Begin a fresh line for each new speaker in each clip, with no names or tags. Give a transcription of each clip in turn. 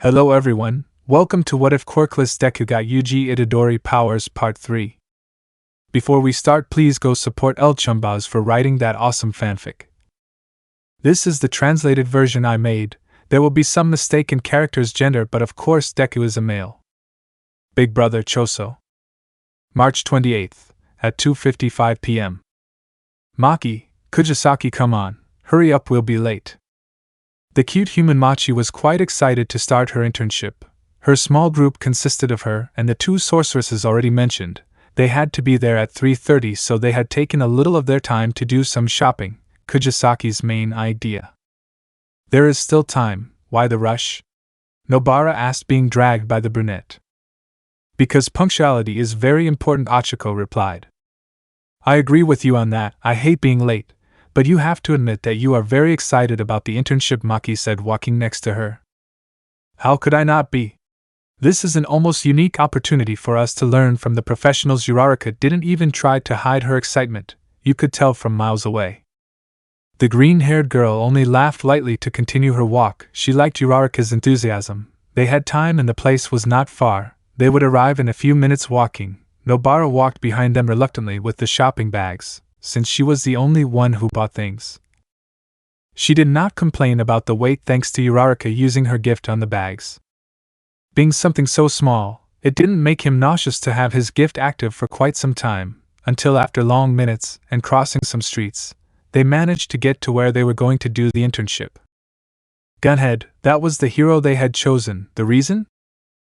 Hello everyone, welcome to What If Quirkless Deku Got Yuji Itadori Powers Part 3. Before we start, please go support El Chumbaz for writing that awesome fanfic. This is the translated version I made. There will be some mistake in character's gender, but of course Deku is a male. Big Brother Choso. March 28th, at 2:55 p.m. Maki, Kujisaki, come on, hurry up, we'll be late. The cute human Machi was quite excited to start her internship. Her small group consisted of her and the two sorceresses already mentioned. They had to be there at 3:30, so they had taken a little of their time to do some shopping, Kujisaki's main idea. There is still time, why the rush? Nobara asked, being dragged by the brunette. Because punctuality is very important, Achiko replied. I agree with you on that, I hate being late. But you have to admit that you are very excited about the internship, Maki said, walking next to her. How could I not be? This is an almost unique opportunity for us to learn from the professionals. Uraraka didn't even try to hide her excitement, you could tell from miles away. The green-haired girl only laughed lightly to continue her walk. She liked Uraraka's enthusiasm. They had time and the place was not far. They would arrive in a few minutes walking. Nobara walked behind them reluctantly with the shopping bags, since she was the only one who bought things. She did not complain about the weight thanks to Uraraka using her gift on the bags. Being something so small, it didn't make him nauseous to have his gift active for quite some time, until after long minutes and crossing some streets, they managed to get to where they were going to do the internship. Gunhead, that was the hero they had chosen. The reason?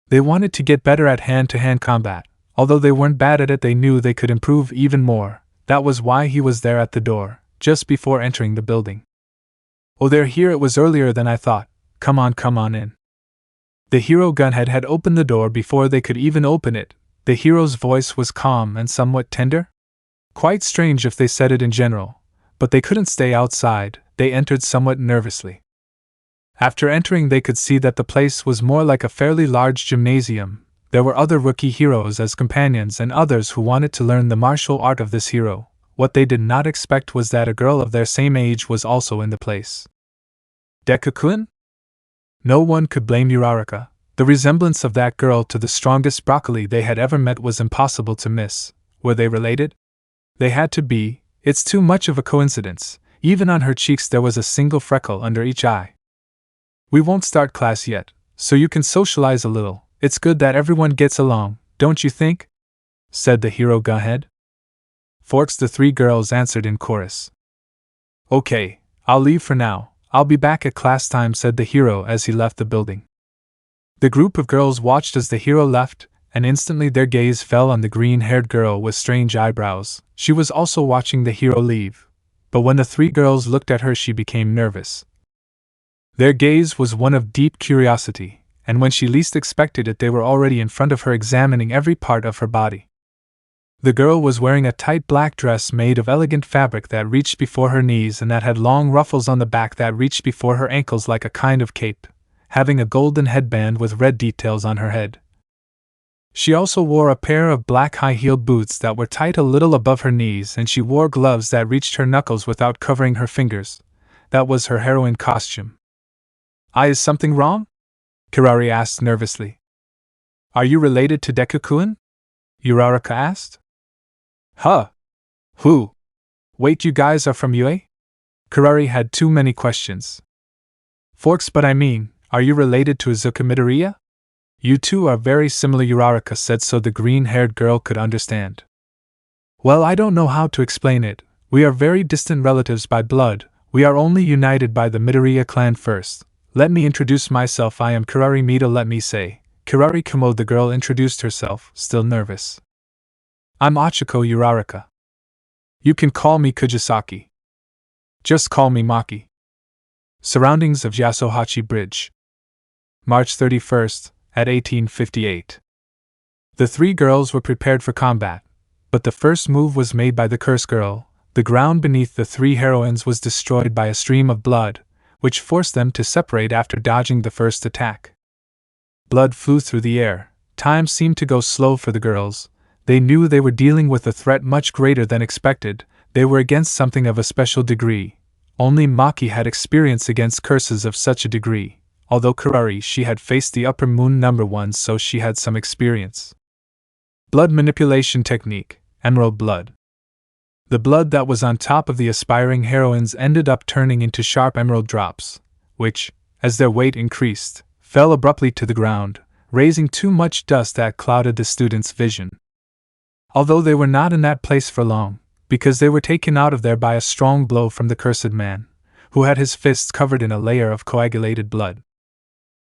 They wanted to get better at hand-to-hand combat. Although they weren't bad at it, they knew they could improve even more. That was why he was there at the door, just before entering the building. Oh, they're here, it was earlier than I thought. Come on in. The hero Gunhead had opened the door before they could even open it. The hero's voice was calm and somewhat tender. Quite strange if they said it in general, but they couldn't stay outside. They entered somewhat nervously. After entering, they could see that the place was more like a fairly large gymnasium. There were other rookie heroes as companions and others who wanted to learn the martial art of this hero. What they did not expect was that a girl of their same age was also in the place. Deku-kun? No one could blame Uraraka. The resemblance of that girl to the strongest broccoli they had ever met was impossible to miss. Were they related? They had to be. It's too much of a coincidence. Even on her cheeks there was a single freckle under each eye. We won't start class yet, so you can socialize a little. It's good that everyone gets along, don't you think? Said the hero Gunhead. Forks, the three girls answered in chorus. Okay, I'll leave for now. I'll be back at class time, said the hero as he left the building. The group of girls watched as the hero left, and instantly their gaze fell on the green-haired girl with strange eyebrows. She was also watching the hero leave. But when the three girls looked at her, she became nervous. Their gaze was one of deep curiosity. And when she least expected it, they were already in front of her, examining every part of her body. The girl was wearing a tight black dress made of elegant fabric that reached before her knees and that had long ruffles on the back that reached before her ankles like a kind of cape, having a golden headband with red details on her head. She also wore a pair of black high-heeled boots that were tight a little above her knees, and she wore gloves that reached her knuckles without covering her fingers. That was her heroine costume. Is something wrong? Kirari asked nervously. Are you related to Deku-kun? Uraraka asked. Huh? Who? Wait, you guys are from UA? Kirari had too many questions. Forks, but I mean, are you related to Izuku Midoriya? You two are very similar, Uraraka said so the green-haired girl could understand. Well, I don't know how to explain it. We are very distant relatives by blood. We are only united by the Midoriya clan first. Let me introduce myself, I am Kirari Mida, let me say. Kirari Kumo, the girl introduced herself, still nervous. I'm Achiko Uraraka. You can call me Kujisaki. Just call me Maki. Surroundings of Yasuhachi Bridge. March 31st, at 1858. The three girls were prepared for combat, but the first move was made by the curse girl. The ground beneath the three heroines was destroyed by a stream of blood, which forced them to separate after dodging the first attack. Blood flew through the air. Time seemed to go slow for the girls. They knew they were dealing with a threat much greater than expected. They were against something of a special degree. Only Maki had experience against curses of such a degree. although Kurari she had faced the Upper Moon #1, so she had some experience. Blood manipulation technique, emerald blood. The blood that was on top of the aspiring heroines ended up turning into sharp emerald drops, which, as their weight increased, fell abruptly to the ground, raising too much dust that clouded the students' vision. Although they were not in that place for long, because they were taken out of there by a strong blow from the cursed man, who had his fists covered in a layer of coagulated blood.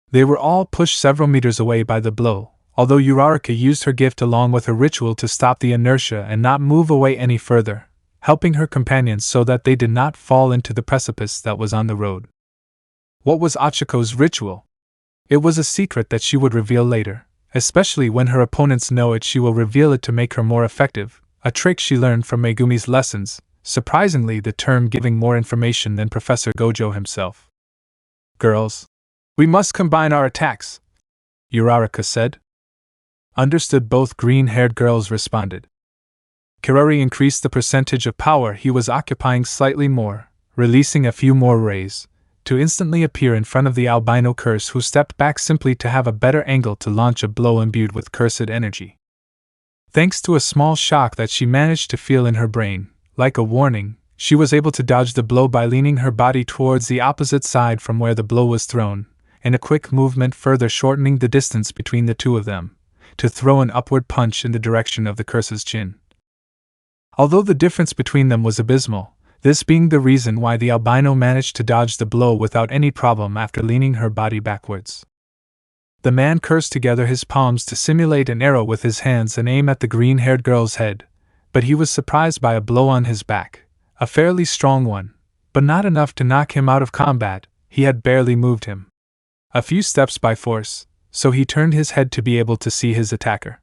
They were all pushed several meters away by the blow, although Uraraka used her gift along with her ritual to stop the inertia and not move away any further, helping her companions so that they did not fall into the precipice that was on the road. What was Achiko's ritual? It was a secret that she would reveal later, especially when her opponents know it. She will reveal it to make her more effective, a trick she learned from Megumi's lessons, surprisingly the term giving more information than Professor Gojo himself. Girls, we must combine our attacks, Uraraka said. Understood, both green-haired girls responded. Kirari increased the percentage of power he was occupying slightly more, releasing a few more rays, to instantly appear in front of the albino curse, who stepped back simply to have a better angle to launch a blow imbued with cursed energy. Thanks to a small shock that she managed to feel in her brain, like a warning, she was able to dodge the blow by leaning her body towards the opposite side from where the blow was thrown, in a quick movement further shortening the distance between the two of them, to throw an upward punch in the direction of the curse's chin. Although the difference between them was abysmal, this being the reason why the albino managed to dodge the blow without any problem after leaning her body backwards. The man cursed together his palms to simulate an arrow with his hands and aim at the green-haired girl's head, but he was surprised by a blow on his back, a fairly strong one, but not enough to knock him out of combat. He had barely moved him a few steps by force, so he turned his head to be able to see his attacker.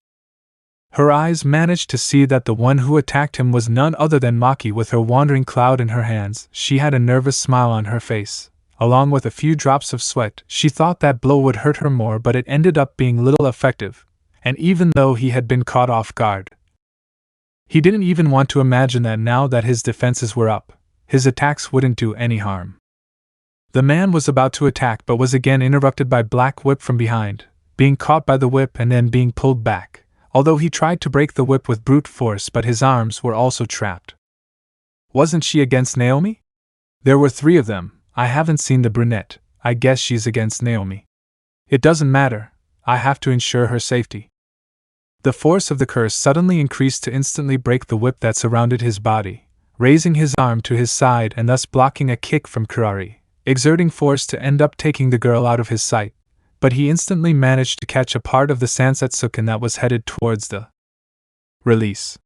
Her eyes managed to see that the one who attacked him was none other than Maki. With her wandering cloud in her hands, she had a nervous smile on her face, along with a few drops of sweat. She thought that blow would hurt her more, but it ended up being little effective, and even though he had been caught off guard, he didn't even want to imagine that now that his defenses were up, his attacks wouldn't do any harm. The man was about to attack but was again interrupted by Black Whip from behind, being caught by the whip and then being pulled back, although he tried to break the whip with brute force, but his arms were also trapped. Wasn't she against Naomi? There were 3 of them. I haven't seen the brunette. I guess she's against Naomi. It doesn't matter. I have to ensure her safety. The force of the curse suddenly increased to instantly break the whip that surrounded his body, raising his arm to his side and thus blocking a kick from Kurari, exerting force to end up taking the girl out of his sight, but he instantly managed to catch a part of the Sansatsuken that was headed towards the release.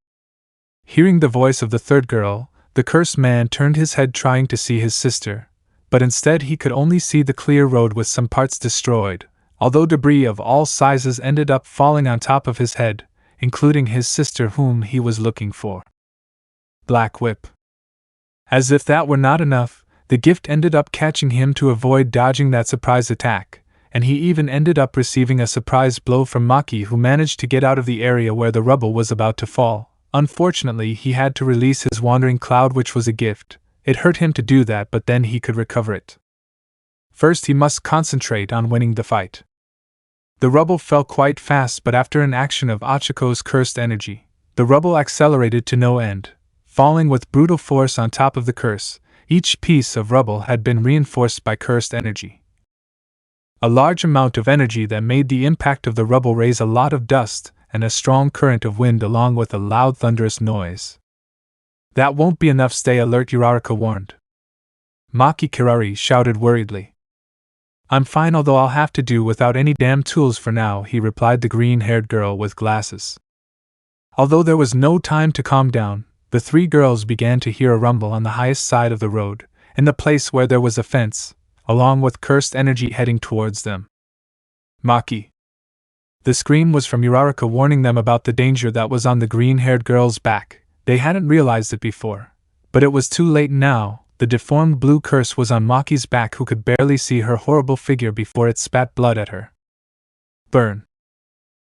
Hearing the voice of the third girl, the cursed man turned his head trying to see his sister, but instead he could only see the clear road with some parts destroyed, although debris of all sizes ended up falling on top of his head, including his sister whom he was looking for. Black Whip. As if that were not enough, the gift ended up catching him to avoid dodging that surprise attack, and he even ended up receiving a surprise blow from Maki, who managed to get out of the area where the rubble was about to fall. Unfortunately, he had to release his wandering cloud, which was a gift. It hurt him to do that, but then he could recover it. First, he must concentrate on winning the fight. The rubble fell quite fast, but after an action of Achiko's cursed energy, the rubble accelerated to no end, falling with brutal force on top of the curse. Each piece of rubble had been reinforced by cursed energy. A large amount of energy that made the impact of the rubble raise a lot of dust and a strong current of wind along with a loud thunderous noise. That won't be enough, stay alert, Uraraka warned. Maki Kirari shouted worriedly. I'm fine, although I'll have to do without any damn tools for now, he replied, the green-haired girl with glasses. Although there was no time to calm down, the 3 girls began to hear a rumble on the highest side of the road, in the place where there was a fence, along with cursed energy heading towards them. Maki. The scream was from Uraraka warning them about the danger that was on the green-haired girl's back. They hadn't realized it before, but it was too late now. The deformed blue curse was on Maki's back, who could barely see her horrible figure before it spat blood at her. Burn.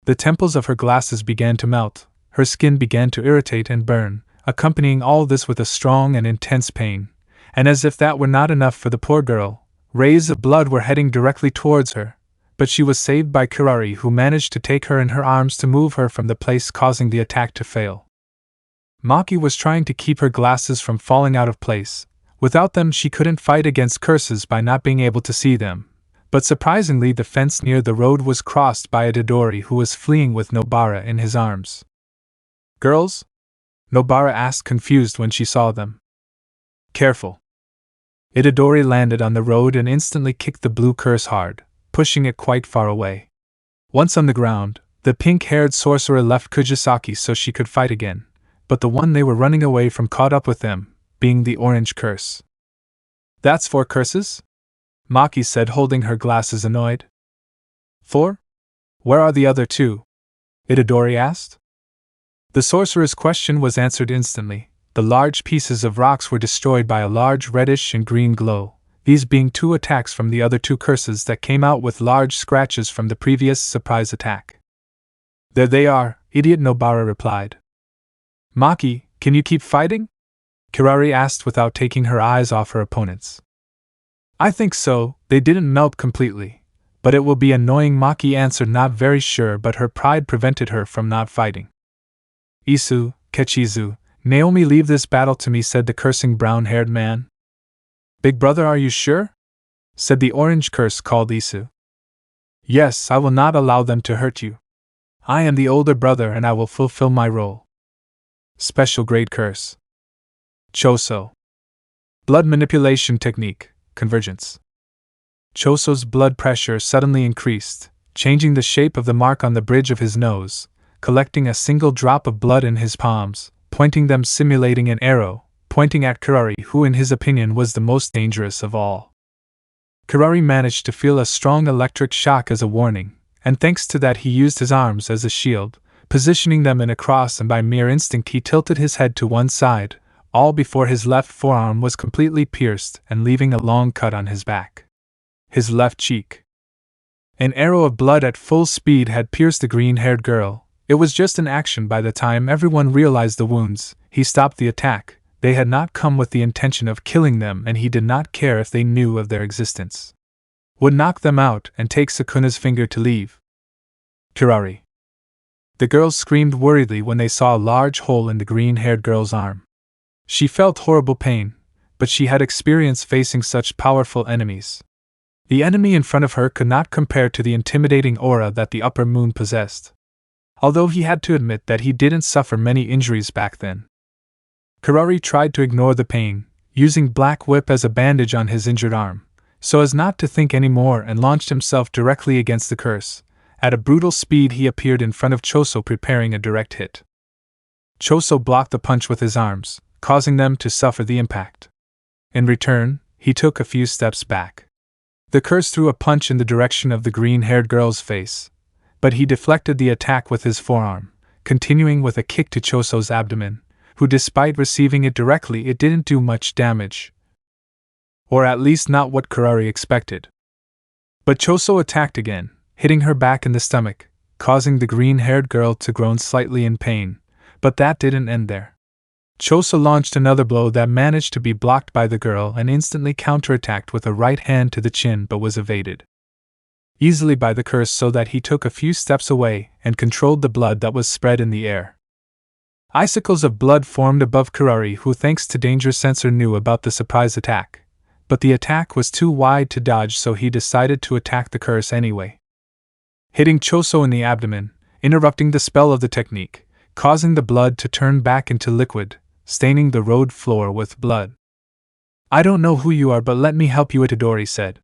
The temples of her glasses began to melt, her skin began to irritate and burn, accompanying all this with a strong and intense pain, and as if that were not enough for the poor girl, Rays of blood were heading directly towards her, but she was saved by Kirari, who managed to take her in her arms to move her from the place, causing the attack to fail. Maki was trying to keep her glasses from falling out of place. Without them, she couldn't fight against curses by not being able to see them. But surprisingly, the fence near the road was crossed by Itadori, who was fleeing with Nobara in his arms. "Girls?" Nobara asked, confused when she saw them. "Careful." Itadori landed on the road and instantly kicked the blue curse hard, pushing it quite far away. Once on the ground, the pink-haired sorcerer left Kujisaki so she could fight again, but the one they were running away from caught up with them, being the orange curse. "That's 4 curses?" Maki said, holding her glasses, annoyed. "4? Where are the other 2? Itadori asked. The sorcerer's question was answered instantly. The large pieces of rocks were destroyed by a large reddish and green glow, these being 2 attacks from the other 2 curses that came out with large scratches from the previous surprise attack. "There they are," idiot Nobara replied. "Maki, can you keep fighting?" Kirari asked without taking her eyes off her opponents. "I think so, they didn't melt completely, but it will be annoying," Maki answered, not very sure, but her pride prevented her from not fighting. "Isu, Kechizu, Naomi, leave this battle to me," said the cursing brown-haired man. "Big brother, are you sure?" said the orange curse called Isu. "Yes, I will not allow them to hurt you. I am the older brother and I will fulfill my role." Special grade curse. Choso. Blood manipulation technique, convergence. Choso's blood pressure suddenly increased, changing the shape of the mark on the bridge of his nose, collecting a single drop of blood in his palms, pointing them, simulating an arrow, pointing at Kirari, who in his opinion was the most dangerous of all. Kirari managed to feel a strong electric shock as a warning, and thanks to that he used his arms as a shield, positioning them in a cross, and by mere instinct he tilted his head to one side, all before his left forearm was completely pierced and leaving a long cut on his back. His left cheek. An arrow of blood at full speed had pierced the green-haired girl. It was just an action. By the time everyone realized the wounds, he stopped the attack. They had not come with the intention of killing them, and he did not care if they knew of their existence. Would knock them out and take Sukuna's finger to leave. Kirari. The girls screamed worriedly when they saw a large hole in the green-haired girl's arm. She felt horrible pain, but she had experience facing such powerful enemies. The enemy in front of her could not compare to the intimidating aura that the upper moon possessed. Although he had to admit that he didn't suffer many injuries back then. Kirari tried to ignore the pain, using Black Whip as a bandage on his injured arm, so as not to think any more, and launched himself directly against the curse. At a brutal speed he appeared in front of Choso, preparing a direct hit. Choso blocked the punch with his arms, causing them to suffer the impact. In return, he took a few steps back. The curse threw a punch in the direction of the green-haired girl's face, but he deflected the attack with his forearm, continuing with a kick to Choso's abdomen, who, despite receiving it directly, it didn't do much damage. Or at least not what Kirari expected. But Choso attacked again, hitting her back in the stomach, causing the green-haired girl to groan slightly in pain, but that didn't end there. Choso launched another blow that managed to be blocked by the girl and instantly counterattacked with a right hand to the chin, but was evaded easily by the curse, so that he took a few steps away and controlled the blood that was spread in the air. Icicles of blood formed above Kirari, who thanks to danger sensor knew about the surprise attack, but the attack was too wide to dodge, so he decided to attack the curse anyway. Hitting Choso in the abdomen, interrupting the spell of the technique, causing the blood to turn back into liquid, staining the road floor with blood. "I don't know who you are, but let me help you," Itadori said.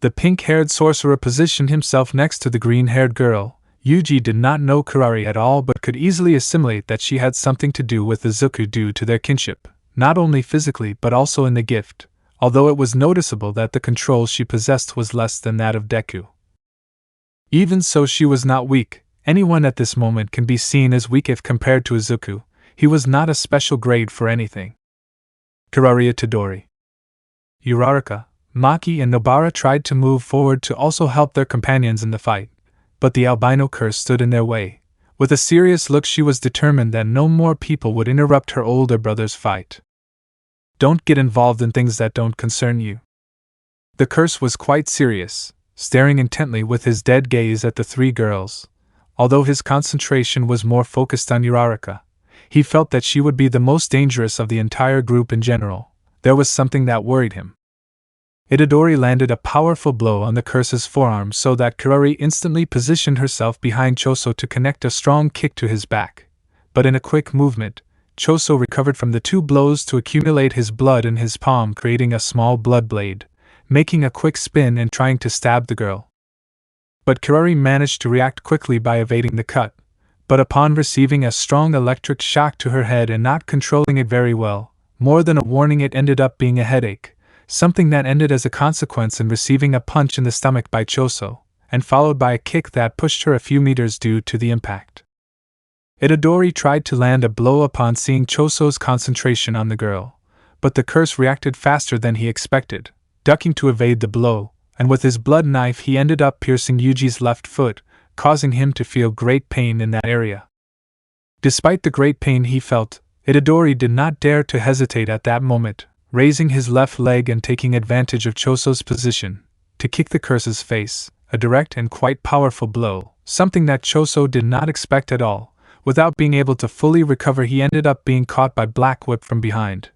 The pink-haired sorcerer positioned himself next to the green-haired girl. Yuji did not know Kirari at all, but could easily assimilate that she had something to do with Izuku due to their kinship, not only physically but also in the gift, although it was noticeable that the control she possessed was less than that of Deku. Even so, she was not weak. Anyone at this moment can be seen as weak if compared to Izuku. He was not a special grade for anything. Kirari Itadori. Uraraka, Maki and Nobara tried to move forward to also help their companions in the fight, but the albino curse stood in their way. With a serious look, she was determined that no more people would interrupt her older brother's fight. "Don't get involved in things that don't concern you." The curse was quite serious, staring intently with his dead gaze at the three girls. Although his concentration was more focused on Uraraka, he felt that she would be the most dangerous of the entire group in general. There was something that worried him. Itadori landed a powerful blow on the curse's forearm so that Kirari instantly positioned herself behind Choso to connect a strong kick to his back. But in a quick movement, Choso recovered from the two blows to accumulate his blood in his palm, creating a small blood blade, making a quick spin and trying to stab the girl. But Kirari managed to react quickly by evading the cut, but upon receiving a strong electric shock to her head and not controlling it very well, more than a warning, it ended up being a headache, something that ended as a consequence in receiving a punch in the stomach by Choso, and followed by a kick that pushed her a few meters due to the impact. Itadori tried to land a blow upon seeing Choso's concentration on the girl, but the curse reacted faster than he expected, ducking to evade the blow, and with his blood knife he ended up piercing Yuji's left foot, causing him to feel great pain in that area. Despite the great pain he felt, Itadori did not dare to hesitate at that moment, raising his left leg and taking advantage of Choso's position to kick the curse's face, a direct and quite powerful blow, something that Choso did not expect at all. Without being able to fully recover, he ended up being caught by Black Whip from behind,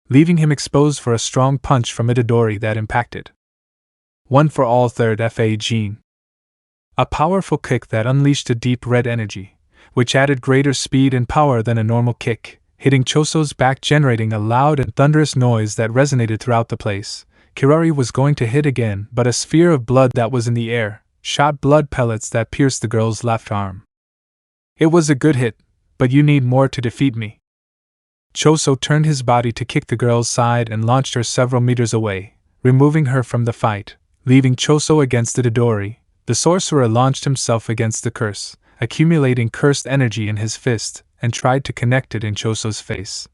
leaving him exposed for a strong punch from Itadori that impacted. One for all third FA Gene. A powerful kick that unleashed a deep red energy, which added greater speed and power than a normal kick, hitting Choso's back, generating a loud and thunderous noise that resonated throughout the place. Kirari was going to hit again, but a sphere of blood that was in the air shot blood pellets that pierced the girl's left arm. It was a good hit, but you need more to defeat me. Choso turned his body to kick the girl's side and launched her several meters away, removing her from the fight, leaving Choso against Itadori. The sorcerer launched himself against the curse, accumulating cursed energy in his fist, and tried to connect it in Choso's face.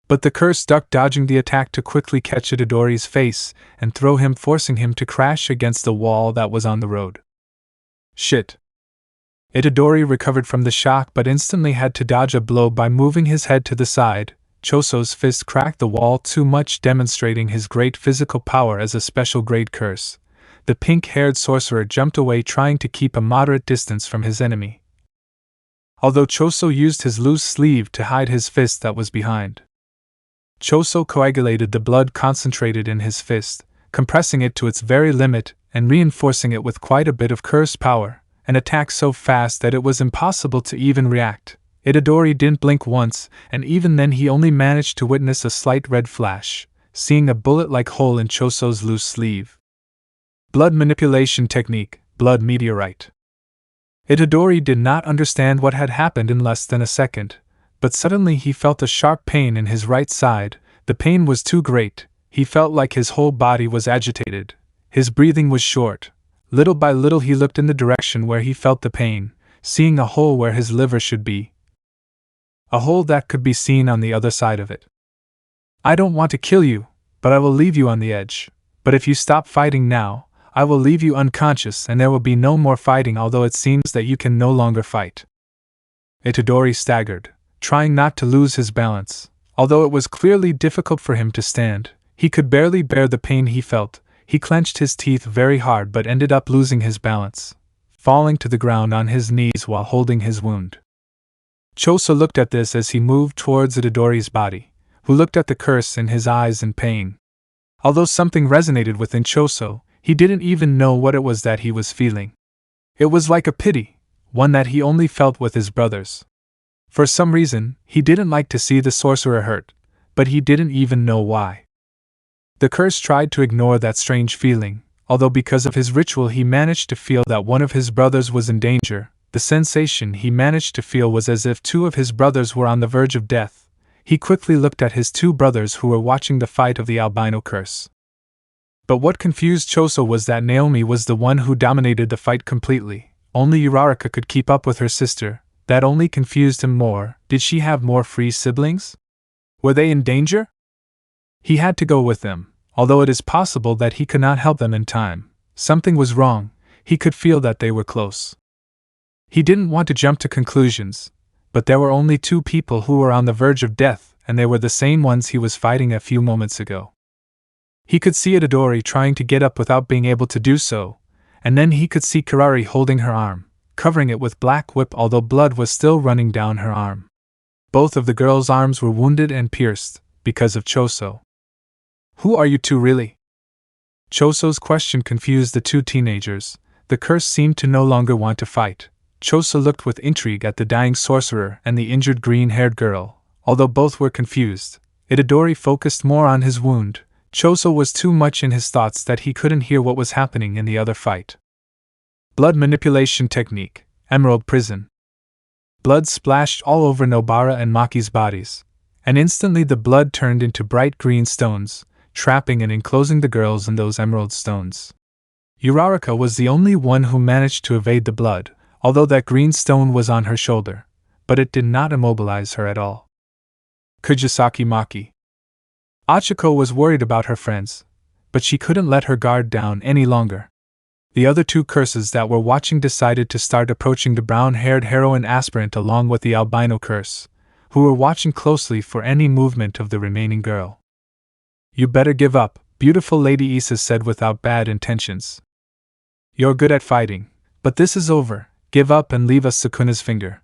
But the curse ducked, dodging the attack to quickly catch Itadori's face and throw him, forcing him to crash against the wall that was on the road. Shit. Itadori recovered from the shock but instantly had to dodge a blow by moving his head to the side. Choso's fist cracked the wall too much, demonstrating his great physical power as a special grade curse. The pink-haired sorcerer jumped away, trying to keep a moderate distance from his enemy, although Choso used his loose sleeve to hide his fist that was behind. Choso coagulated the blood concentrated in his fist, compressing it to its very limit and reinforcing it with quite a bit of curse power, an attack so fast that it was impossible to even react. Itadori didn't blink once, and even then he only managed to witness a slight red flash, seeing a bullet-like hole in Choso's loose sleeve. Blood manipulation technique, blood meteorite. Itadori did not understand what had happened in less than a second, but suddenly he felt a sharp pain in his right side. The pain was too great, he felt like his whole body was agitated. His breathing was short. Little by little he looked in the direction where he felt the pain, seeing a hole where his liver should be. A hole that could be seen on the other side of it. I don't want to kill you, but I will leave you on the edge. But if you stop fighting now, I will leave you unconscious and there will be no more fighting, although it seems that you can no longer fight. Itadori staggered, trying not to lose his balance. Although it was clearly difficult for him to stand, he could barely bear the pain he felt. He clenched his teeth very hard but ended up losing his balance, falling to the ground on his knees while holding his wound. Choso looked at this as he moved towards Itadori's body, who looked at the curse in his eyes in pain. Although something resonated within Choso, he didn't even know what it was that he was feeling. It was like a pity, one that he only felt with his brothers. For some reason, he didn't like to see the sorcerer hurt, but he didn't even know why. The curse tried to ignore that strange feeling, although because of his ritual he managed to feel that one of his brothers was in danger. The sensation he managed to feel was as if two of his brothers were on the verge of death. He quickly looked at his two brothers who were watching the fight of the albino curse. But what confused Choso was that Naomi was the one who dominated the fight completely. Only Uraraka could keep up with her sister. That only confused him more. Did she have more free siblings? Were they in danger? He had to go with them, although it is possible that he could not help them in time. Something was wrong. He could feel that they were close. He didn't want to jump to conclusions, but there were only two people who were on the verge of death, and they were the same ones he was fighting a few moments ago. He could see Itadori trying to get up without being able to do so, and then he could see Kirari holding her arm, covering it with black whip although blood was still running down her arm. Both of the girls' arms were wounded and pierced, because of Choso. Who are you two really? Choso's question confused the two teenagers. The curse seemed to no longer want to fight. Choso looked with intrigue at the dying sorcerer and the injured green-haired girl. Although both were confused, Itadori focused more on his wound. Choso was too much in his thoughts that he couldn't hear what was happening in the other fight. Blood manipulation technique, Emerald Prison. Blood splashed all over Nobara and Maki's bodies, and instantly the blood turned into bright green stones, trapping and enclosing the girls in those emerald stones. Uraraka was the only one who managed to evade the blood, although that green stone was on her shoulder, but it did not immobilize her at all. Kujisaki Maki. Achiko was worried about her friends, but she couldn't let her guard down any longer. The other two curses that were watching decided to start approaching the brown-haired heroine aspirant along with the albino curse, who were watching closely for any movement of the remaining girl. You better give up, beautiful Lady Isa said without bad intentions. You're good at fighting, but this is over. Give up and leave us Sukuna's finger.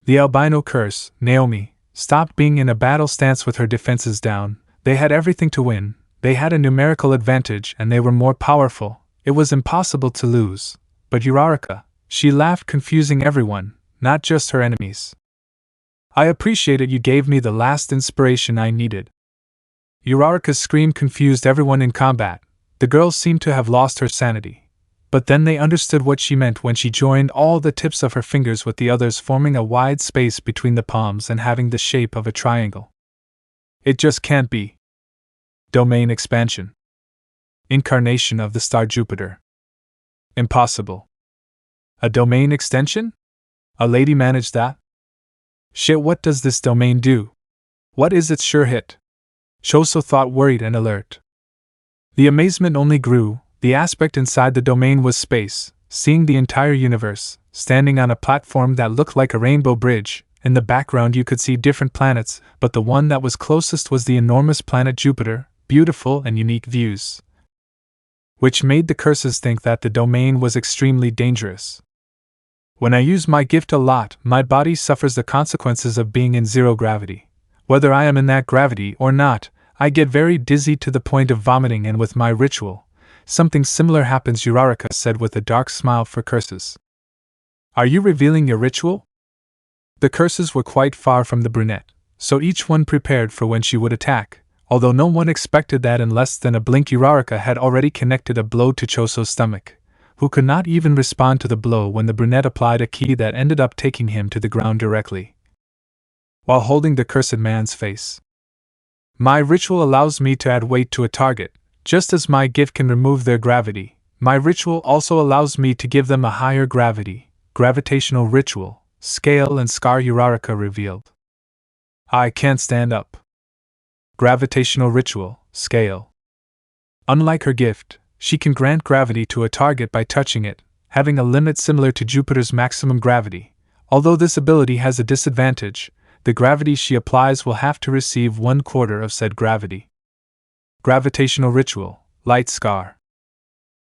The albino curse, Naomi, stopped being in a battle stance with her defenses down. They had everything to win, they had a numerical advantage and they were more powerful. It was impossible to lose. But Uraraka, she laughed, confusing everyone, not just her enemies. I appreciated you gave me the last inspiration I needed. Uraraka's scream confused everyone in combat. The girls seemed to have lost her sanity. But then they understood what she meant when she joined all the tips of her fingers with the others, forming a wide space between the palms and having the shape of a triangle. It just can't be. Domain expansion. Incarnation of the star Jupiter. Impossible. A domain extension? A lady managed that? Shit, what does this domain do? What is its sure hit? Choso thought, worried and alert. The amazement only grew. The aspect inside the domain was space, seeing the entire universe, standing on a platform that looked like a rainbow bridge. In the background you could see different planets, but the one that was closest was the enormous planet Jupiter, beautiful and unique views. Which made the curses think that the domain was extremely dangerous. When I use my gift a lot, my body suffers the consequences of being in zero gravity. Whether I am in that gravity or not, I get very dizzy to the point of vomiting, and with my ritual, something similar happens, Uraraka said with a dark smile for curses. Are you revealing your ritual? The curses were quite far from the brunette, so each one prepared for when she would attack, although no one expected that in less than a blink Uraraka had already connected a blow to Choso's stomach, who could not even respond to the blow when the brunette applied a key that ended up taking him to the ground directly, while holding the cursed man's face. My ritual allows me to add weight to a target. Just as my gift can remove their gravity, my ritual also allows me to give them a higher gravity. Gravitational ritual, scale and scar, Uraraka revealed. I can't stand up. Gravitational ritual, scale. Unlike her gift, she can grant gravity to a target by touching it, having a limit similar to Jupiter's maximum gravity. Although this ability has a disadvantage, the gravity she applies will have to receive 1/4 of said gravity. Gravitational ritual, light scar.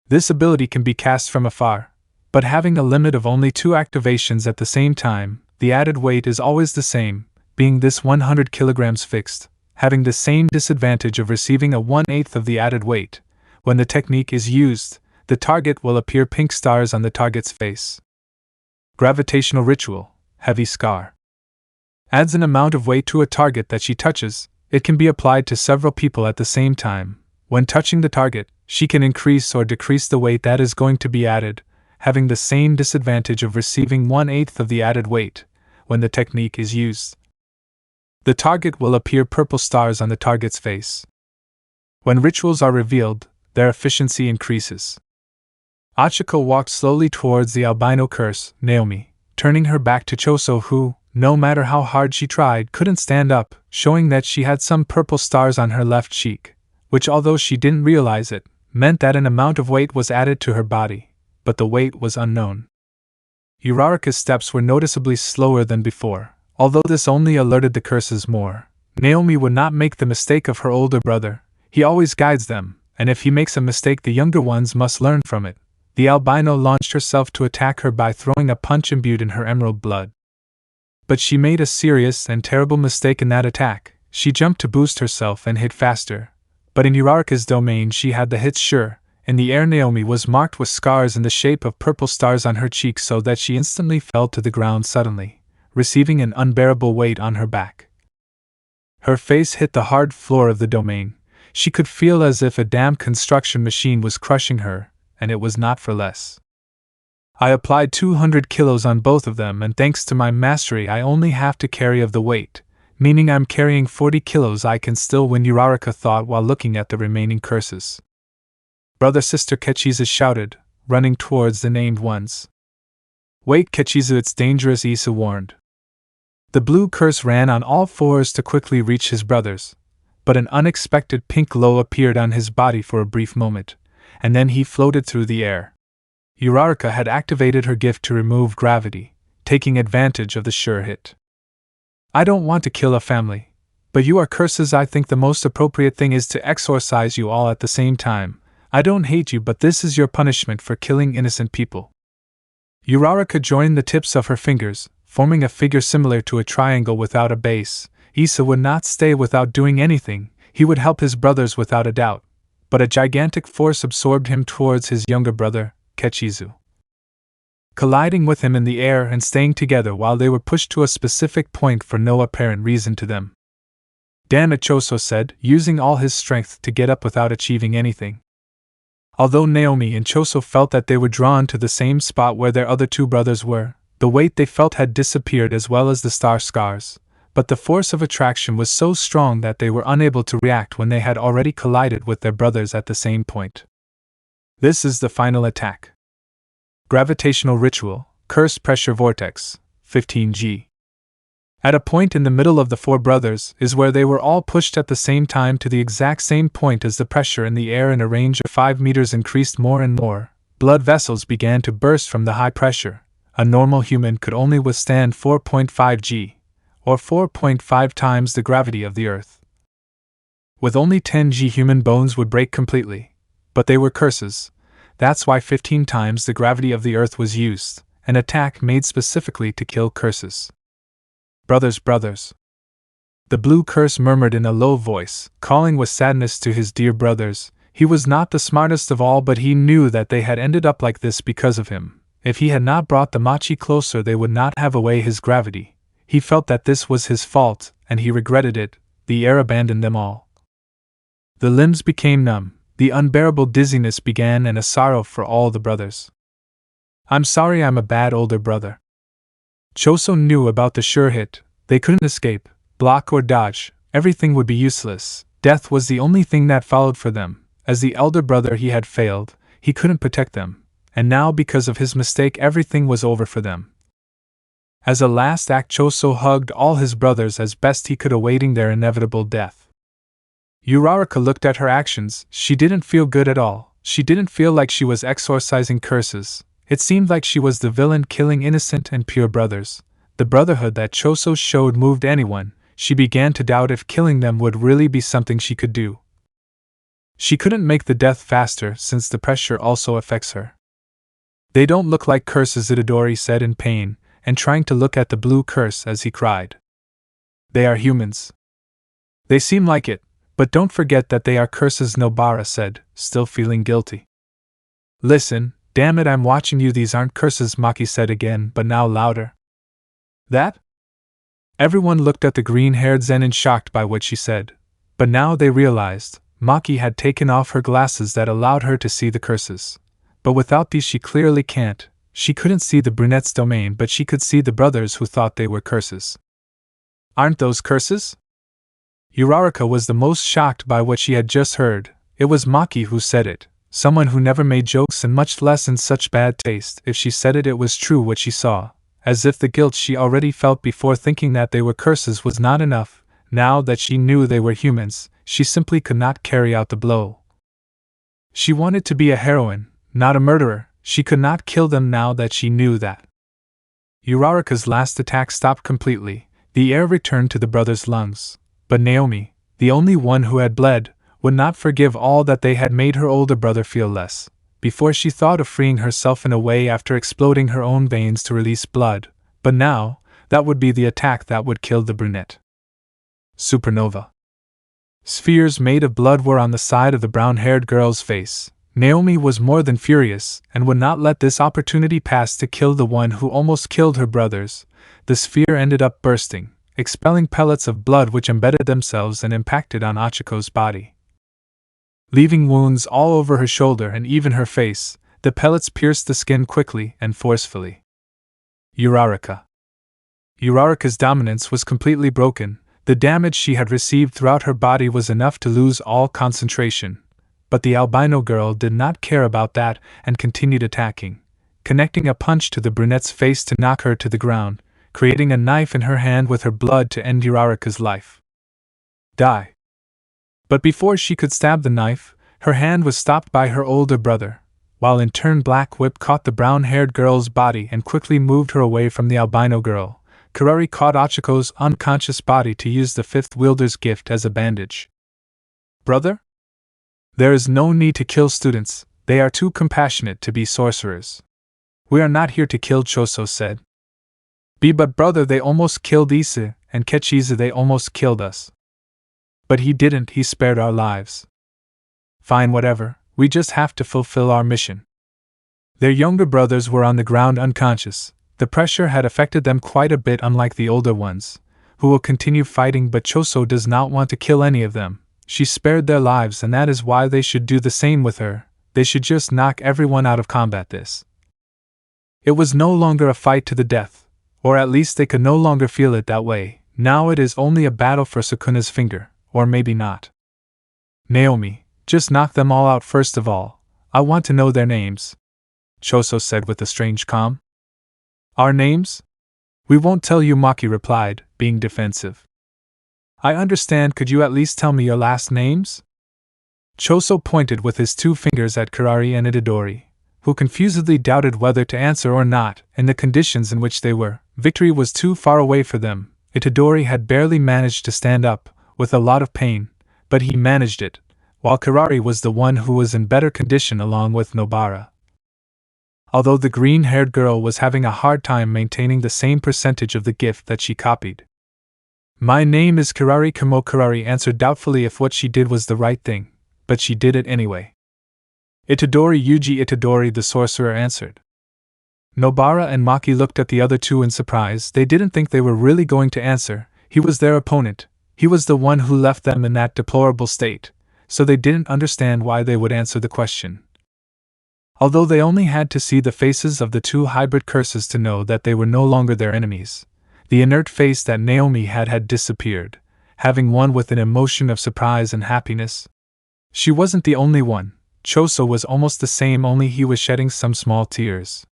This ability can be cast from afar, but having a limit of only 2 activations at the same time, the added weight is always the same, being this 100 kilograms fixed, having the same disadvantage of receiving a 1/8 of the added weight. When the technique is used, the target will appear pink stars on the target's face. Gravitational ritual, heavy scar. Adds an amount of weight to a target that she touches. It can be applied to several people at the same time. When touching the target, she can increase or decrease the weight that is going to be added, having the same disadvantage of receiving 1/8 of the added weight. When the technique is used, the target will appear purple stars on the target's face. When rituals are revealed, their efficiency increases. Achiko walked slowly towards the albino curse, Naomi, turning her back to Choso, who, no matter how hard she tried, couldn't stand up, showing that she had some purple stars on her left cheek, which, although she didn't realize it, meant that an amount of weight was added to her body, but the weight was unknown. Uraraka's steps were noticeably slower than before, although this only alerted the curses more. Naomi would not make the mistake of her older brother. He always guides them, and if he makes a mistake the younger ones must learn from it. The albino launched herself to attack her by throwing a punch imbued in her emerald blood. But she made a serious and terrible mistake in that attack. She jumped to boost herself and hit faster. But in Uraraka's domain she had the hits sure. In the air Naomi was marked with scars in the shape of purple stars on her cheeks so that she instantly fell to the ground suddenly, receiving an unbearable weight on her back. Her face hit the hard floor of the domain. She could feel as if a damn construction machine was crushing her, and it was not for less. I applied 200 kilos on both of them, and thanks to my mastery I only have to carry of the weight, meaning I'm carrying 40 kilos. I can still win, Uraraka thought while looking at the remaining curses. Brother Sister Kechizu shouted, running towards the named ones. Wait Kechizu, it's dangerous, Isu warned. The blue curse ran on all fours to quickly reach his brothers, but an unexpected pink glow appeared on his body for a brief moment, and then he floated through the air. Uraraka had activated her gift to remove gravity, taking advantage of the sure hit. I don't want to kill a family, but you are curses. I think the most appropriate thing is to exorcise you all at the same time. I don't hate you, but this is your punishment for killing innocent people. Uraraka joined the tips of her fingers, forming a figure similar to a triangle without a base. Issa would not stay without doing anything. He would help his brothers without a doubt, but a gigantic force absorbed him towards his younger brother, Kechizu. Colliding with him in the air and staying together while they were pushed to a specific point for no apparent reason to them. Damn it, Choso said, using all his strength to get up without achieving anything. Although Naomi and Choso felt that they were drawn to the same spot where their other two brothers were, the weight they felt had disappeared as well as the star scars, but the force of attraction was so strong that they were unable to react when they had already collided with their brothers at the same point. This is the final attack. Gravitational Ritual, Curse Pressure Vortex, 15G. At a point in the middle of the four brothers is where they were all pushed at the same time to the exact same point as the pressure in the air in a range of 5 meters increased more and more. Blood vessels began to burst from the high pressure. A normal human could only withstand 4.5 G, or 4.5 times the gravity of the Earth. With only 10 G, human bones would break completely. But they were curses. That's why 15 times the gravity of the Earth was used, an attack made specifically to kill curses. Brothers, brothers. The blue curse murmured in a low voice, calling with sadness to his dear brothers. He was not the smartest of all, but he knew that they had ended up like this because of him. If he had not brought the Machi closer, they would not have away his gravity. He felt that this was his fault, and he regretted it. The air abandoned them all. The limbs became numb. The unbearable dizziness began, and a sorrow for all the brothers. I'm sorry, I'm a bad older brother. Choso knew about the sure hit. They couldn't escape, block or dodge. Everything would be useless. Death was the only thing that followed for them. As the elder brother, he had failed. He couldn't protect them. And now, because of his mistake, everything was over for them. As a last act, Choso hugged all his brothers as best he could, awaiting their inevitable death. Uraraka looked at her actions. She didn't feel good at all. She didn't feel like she was exorcising curses. It seemed like she was the villain killing innocent and pure brothers. The brotherhood that Choso showed moved anyone. She began to doubt if killing them would really be something she could do. She couldn't make the death faster since the pressure also affects her. They don't look like curses, Itadori said in pain, and trying to look at the blue curse as he cried. They are humans. They seem like it, but don't forget that they are curses, Nobara said, still feeling guilty. Listen, damn it, I'm watching you, these aren't curses, Maki said again, but now louder. That? Everyone looked at the green-haired Zenin, shocked by what she said, but now they realized. Maki had taken off her glasses that allowed her to see the curses. But without these she clearly can't. She couldn't see the brunette's domain, but she could see the brothers who thought they were curses. Aren't those curses? Uraraka was the most shocked by what she had just heard. It was Maki who said it, someone who never made jokes and much less in such bad taste. If she said it, it was true what she saw, as if the guilt she already felt before thinking that they were curses was not enough. Now that she knew they were humans, she simply could not carry out the blow. She wanted to be a heroine, not a murderer. She could not kill them now that she knew that. Uraraka's last attack stopped completely. The air returned to the brothers' lungs. But Naomi, the only one who had bled, would not forgive all that they had made her older brother feel less, before she thought of freeing herself in a way after exploding her own veins to release blood, but now, that would be the attack that would kill the brunette. Supernova. Spheres made of blood were on the side of the brown-haired girl's face. Naomi was more than furious and would not let this opportunity pass to kill the one who almost killed her brothers. The sphere ended up bursting, expelling pellets of blood which embedded themselves and impacted on Achiko's body. Leaving wounds all over her shoulder and even her face, the pellets pierced the skin quickly and forcefully. Uraraka's dominance was completely broken. The damage she had received throughout her body was enough to lose all concentration. But the albino girl did not care about that and continued attacking, connecting a punch to the brunette's face to knock her to the ground, creating a knife in her hand with her blood to end Uraraka's life. Die. But before she could stab the knife, her hand was stopped by her older brother, while in turn Black Whip caught the brown-haired girl's body and quickly moved her away from the albino girl. Kirari caught Achiko's unconscious body to use the fifth wielder's gift as a bandage. Brother? There is no need to kill students, they are too compassionate to be sorcerers. We are not here to kill, Choso said. But brother, they almost killed Ise, and Kechize, they almost killed us. But he didn't, he spared our lives. Fine, whatever, we just have to fulfill our mission. Their younger brothers were on the ground unconscious. The pressure had affected them quite a bit, unlike the older ones, who will continue fighting, but Choso does not want to kill any of them. She spared their lives, and that is why they should do the same with her. They should just knock everyone out of combat. It was no longer a fight to the death, or at least they could no longer feel it that way. Now it is only a battle for Sukuna's finger, or maybe not. Naomi, just knock them all out first of all. I want to know their names, Choso said with a strange calm. Our names? We won't tell you, Maki replied, being defensive. I understand, could you at least tell me your last names? Choso pointed with his two fingers at Kirari and Itadori, who confusedly doubted whether to answer or not, in the conditions in which they were. Victory was too far away for them. Itadori had barely managed to stand up, with a lot of pain, but he managed it, while Kirari was the one who was in better condition along with Nobara. Although the green-haired girl was having a hard time maintaining the same percentage of the gift that she copied. My name is Kirari Kamo. Kirari answered doubtfully if what she did was the right thing, but she did it anyway. Itadori Yuji Itadori the sorcerer answered. Nobara and Maki looked at the other two in surprise. They didn't think they were really going to answer. He was their opponent. He was the one who left them in that deplorable state, so they didn't understand why they would answer the question. Although they only had to see the faces of the two hybrid curses to know that they were no longer their enemies, the inert face that Naomi had disappeared, having one with an emotion of surprise and happiness. She wasn't the only one. Choso was almost the same, only he was shedding some small tears.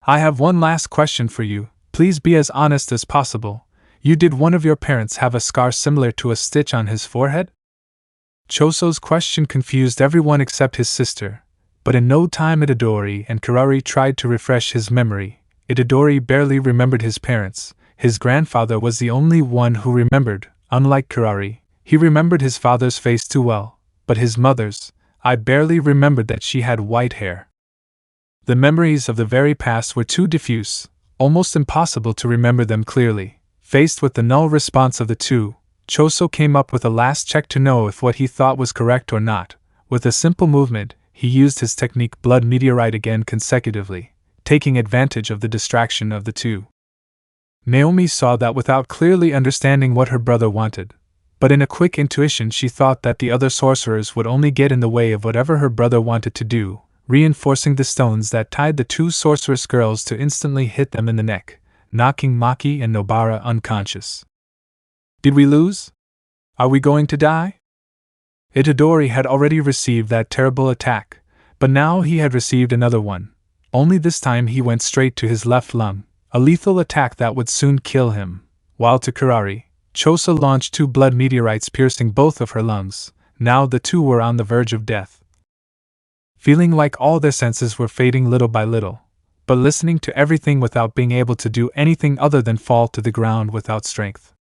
I have one last question for you. Please be as honest as possible. Did one of your parents have a scar similar to a stitch on his forehead? Choso's question confused everyone except his sister. But in no time Itadori and Kirari tried to refresh his memory. Itadori barely remembered his parents. His grandfather was the only one who remembered. Unlike Kirari, he remembered his father's face too well. But his mother's, I barely remembered that she had white hair. The memories of the very past were too diffuse, almost impossible to remember them clearly. Faced with the null response of the two, Choso came up with a last check to know if what he thought was correct or not. With a simple movement, he used his technique Blood Meteorite again consecutively, taking advantage of the distraction of the two. Naomi saw that without clearly understanding what her brother wanted, but in a quick intuition she thought that the other sorcerers would only get in the way of whatever her brother wanted to do, reinforcing the stones that tied the two sorceress girls to instantly hit them in the neck, knocking Maki and Nobara unconscious. Did we lose? Are we going to die? Itadori had already received that terrible attack, but now he had received another one. Only this time he went straight to his left lung, a lethal attack that would soon kill him, while to Kirari, Choso launched two blood meteorites piercing both of her lungs. Now the two were on the verge of death. Feeling like all their senses were fading little by little, but listening to everything without being able to do anything other than fall to the ground without strength.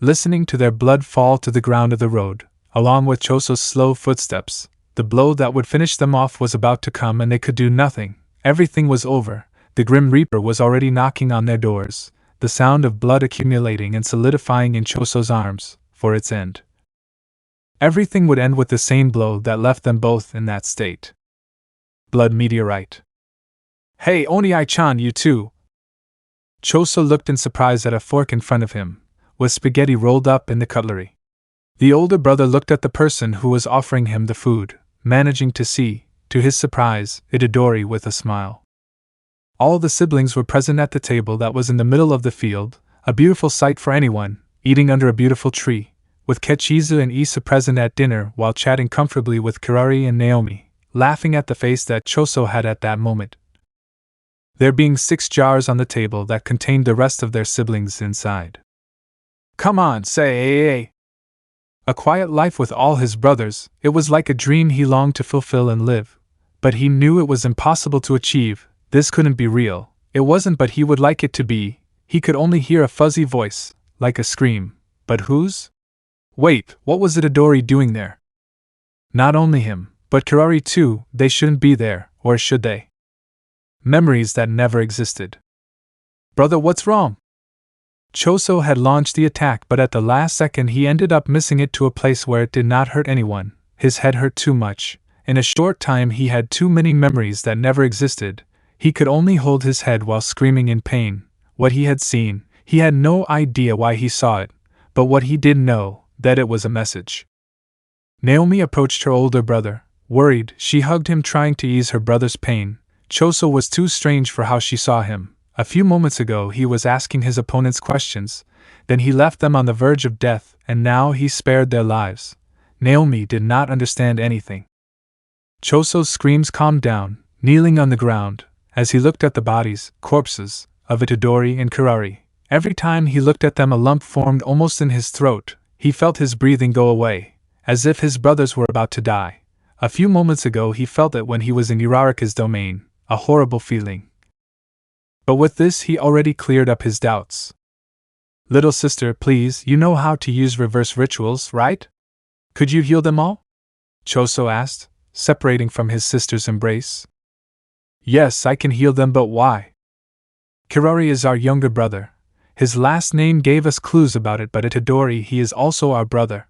Listening to their blood fall to the ground of the road, along with Choso's slow footsteps. The blow that would finish them off was about to come and they could do nothing. Everything was over. The Grim Reaper was already knocking on their doors, the sound of blood accumulating and solidifying in Choso's arms, for its end. Everything would end with the same blow that left them both in that state. Blood meteorite. Hey, Oniai-chan, you too! Choso looked in surprise at a fork in front of him, with spaghetti rolled up in the cutlery. The older brother looked at the person who was offering him the food, managing to see, to his surprise, Itadori with a smile. All the siblings were present at the table that was in the middle of the field, a beautiful sight for anyone, eating under a beautiful tree, with Kechizu and Issa present at dinner while chatting comfortably with Kirari and Naomi, laughing at the face that Choso had at that moment. There being 6 jars on the table that contained the rest of their siblings inside. Come on, say. A quiet life with all his brothers, it was like a dream he longed to fulfill and live. But he knew it was impossible to achieve, this couldn't be real, it wasn't but he would like it to be. He could only hear a fuzzy voice, like a scream. But whose? Wait, what was Itadori doing there? Not only him, but Kirari too, they shouldn't be there, or should they? Memories that never existed. Brother, what's wrong? Choso had launched the attack, but at the last second he ended up missing it to a place where it did not hurt anyone. His head hurt too much. In a short time he had too many memories that never existed. He could only hold his head while screaming in pain. What he had seen, he had no idea why he saw it, but what he did know, that it was a message. Naomi approached her older brother. Worried, she hugged him, trying to ease her brother's pain. Choso was too strange for how she saw him. A few moments ago he was asking his opponents questions, then he left them on the verge of death, and now he spared their lives. Naomi did not understand anything. Choso's screams calmed down, kneeling on the ground, as he looked at the bodies, corpses, of Itadori and Kirari. Every time he looked at them a lump formed almost in his throat. He felt his breathing go away, as if his brothers were about to die. A few moments ago he felt it when he was in Uraraka's domain, a horrible feeling. But with this he already cleared up his doubts. Little sister, please, you know how to use reverse rituals, right? Could you heal them all? Choso asked, separating from his sister's embrace. Yes, I can heal them, but why? Kirari is our younger brother. His last name gave us clues about it, but Itadori, he is also our brother.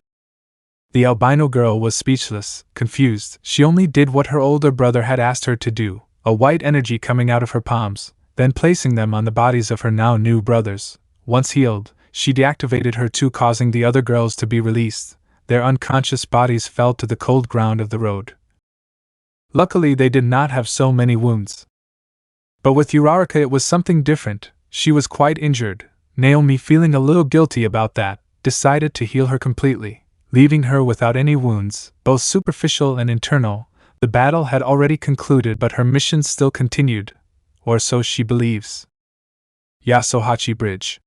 The albino girl was speechless, confused. She only did what her older brother had asked her to do, a white energy coming out of her palms, then placing them on the bodies of her now new brothers. Once healed, she deactivated her too, causing the other girls to be released. Their unconscious bodies fell to the cold ground of the road. Luckily they did not have so many wounds. But with Uraraka it was something different. She was quite injured. Naomi, feeling a little guilty about that, decided to heal her completely, leaving her without any wounds, both superficial and internal. The battle had already concluded, but her mission still continued, or so she believes. Yasuhachi Bridge.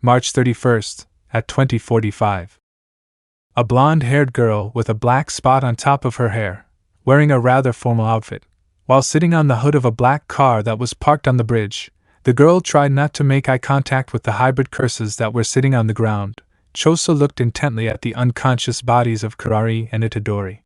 March 31st, at 20:45. A blonde-haired girl with a black spot on top of her hair, wearing a rather formal outfit, while sitting on the hood of a black car that was parked on the bridge. The girl tried not to make eye contact with the hybrid curses that were sitting on the ground. Choso looked intently at the unconscious bodies of Kirari and Itadori.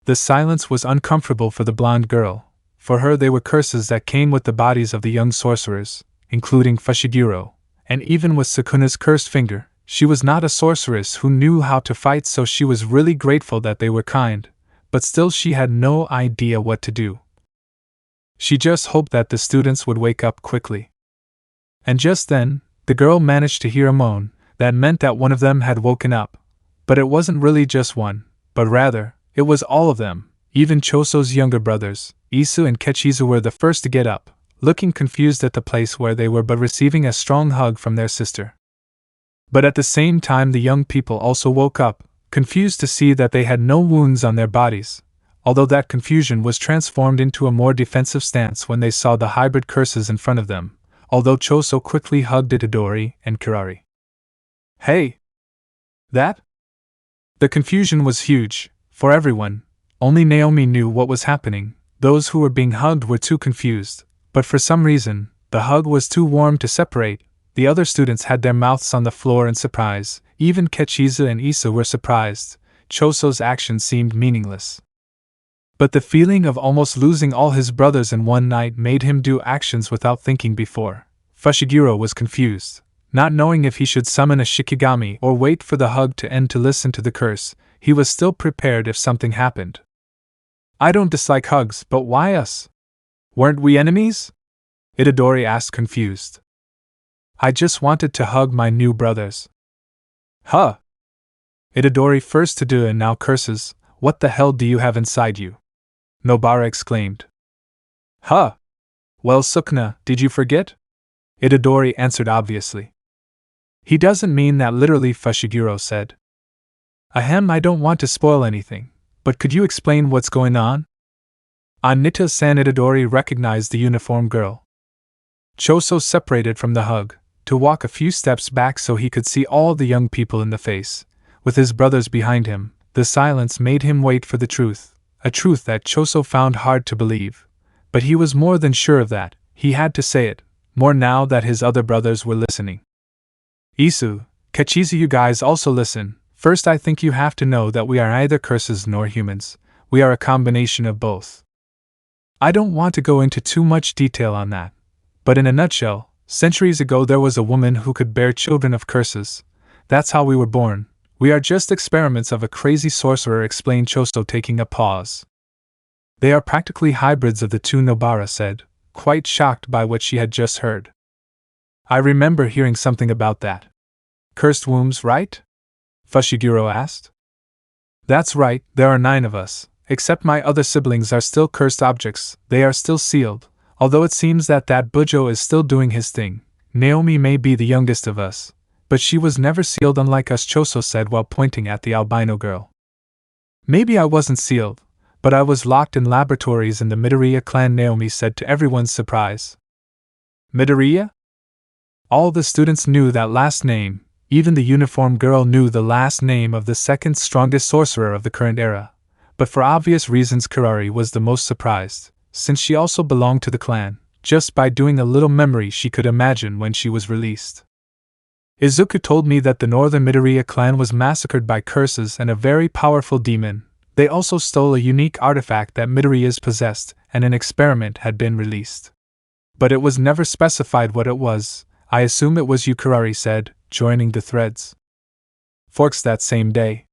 The silence was uncomfortable for the blonde girl. For her they were curses that came with the bodies of the young sorcerers, including Fushiguro, and even with Sukuna's cursed finger. She was not a sorceress who knew how to fight, so she was really grateful that they were kind, but still she had no idea what to do. She just hoped that the students would wake up quickly. And just then, the girl managed to hear a moan. That meant that one of them had woken up. But it wasn't really just one, but rather, it was all of them. Even Choso's younger brothers, Isu and Kechizu, were the first to get up, looking confused at the place where they were, but receiving a strong hug from their sister. But at the same time the young people also woke up, confused to see that they had no wounds on their bodies, although that confusion was transformed into a more defensive stance when they saw the hybrid curses in front of them, although Choso quickly hugged Itadori and Kirari. Hey! That? The confusion was huge, for everyone. Only Naomi knew what was happening. Those who were being hugged were too confused, but for some reason, the hug was too warm to separate. The other students had their mouths on the floor in surprise. Even Kechizu and Issa were surprised. Choso's action seemed meaningless. But the feeling of almost losing all his brothers in one night made him do actions without thinking before. Fushiguro was confused, not knowing if he should summon a Shikigami or wait for the hug to end to listen to the curse. He was still prepared if something happened. I don't dislike hugs, but why us? Weren't we enemies? Itadori asked, confused. I just wanted to hug my new brothers. Huh? Itadori, first to do and now curses. What the hell do you have inside you? Nobara exclaimed. Huh? Well, Sukuna, did you forget? Itadori answered obviously. He doesn't mean that literally, Fushiguro said. Ahem, I don't want to spoil anything, but could you explain what's going on? Anita-san. Itadori recognized the uniformed girl. Choso separated from the hug, to walk a few steps back so he could see all the young people in the face. With his brothers behind him, the silence made him wait for the truth, a truth that Choso found hard to believe. But he was more than sure of that. He had to say it, more now that his other brothers were listening. Isu, Kachizu, you guys also listen. First, I think you have to know that we are neither curses nor humans. We are a combination of both. I don't want to go into too much detail on that, but in a nutshell, centuries ago there was a woman who could bear children of curses. That's how we were born. We are just experiments of a crazy sorcerer, explained Choso, taking a pause. They are practically hybrids of the two, Nobara said, quite shocked by what she had just heard. I remember hearing something about that. Cursed wombs, right? Fushiguro asked. That's right, there are 9 of us. Except my other siblings are still cursed objects. They are still sealed, although it seems that Bujo is still doing his thing. Naomi may be the youngest of us, but she was never sealed unlike us, Choso said while pointing at the albino girl. Maybe I wasn't sealed, but I was locked in laboratories in the Midoriya clan, Naomi said to everyone's surprise. Midoriya? All the students knew that last name. Even the uniformed girl knew the last name of the second strongest sorcerer of the current era. But for obvious reasons, Kirari was the most surprised, since she also belonged to the clan, just by doing a little memory she could imagine when she was released. Izuku told me that the northern Midoriya clan was massacred by curses and a very powerful demon. They also stole a unique artifact that Midoriyas possessed, and an experiment had been released. But it was never specified what it was. I assume it was you, Kirari said, joining the threads. Forks that same day.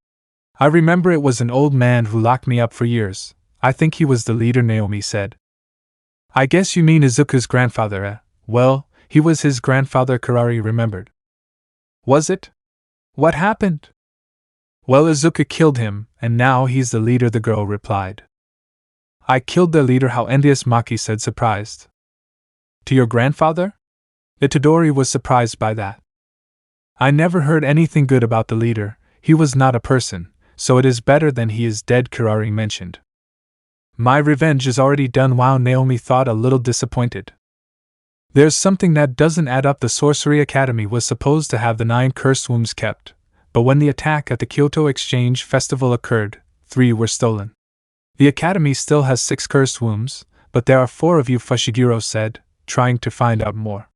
I remember it was an old man who locked me up for years. I think he was the leader, Naomi said. I guess you mean Izuku's grandfather, eh? Well, he was his grandfather, Kirari remembered. Was it? What happened? Well, Izuku killed him, and now he's the leader, the girl replied. I killed the leader, how envious, Maki said, surprised. To your grandfather? Itadori was surprised by that. I never heard anything good about the leader. He was not a person, so it is better than he is dead, Kirari mentioned. My revenge is already done. Wow, Naomi thought, a little disappointed. There's something that doesn't add up. The Sorcery Academy was supposed to have the 9 cursed wombs kept, but when the attack at the Kyoto Exchange Festival occurred, 3 were stolen. The Academy still has 6 cursed wombs, but there are 4 of you, Fushiguro said, trying to find out more.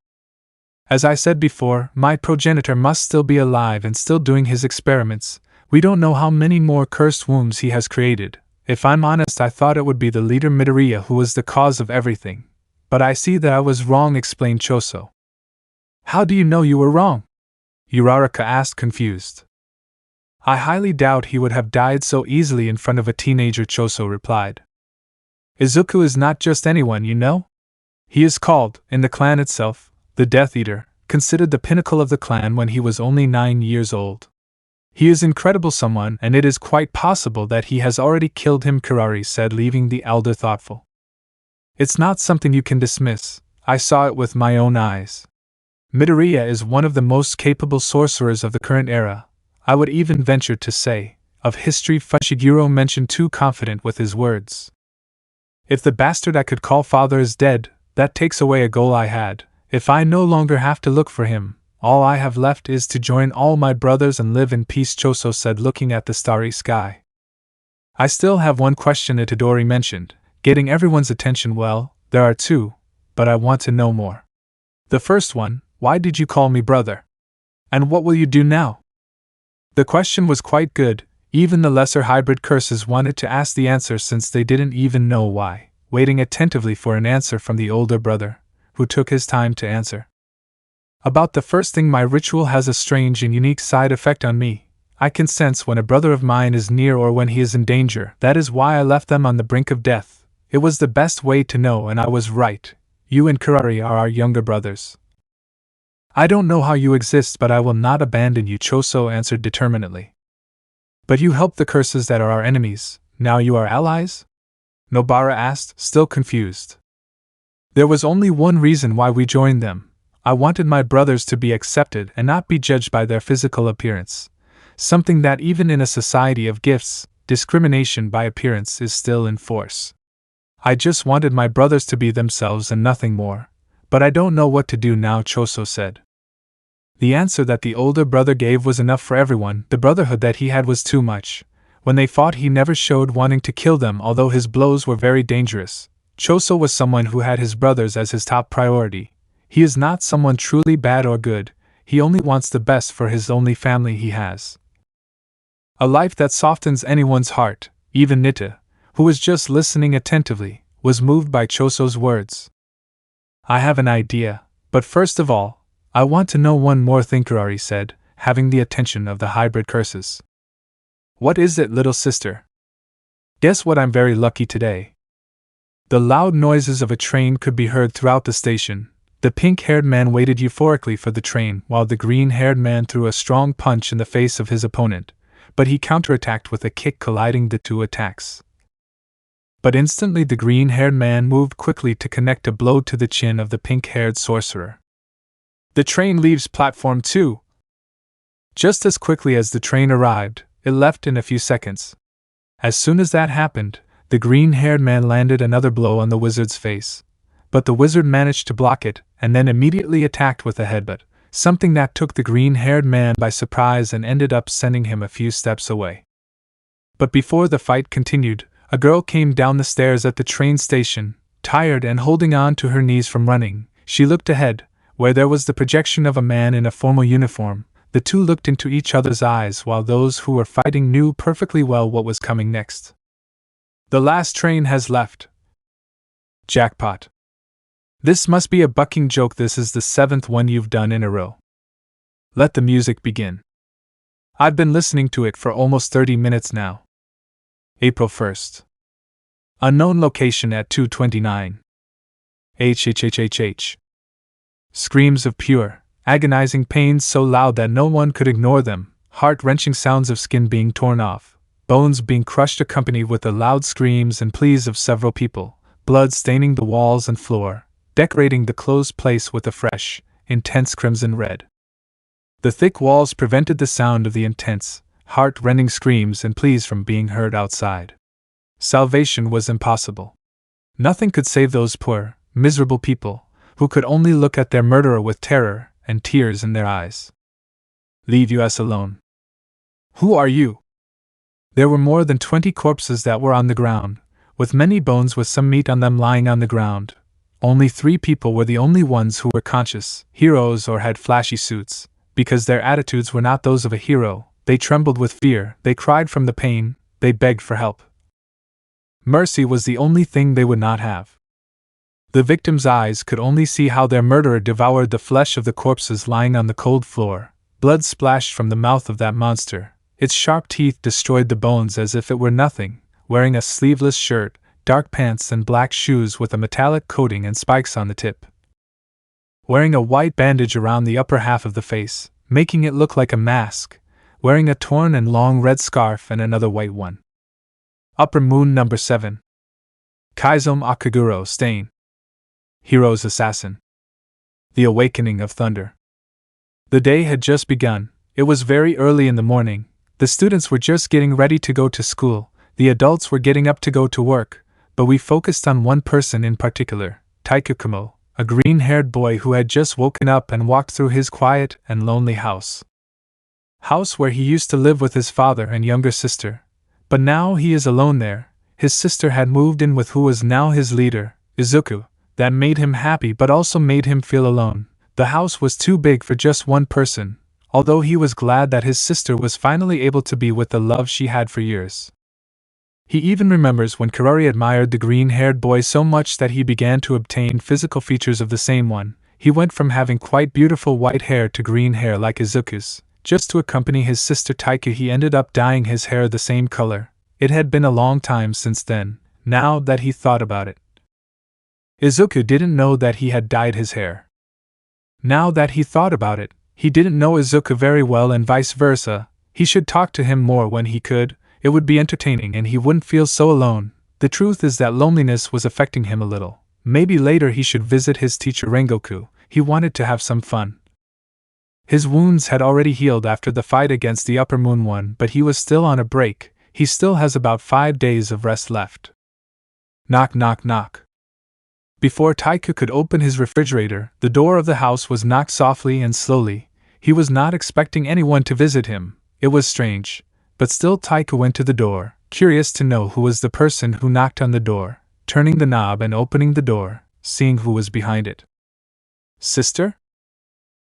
As I said before, my progenitor must still be alive and still doing his experiments. We don't know how many more cursed wombs he has created. If I'm honest, I thought it would be the leader Midoriya who was the cause of everything. But I see that I was wrong, explained Choso. How do you know you were wrong? Uraraka asked, confused. I highly doubt he would have died so easily in front of a teenager, Choso replied. Izuku is not just anyone, you know? He is called, in the clan itself, the Death Eater, considered the pinnacle of the clan when he was only 9 years old. He is incredible someone, and it is quite possible that he has already killed him, Kirari said, leaving the elder thoughtful. It's not something you can dismiss. I saw it with my own eyes. Midoriya is one of the most capable sorcerers of the current era. I would even venture to say, of history. Fushiguro mentioned, too confident with his words. If the bastard I could call father is dead, that takes away a goal I had. If I no longer have to look for him, all I have left is to join all my brothers and live in peace, Choso said, looking at the starry sky. I still have one question, Itadori mentioned, getting everyone's attention. Well, there are 2, but I want to know more. The first one, why did you call me brother? And what will you do now? The question was quite good, Even the lesser hybrid curses wanted to ask the answer since they didn't even know why, waiting attentively for an answer from the older brother, who took his time to answer. About the first thing, my ritual has a strange and unique side effect on me. I can sense when a brother of mine is near or when he is in danger. That is why I left them on the brink of death. It was the best way to know, and I was right. You and Kurari are our younger brothers. I don't know how you exist, but I will not abandon you, Choso answered determinedly. But you helped the curses that are our enemies. Now you are allies? Nobara asked, still confused. There was only one reason why we joined them. I wanted my brothers to be accepted and not be judged by their physical appearance. Something that even in a society of gifts, discrimination by appearance is still in force. I just wanted my brothers to be themselves and nothing more. But I don't know what to do now, Choso said. The answer that the older brother gave was enough for everyone. The brotherhood that he had was too much. When they fought, he never showed wanting to kill them, although his blows were very dangerous. Choso was someone who had his brothers as his top priority. He is not someone truly bad or good, he only wants the best for his only family he has. A life that softens anyone's heart. Even Nita, who was just listening attentively, was moved by Choso's words. I have an idea, but first of all, I want to know one more thing, Kurari said, having the attention of the hybrid curses. What is it, little sister? Guess what, I'm very lucky today. The loud noises of a train could be heard throughout the station. The pink-haired man waited euphorically for the train, while the green-haired man threw a strong punch in the face of his opponent, but he counterattacked with a kick, colliding the two attacks. But instantly the green-haired man moved quickly to connect a blow to the chin of the pink-haired sorcerer. The train leaves platform 2. Just as quickly as the train arrived, it left in a few seconds. As soon as that happened, the green-haired man landed another blow on the wizard's face. But the wizard managed to block it, and then immediately attacked with a headbutt, something that took the green-haired man by surprise and ended up sending him a few steps away. But before the fight continued, a girl came down the stairs at the train station, tired and holding on to her knees from running. She looked ahead, where there was the projection of a man in a formal uniform. The two looked into each other's eyes while those who were fighting knew perfectly well what was coming next. The last train has left. Jackpot. This must be a bucking joke. This is the 7th one you've done in a row. Let the music begin. I've been listening to it for almost 30 minutes now. April 1st. Unknown location at 2:29. HHHHH. Screams of pure, agonizing pain so loud that no one could ignore them, heart-wrenching sounds of skin being torn off, bones being crushed accompanied with the loud screams and pleas of several people, blood staining the walls and floor, decorating the closed place with a fresh, intense crimson red. The thick walls prevented the sound of the intense, heart-rending screams and pleas from being heard outside. Salvation was impossible. Nothing could save those poor, miserable people, who could only look at their murderer with terror and tears in their eyes. Leave us alone. Who are you? There were more than 20 corpses that were on the ground, with many bones with some meat on them lying on the ground. Only 3 people were the only ones who were conscious, heroes or had flashy suits. Because their attitudes were not those of a hero, they trembled with fear, they cried from the pain, they begged for help. Mercy was the only thing they would not have. The victims' eyes could only see how their murderer devoured the flesh of the corpses lying on the cold floor. Blood splashed from the mouth of that monster. Its sharp teeth destroyed the bones as if it were nothing. Wearing a sleeveless shirt, dark pants and black shoes with a metallic coating and spikes on the tip. Wearing a white bandage around the upper half of the face, making it look like a mask. Wearing a torn and long red scarf and another white one. Upper Moon number 7. Kaizome Akaguro Stain. Hero's Assassin. The Awakening of Thunder. The day had just begun. It was very early in the morning. The students were just getting ready to go to school. The adults were getting up to go to work. But we focused on one person in particular, Taikukumo, a green-haired boy who had just woken up and walked through his quiet and lonely house. House where he used to live with his father and younger sister. But now he is alone there. His sister had moved in with who was now his leader, Izuku. That made him happy but also made him feel alone. The house was too big for just one person. although he was glad that his sister was finally able to be with the love she had for years. He even remembers when Kirari admired the green-haired boy so much that he began to obtain physical features of the same one. He went from having quite beautiful white hair to green hair like Izuku's. Just to accompany his sister Taiku, he ended up dyeing his hair the same color. It had been a long time since then, now that he thought about it. Izuku didn't know that he had dyed his hair. Now that he thought about it, he didn't know Izuku very well and vice versa. He should talk to him more when he could. It would be entertaining and he wouldn't feel so alone. The truth is that loneliness was affecting him a little. Maybe later he should visit his teacher Rengoku. He wanted to have some fun. His wounds had already healed after the fight against the Upper Moon one, but he was still on a break. He still has about 5 days of rest left. Knock, knock, knock. Before Taiku could open his refrigerator, the door of the house was knocked softly and slowly. He was not expecting anyone to visit him. It was strange. But still Taiku went to the door, curious to know who was the person who knocked on the door, turning the knob and opening the door, seeing who was behind it. Sister?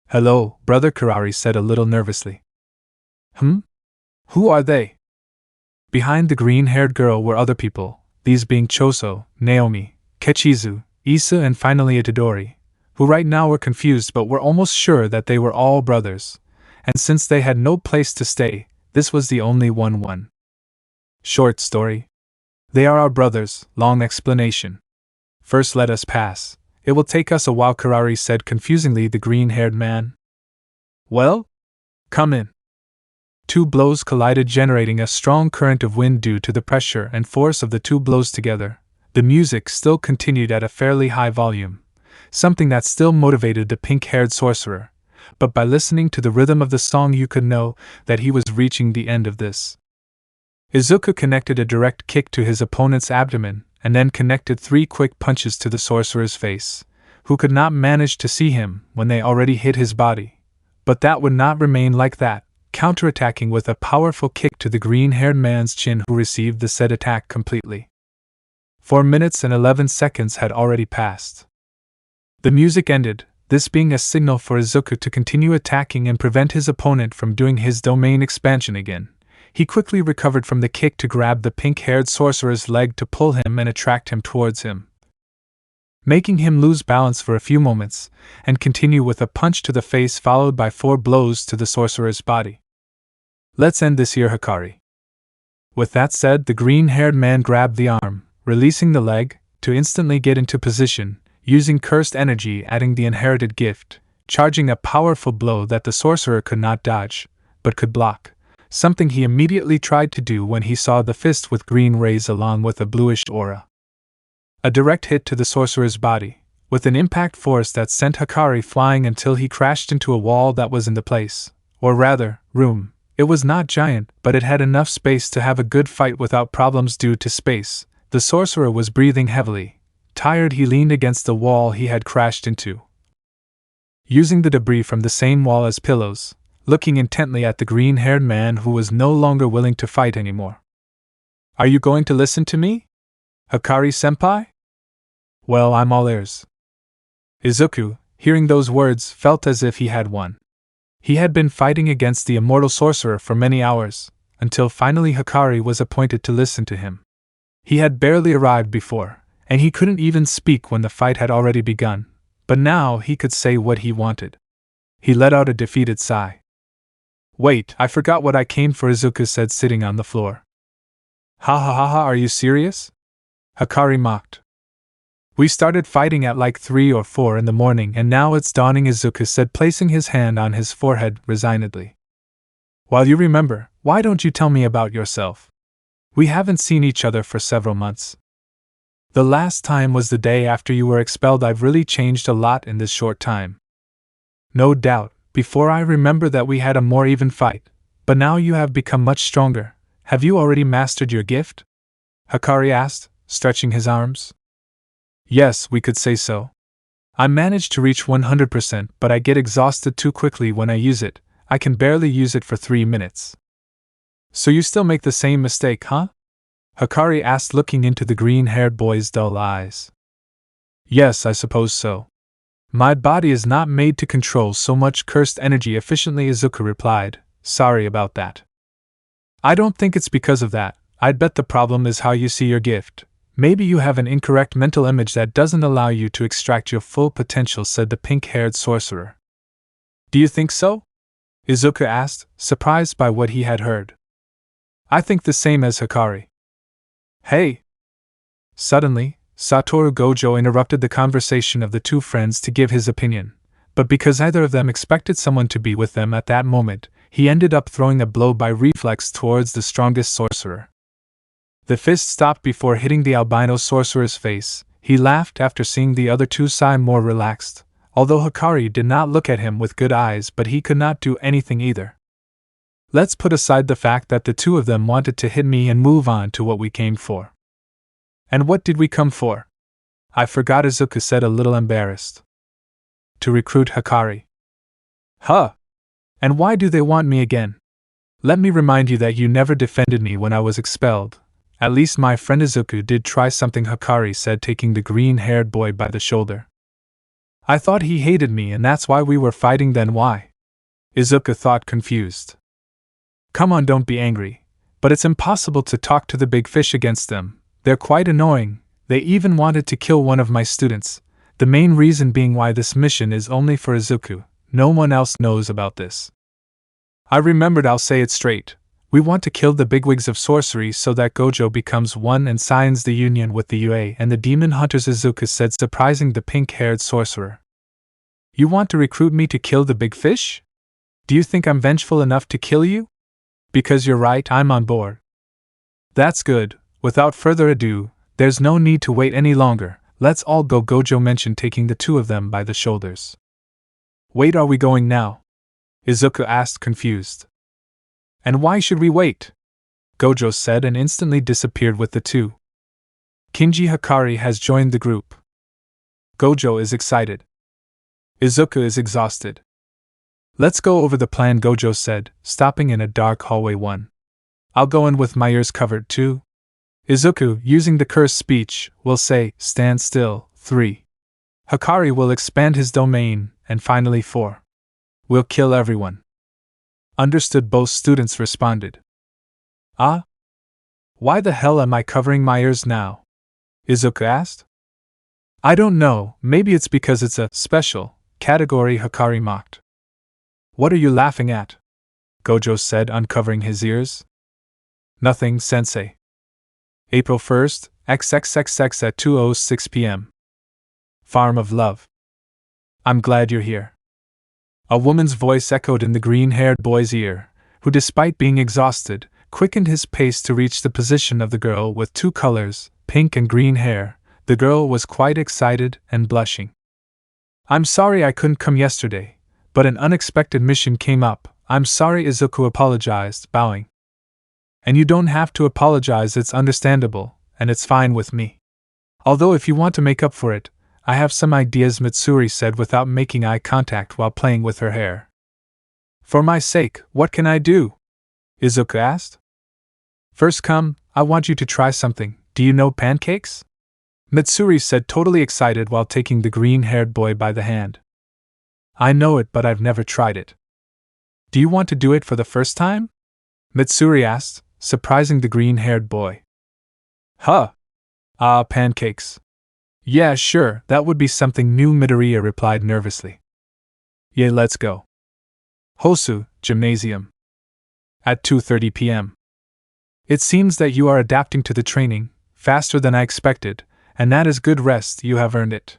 Hello, Brother Kirari said a little nervously. Who are they? Behind the green-haired girl were other people, these being Choso, Naomi, Kechizu, Issa and finally Itadori, who right now were confused but were almost sure that they were all brothers, and since they had no place to stay, this was the only one. Short story. They are our brothers, long explanation. First let us pass. It will take us a while, Kirari said confusingly, the green-haired man. Well? Come in. 2 blows collided, generating a strong current of wind due to the pressure and force of the 2 blows together. The music still continued at a fairly high volume, something that still motivated the pink-haired sorcerer, but by listening to the rhythm of the song you could know that he was reaching the end of this. Izuku connected a direct kick to his opponent's abdomen, and then connected 3 quick punches to the sorcerer's face, who could not manage to see him when they already hit his body. But that would not remain like that, counterattacking with a powerful kick to the green-haired man's chin, who received the said attack completely. 4 minutes and 11 seconds had already passed. The music ended, this being a signal for Izuku to continue attacking and prevent his opponent from doing his domain expansion again. He quickly recovered from the kick to grab the pink-haired sorcerer's leg to pull him and attract him towards him, making him lose balance for a few moments, and continue with a punch to the face followed by 4 blows to the sorcerer's body. Let's end this here, Hikari. With that said, the green-haired man grabbed the arm, releasing the leg, to instantly get into position, using cursed energy, adding the inherited gift, charging a powerful blow that the sorcerer could not dodge, but could block, something he immediately tried to do when he saw the fist with green rays along with a bluish aura. A direct hit to the sorcerer's body, with an impact force that sent Hikari flying until he crashed into a wall that was in the place, or rather, room. It was not giant, but it had enough space to have a good fight without problems due to space. The sorcerer was breathing heavily. Tired, he leaned against the wall he had crashed into, using the debris from the same wall as pillows, looking intently at the green-haired man who was no longer willing to fight anymore. Are you going to listen to me, Hikari-senpai? Well, I'm all ears. Izuku, hearing those words, felt as if he had won. He had been fighting against the immortal sorcerer for many hours, until finally Hikari was appointed to listen to him. He had barely arrived before, and he couldn't even speak when the fight had already begun, but now he could say what he wanted. He let out a defeated sigh. Wait, I forgot what I came for, Izuku said, sitting on the floor. Ha ha ha ha, are you serious? Hikari mocked. We started fighting at like 3 or 4 in the morning and now it's dawning, Izuku said, placing his hand on his forehead resignedly. While you remember, why don't you tell me about yourself? We haven't seen each other for several months. The last time was the day after you were expelled. I've really changed a lot in this short time. No doubt, before I remember that we had a more even fight, but now you have become much stronger. Have you already mastered your gift? Hikari asked, stretching his arms. Yes, we could say so. I managed to reach 100%, but I get exhausted too quickly when I use it. I can barely use it for 3 minutes. So you still make the same mistake, huh? Hikari asked, looking into the green-haired boy's dull eyes. Yes, I suppose so. My body is not made to control so much cursed energy efficiently, Izuku replied. Sorry about that. I don't think it's because of that. I'd bet the problem is how you see your gift. Maybe you have an incorrect mental image that doesn't allow you to extract your full potential, said the pink-haired sorcerer. Do you think so? Izuku asked, surprised by what he had heard. I think the same as Hikari. Hey! Suddenly, Satoru Gojo interrupted the conversation of the two friends to give his opinion, but because neither of them expected someone to be with them at that moment, he ended up throwing a blow by reflex towards the strongest sorcerer. The fist stopped before hitting the albino sorcerer's face. He laughed after seeing the other two sigh more relaxed, although Hikari did not look at him with good eyes, but he could not do anything either. Let's put aside the fact that the two of them wanted to hit me and move on to what we came for. And what did we come for? I forgot, Izuku said, a little embarrassed. To recruit Hikari. Huh! And why do they want me again? Let me remind you that you never defended me when I was expelled. At least my friend Izuku did try something, Hikari said, taking the green-haired boy by the shoulder. I thought he hated me and that's why we were fighting. Then why? Izuku thought, confused. Come on, don't be angry. But it's impossible to talk to the big fish against them. They're quite annoying. They even wanted to kill one of my students. The main reason being why this mission is only for Izuku. No one else knows about this. I remembered, I'll say it straight. We want to kill the bigwigs of sorcery so that Gojo becomes one and signs the union with the UA and the demon hunters, Izuku said, surprising the pink-haired sorcerer. You want to recruit me to kill the big fish? Do you think I'm vengeful enough to kill you? Because you're right, I'm on board. That's good. Without further ado, there's no need to wait any longer. Let's all go, Gojo mentioned, taking the two of them by the shoulders. Wait, are we going now? Izuku asked, confused. And why should we wait? Gojo said and instantly disappeared with the two. Kinji Hikari has joined the group. Gojo is excited. Izuku is exhausted. Let's go over the plan, Gojo said, stopping in a dark hallway. 1. I'll go in with my ears covered. 2. Izuku, using the cursed speech, will say, stand still. 3. Hikari will expand his domain, and finally 4. We'll kill everyone. Understood, both students responded. Ah? Why the hell am I covering my ears now? Izuku asked. I don't know, maybe it's because it's a special category, Hikari mocked. What are you laughing at? Gojo said, uncovering his ears. Nothing, sensei. April 1st, XXXX at 2:06 p.m. Farm of Love. I'm glad you're here. A woman's voice echoed in the green-haired boy's ear, who, despite being exhausted, quickened his pace to reach the position of the girl with two colors, pink and green hair. The girl was quite excited and blushing. I'm sorry I couldn't come yesterday, but an unexpected mission came up. I'm sorry, Izuku apologized, bowing. And you don't have to apologize, it's understandable, and it's fine with me. Although if you want to make up for it, I have some ideas, Mitsuri said without making eye contact while playing with her hair. For my sake, what can I do? Izuku asked. First come, I want you to try something. Do you know pancakes? Mitsuri said, totally excited while taking the green-haired boy by the hand. I know it, but I've never tried it. Do you want to do it for the first time? Mitsuri asked, surprising the green-haired boy. Huh. Ah, pancakes. Yeah, sure, that would be something new, Midoriya replied nervously. Yeah, let's go. Hosu, Gymnasium. At 2:30 p.m. It seems that you are adapting to the training, faster than I expected, and that is good rest, you have earned it.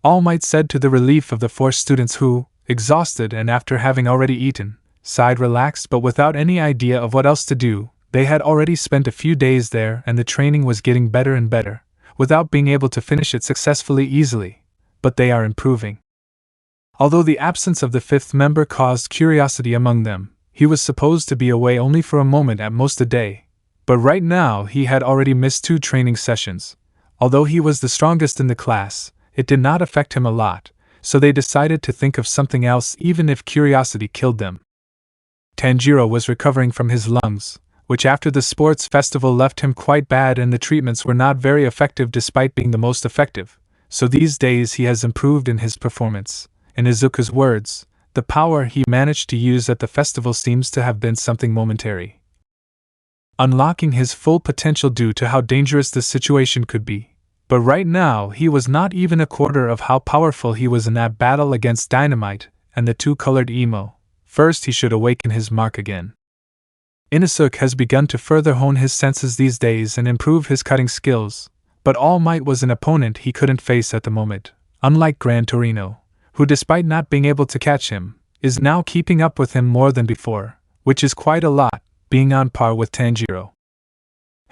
All Might said to the relief of the 4 students who, exhausted and after having already eaten, sighed relaxed but without any idea of what else to do. They had already spent a few days there and the training was getting better and better, without being able to finish it successfully easily, but they are improving. Although the absence of the 5th member caused curiosity among them, he was supposed to be away only for a moment at most a day, but right now he had already missed 2 training sessions. Although he was the strongest in the class, it did not affect him a lot, so they decided to think of something else even if curiosity killed them. Tanjiro was recovering from his lungs, which after the sports festival left him quite bad, and the treatments were not very effective despite being the most effective, so these days he has improved in his performance. In Izuku's words, the power he managed to use at the festival seems to have been something momentary, unlocking his full potential due to how dangerous the situation could be. But right now he was not even a quarter of how powerful he was in that battle against Dynamite and the two-colored emo. First he should awaken his mark again. Inosuke has begun to further hone his senses these days and improve his cutting skills, but All Might was an opponent he couldn't face at the moment, unlike Gran Torino, who despite not being able to catch him, is now keeping up with him more than before, which is quite a lot, being on par with Tanjiro.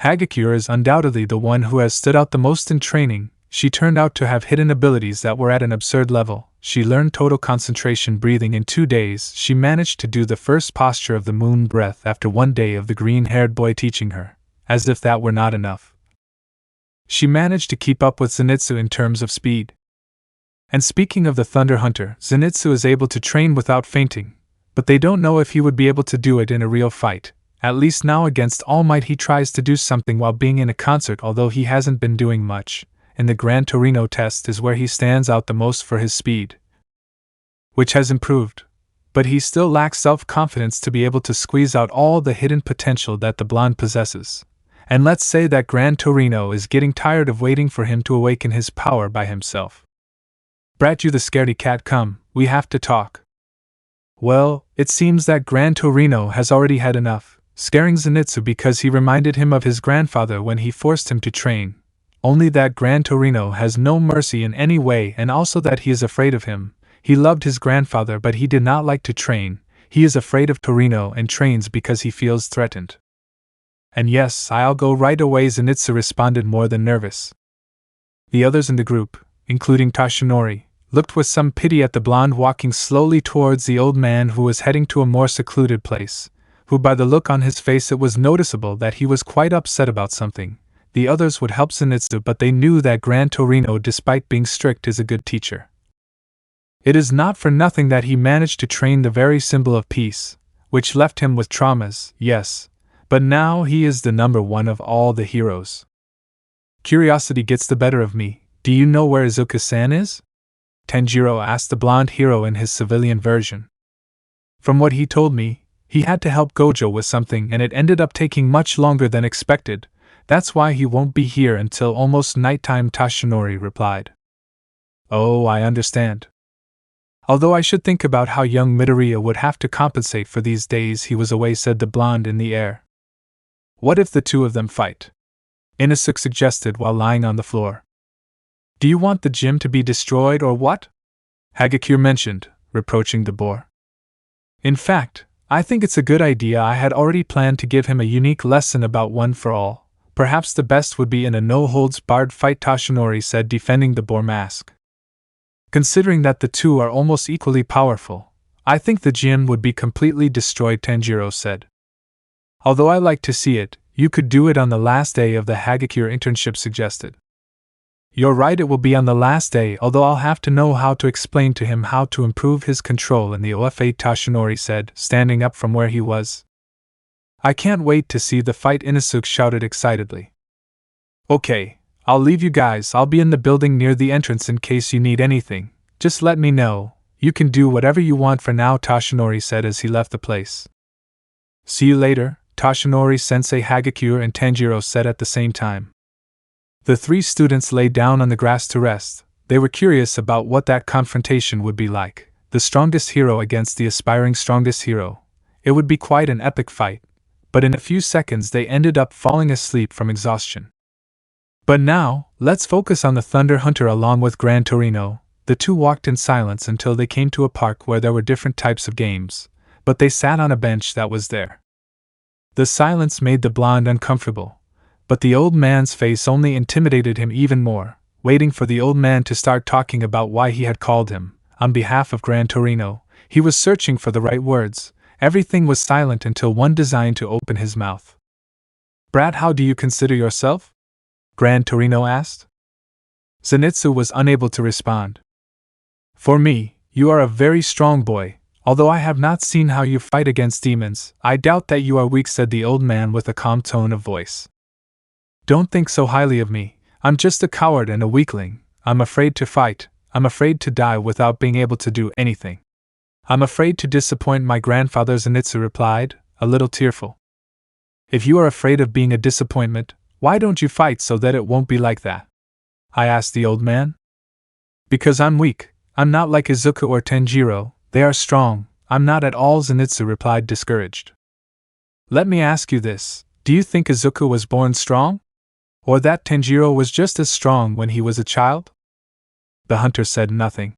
Hagakure is undoubtedly the one who has stood out the most in training. She turned out to have hidden abilities that were at an absurd level. She learned total concentration breathing in 2 days. She managed to do the first posture of the moon breath after 1 day of the green-haired boy teaching her, as if that were not enough. She managed to keep up with Zenitsu in terms of speed. And speaking of the Thunder Hunter, Zenitsu is able to train without fainting, but they don't know if he would be able to do it in a real fight. At least now against All Might he tries to do something while being in a concert, although he hasn't been doing much. In the Gran Torino test is where he stands out the most for his speed, which has improved, but he still lacks self-confidence to be able to squeeze out all the hidden potential that the blonde possesses. And let's say that Gran Torino is getting tired of waiting for him to awaken his power by himself. Brat, you the scaredy cat, come, we have to talk. Well, it seems that Gran Torino has already had enough, scaring Zenitsu because he reminded him of his grandfather when he forced him to train. Only that Gran Torino has no mercy in any way, and also that he is afraid of him. He loved his grandfather, but he did not like to train. He is afraid of Torino and trains because he feels threatened. And yes, I'll go right away, Zenitsu responded, more than nervous. The others in the group, including Tashinori, looked with some pity at the blonde walking slowly towards the old man who was heading to a more secluded place, who by the look on his face it was noticeable that he was quite upset about something. The others would help Zenitsu, but they knew that Gran Torino, despite being strict, is a good teacher. It is not for nothing that he managed to train the very symbol of peace, which left him with traumas, yes, but now he is the number one of all the heroes. Curiosity gets the better of me. Do you know where Izuku-san is? Tanjiro asked the blonde hero in his civilian version. From what he told me, he had to help Gojo with something and it ended up taking much longer than expected. That's why he won't be here until almost nighttime, Tashinori replied. Oh, I understand. Although I should think about how young Midoriya would have to compensate for these days he was away, said the blonde in the air. What if the two of them fight? Inosuke suggested while lying on the floor. Do you want the gym to be destroyed or what? Hagakure mentioned, reproaching the boar. In fact, I think it's a good idea. I had already planned to give him a unique lesson about one for all. Perhaps the best would be in a no-holds-barred fight, Tashinori said, defending the boar mask. Considering that the two are almost equally powerful, I think the gym would be completely destroyed, Tanjiro said. Although I like to see it, you could do it on the last day of the Hagakure internship, suggested. You're right, it will be on the last day, although I'll have to know how to explain to him how to improve his control in the OFA, Tashinori said, standing up from where he was. I can't wait to see the fight, Inosuke shouted excitedly. Okay, I'll leave you guys. I'll be in the building near the entrance in case you need anything. Just let me know. You can do whatever you want for now, Tashinori said as he left the place. See you later, Tashinori-sensei, Hagakure and Tanjiro said at the same time. The three students lay down on the grass to rest. They were curious about what that confrontation would be like. The strongest hero against the aspiring strongest hero. It would be quite an epic fight. But in a few seconds they ended up falling asleep from exhaustion. But now, let's focus on the Thunder Hunter along with Gran Torino. The two walked in silence until they came to a park where there were different types of games, but they sat on a bench that was there. The silence made the blonde uncomfortable, but the old man's face only intimidated him even more, waiting for the old man to start talking about why he had called him. On behalf of Gran Torino, he was searching for the right words. Everything was silent until one designed to open his mouth. Brat, how do you consider yourself? Gran Torino asked. Zenitsu was unable to respond. For me, you are a very strong boy. Although I have not seen how you fight against demons, I doubt that you are weak, said the old man with a calm tone of voice. Don't think so highly of me. I'm just a coward and a weakling. I'm afraid to fight, I'm afraid to die without being able to do anything. I'm afraid to disappoint my grandfather, Zenitsu replied, a little tearful. If you are afraid of being a disappointment, why don't you fight so that it won't be like that? I asked the old man. Because I'm weak, I'm not like Izuku or Tanjiro, they are strong, I'm not at all, Zenitsu replied discouraged. Let me ask you this, do you think Izuku was born strong? Or that Tanjiro was just as strong when he was a child? The hunter said nothing.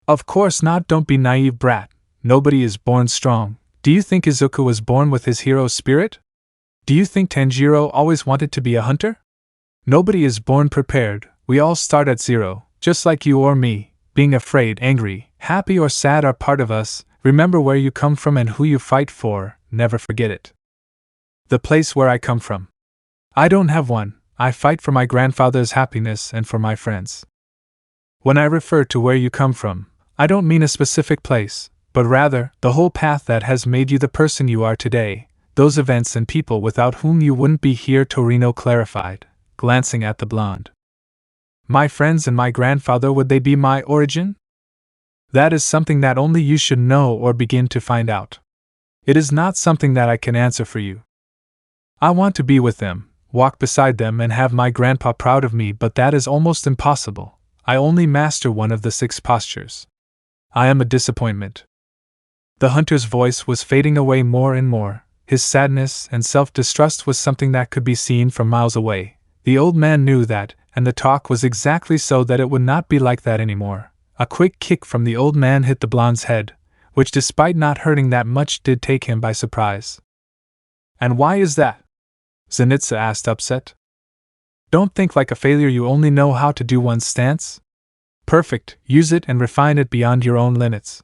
Of course not, don't be naive, brat, nobody is born strong. Do you think Izuku was born with his hero spirit? Do you think Tanjiro always wanted to be a hunter? Nobody is born prepared, we all start at zero, just like you or me. Being afraid, angry, happy or sad are part of us. Remember where you come from and who you fight for, never forget it. The place where I come from. I don't have one, I fight for my grandfather's happiness and for my friends. When I refer to where you come from, I don't mean a specific place, but rather the whole path that has made you the person you are today, those events and people without whom you wouldn't be here, Torino clarified, glancing at the blonde. My friends and my grandfather, would they be my origin? That is something that only you should know or begin to find out. It is not something that I can answer for you. I want to be with them, walk beside them and have my grandpa proud of me, but that is almost impossible. I only master one of the 6 postures. I am a disappointment. The hunter's voice was fading away more and more. His sadness and self-distrust was something that could be seen from miles away. The old man knew that, and the talk was exactly so that it would not be like that anymore. A quick kick from the old man hit the blonde's head, which despite not hurting that much did take him by surprise. And why is that? Zenitsu asked, upset. Don't think like a failure, you only know how to do one stance. Perfect, use it and refine it beyond your own limits.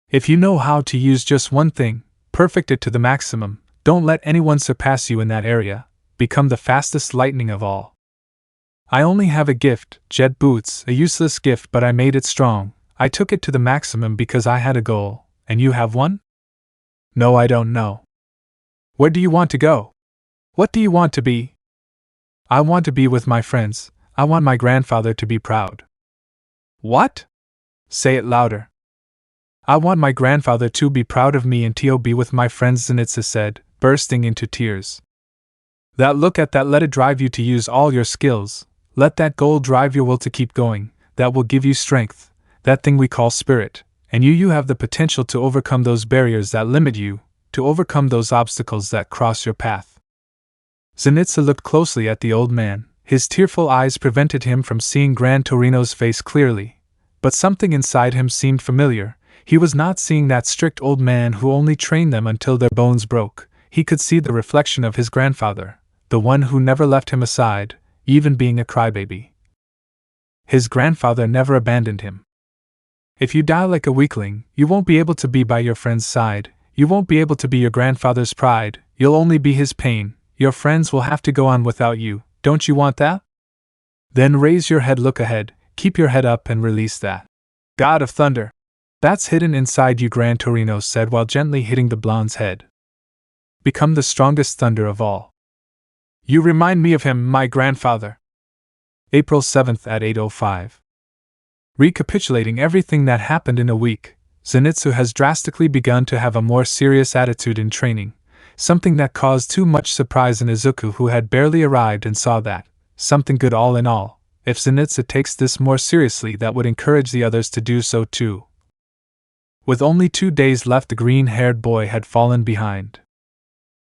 If you know how to use just one thing, perfect it to the maximum, don't let anyone surpass you in that area, become the fastest lightning of all. I only have a gift, jet boots, a useless gift, but I made it strong. I took it to the maximum because I had a goal, and you have one? No, I don't know. Where do you want to go? What do you want to be? I want to be with my friends, I want my grandfather to be proud. What? Say it louder. I want my grandfather to be proud of me and to be with my friends, Zenitsu said, bursting into tears. That look at that, let it drive you to use all your skills. Let that goal drive your will to keep going, that will give you strength, that thing we call spirit, and you have the potential to overcome those barriers that limit you, to overcome those obstacles that cross your path. Zenitsu looked closely at the old man, his tearful eyes prevented him from seeing Gran Torino's face clearly, but something inside him seemed familiar. He was not seeing that strict old man who only trained them until their bones broke. He could see the reflection of his grandfather, the one who never left him aside, even being a crybaby. His grandfather never abandoned him. If you die like a weakling, you won't be able to be by your friend's side, you won't be able to be your grandfather's pride, you'll only be his pain, your friends will have to go on without you, don't you want that? Then raise your head, look ahead, keep your head up and release that. God of Thunder! That's hidden inside you, Gran Torino said while gently hitting the blonde's head. Become the strongest thunder of all. You remind me of him, my grandfather. April 7th at 8:05. Recapitulating everything that happened in a week, Zenitsu has drastically begun to have a more serious attitude in training, something that caused too much surprise in Izuku, who had barely arrived and saw that, something good all in all. If Zenitsu takes this more seriously, that would encourage the others to do so too. With only 2 days left, the green-haired boy had fallen behind.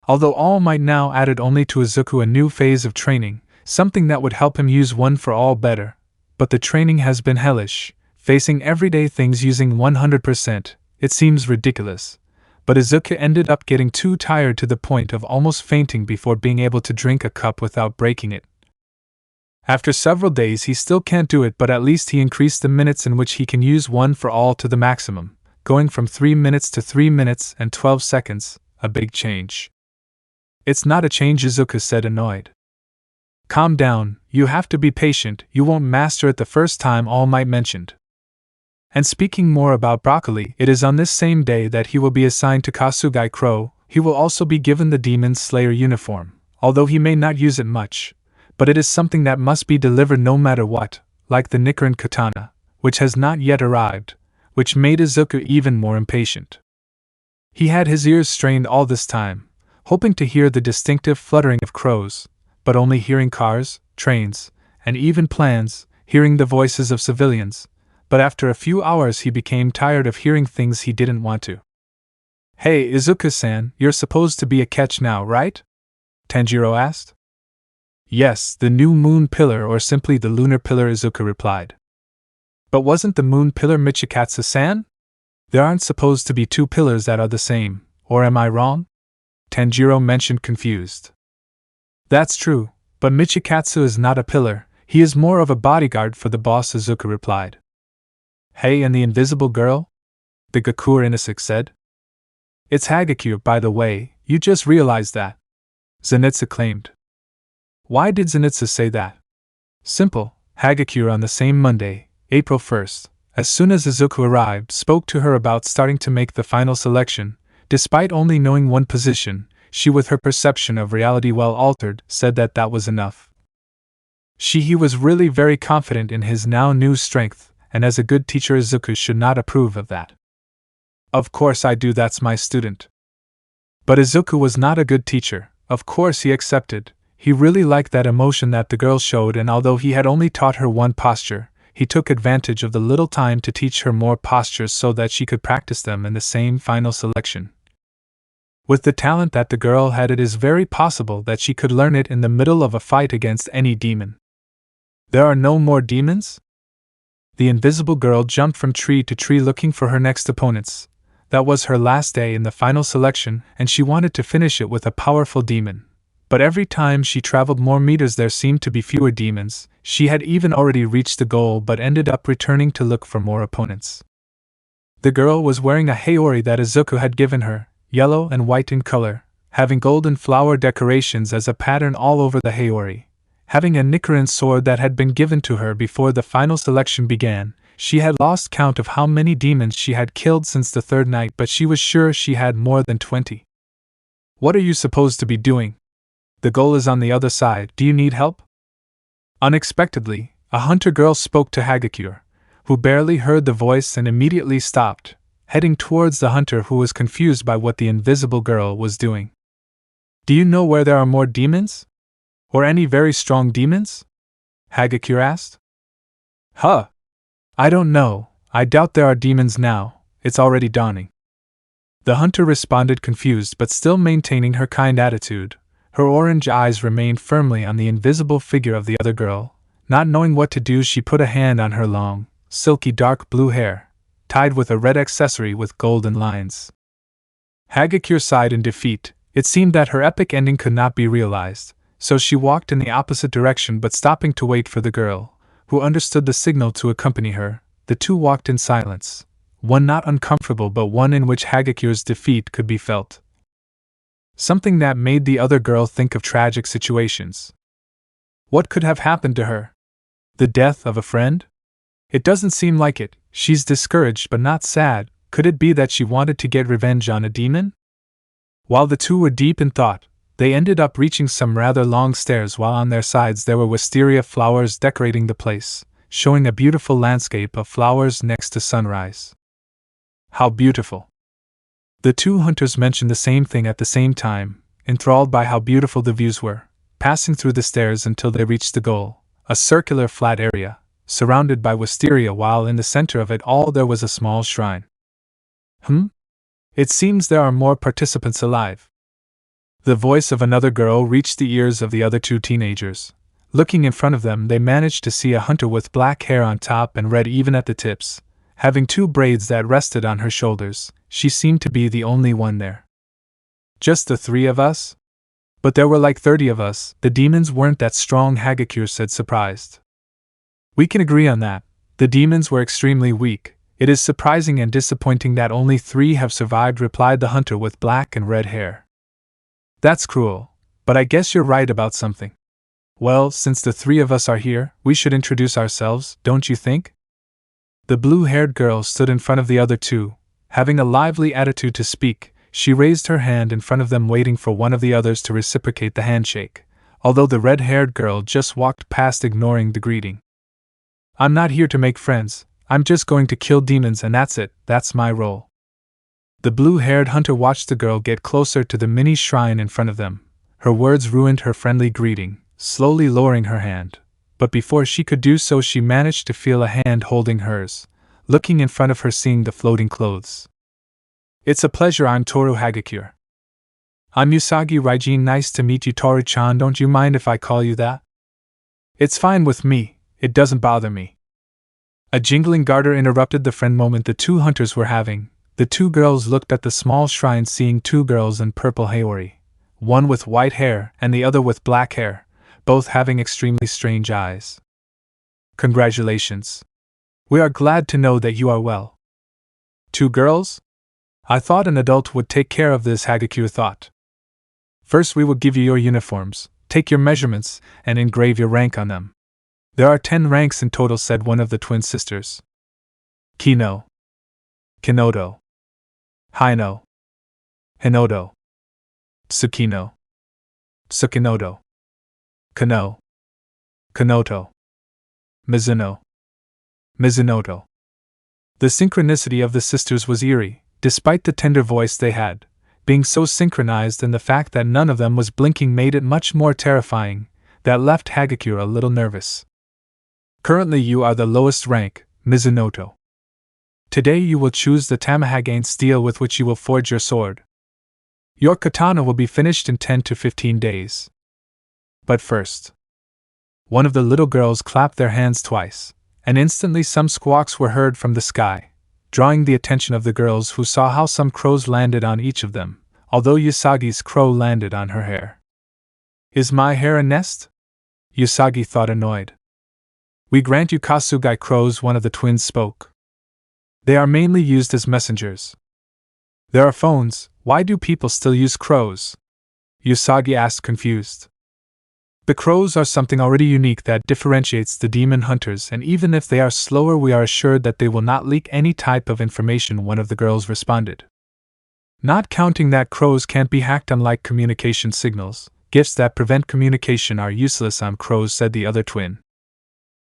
Although All Might now added only to Izuku a new phase of training, something that would help him use One for All better, but the training has been hellish, facing everyday things using 100%, it seems ridiculous. But Izuku ended up getting too tired to the point of almost fainting before being able to drink a cup without breaking it. After several days he still can't do it, but at least he increased the minutes in which he can use One for All to the maximum, going from 3 minutes to 3 minutes and 12 seconds, a big change. It's not a change, Izuku said, annoyed. Calm down, you have to be patient, you won't master it the first time, All Might mentioned. And speaking more about Broccoli, it is on this same day that he will be assigned to Kasugai Crow. He will also be given the Demon Slayer uniform, although he may not use it much, but it is something that must be delivered no matter what, like the Nichiren katana, which has not yet arrived, which made Izuku even more impatient. He had his ears strained all this time, hoping to hear the distinctive fluttering of crows, but only hearing cars, trains, and even planes, hearing the voices of civilians, but after a few hours he became tired of hearing things he didn't want to. "Hey, Izuku-san, you're supposed to be a catch now, right?" Tanjiro asked. "Yes, the new moon pillar or simply the lunar pillar," Izuku replied. "But wasn't the moon pillar Michikatsu-san? There aren't supposed to be two pillars that are the same, or am I wrong?" Tanjiro mentioned confused. "That's true, but Michikatsu is not a pillar, he is more of a bodyguard for the boss," Izuku replied. "Hey, and the invisible girl?" the Gakure Inosuke said. "It's Hagakure, by the way, you just realized that," Zenitsu claimed. Why did Zenitsu say that? Simple, Hagakure on the same Monday, April 1st, as soon as Izuku arrived, spoke to her about starting to make the final selection. Despite only knowing one position, she, with her perception of reality well altered, said that that was enough. He was really very confident in his now new strength, and as a good teacher Izuku should not approve of that. "Of course I do, that's my student." But Izuku was not a good teacher. Of course he accepted. He really liked that emotion that the girl showed, and although he had only taught her one posture, he took advantage of the little time to teach her more postures so that she could practice them in the same final selection. With the talent that the girl had, it is very possible that she could learn it in the middle of a fight against any demon. "There are no more demons?" The invisible girl jumped from tree to tree looking for her next opponents. That was her last day in the final selection, and she wanted to finish it with a powerful demon. But every time she traveled more meters there seemed to be fewer demons. She had even already reached the goal but ended up returning to look for more opponents. The girl was wearing a haori that Izuku had given her, yellow and white in color, having golden flower decorations as a pattern all over the haori. Having a Nichiren sword that had been given to her before the final selection began. She had lost count of how many demons she had killed since the third night, but she was sure she had more than 20. "What are you supposed to be doing? The goal is on the other side, do you need help?" Unexpectedly, a hunter girl spoke to Hagakure, who barely heard the voice and immediately stopped, heading towards the hunter who was confused by what the invisible girl was doing. "Do you know where there are more demons? Or any very strong demons?" Hagakure asked. "Huh. I don't know, I doubt there are demons now, it's already dawning." The hunter responded, confused but still maintaining her kind attitude. Her orange eyes remained firmly on the invisible figure of the other girl. Not knowing what to do, she put a hand on her long, silky dark blue hair, tied with a red accessory with golden lines. Hagakure sighed in defeat. It seemed that her epic ending could not be realized, so she walked in the opposite direction, but stopping to wait for the girl, who understood the signal to accompany her. The two walked in silence, one not uncomfortable but one in which Hagakure's defeat could be felt. Something that made the other girl think of tragic situations. What could have happened to her? The death of a friend? It doesn't seem like it. She's discouraged but not sad. Could it be that she wanted to get revenge on a demon? While the two were deep in thought, they ended up reaching some rather long stairs, while on their sides there were wisteria flowers decorating the place, showing a beautiful landscape of flowers next to sunrise. How beautiful! The two hunters mentioned the same thing at the same time, enthralled by how beautiful the views were, passing through the stairs until they reached the goal, a circular flat area, surrounded by wisteria, while in the center of it all there was a small shrine. It seems there are more participants alive. The voice of another girl reached the ears of the other two teenagers. Looking in front of them, they managed to see a hunter with black hair on top and red even at the tips, having two braids that rested on her shoulders. She seemed to be the only one there. "Just the three of us? But there were like 30 of us. The demons weren't that strong," Hagakure said, surprised. "We can agree on that. The demons were extremely weak. It is surprising and disappointing that only 3 have survived," replied the hunter with black and red hair. "That's cruel, but I guess you're right about something. Well, since the 3 of us are here, we should introduce ourselves, don't you think?" The blue-haired girl stood in front of the other two, having a lively attitude to speak. She raised her hand in front of them, waiting for one of the others to reciprocate the handshake, although the red-haired girl just walked past, ignoring the greeting. I'm not here to make friends, I'm just going to kill demons and that's it, that's my role. The blue-haired hunter watched the girl get closer to the mini shrine in front of them. Her words ruined her friendly greeting, slowly lowering her hand. But before she could do so, she managed to feel a hand holding hers, looking in front of her, seeing the floating clothes. It's a pleasure, I'm Toru Hagakure. I'm Usagi Raijin, nice to meet you Toru-chan, don't you mind if I call you that? It's fine with me, it doesn't bother me. A jingling garter interrupted the friend moment the two hunters were having. The two girls looked at the small shrine, seeing two girls in purple haori, one with white hair and the other with black hair, both having extremely strange eyes. Congratulations. We are glad to know that you are well. Two girls? I thought an adult would take care of this, Hagakure thought. First we will give you your uniforms, take your measurements, and engrave your rank on them. There are 10 ranks in total, said one of the twin sisters. Kino. Kinoto. Haino. Hinoto. Tsukino. Tsukinoto. Kano. Kanoto. Mizuno. Mizunoto. The synchronicity of the sisters was eerie, despite the tender voice they had. Being so synchronized, and the fact that none of them was blinking made it much more terrifying. That left Hagakure a little nervous. Currently you are the lowest rank, Mizunoto. Today you will choose the Tamahagane steel with which you will forge your sword. Your katana will be finished in 10 to 15 days. But first. One of the little girls clapped their hands twice, and instantly some squawks were heard from the sky, drawing the attention of the girls, who saw how some crows landed on each of them, although Usagi's crow landed on her hair. Is my hair a nest? Usagi thought, annoyed. We grant you Kasugai crows, one of the twins spoke. They are mainly used as messengers. There are phones, why do people still use crows? Usagi asked, confused. The crows are something already unique that differentiates the demon hunters, and even if they are slower, we are assured that they will not leak any type of information, one of the girls responded. Not counting that crows can't be hacked, unlike communication signals. Gifts that prevent communication are useless on crows, said the other twin.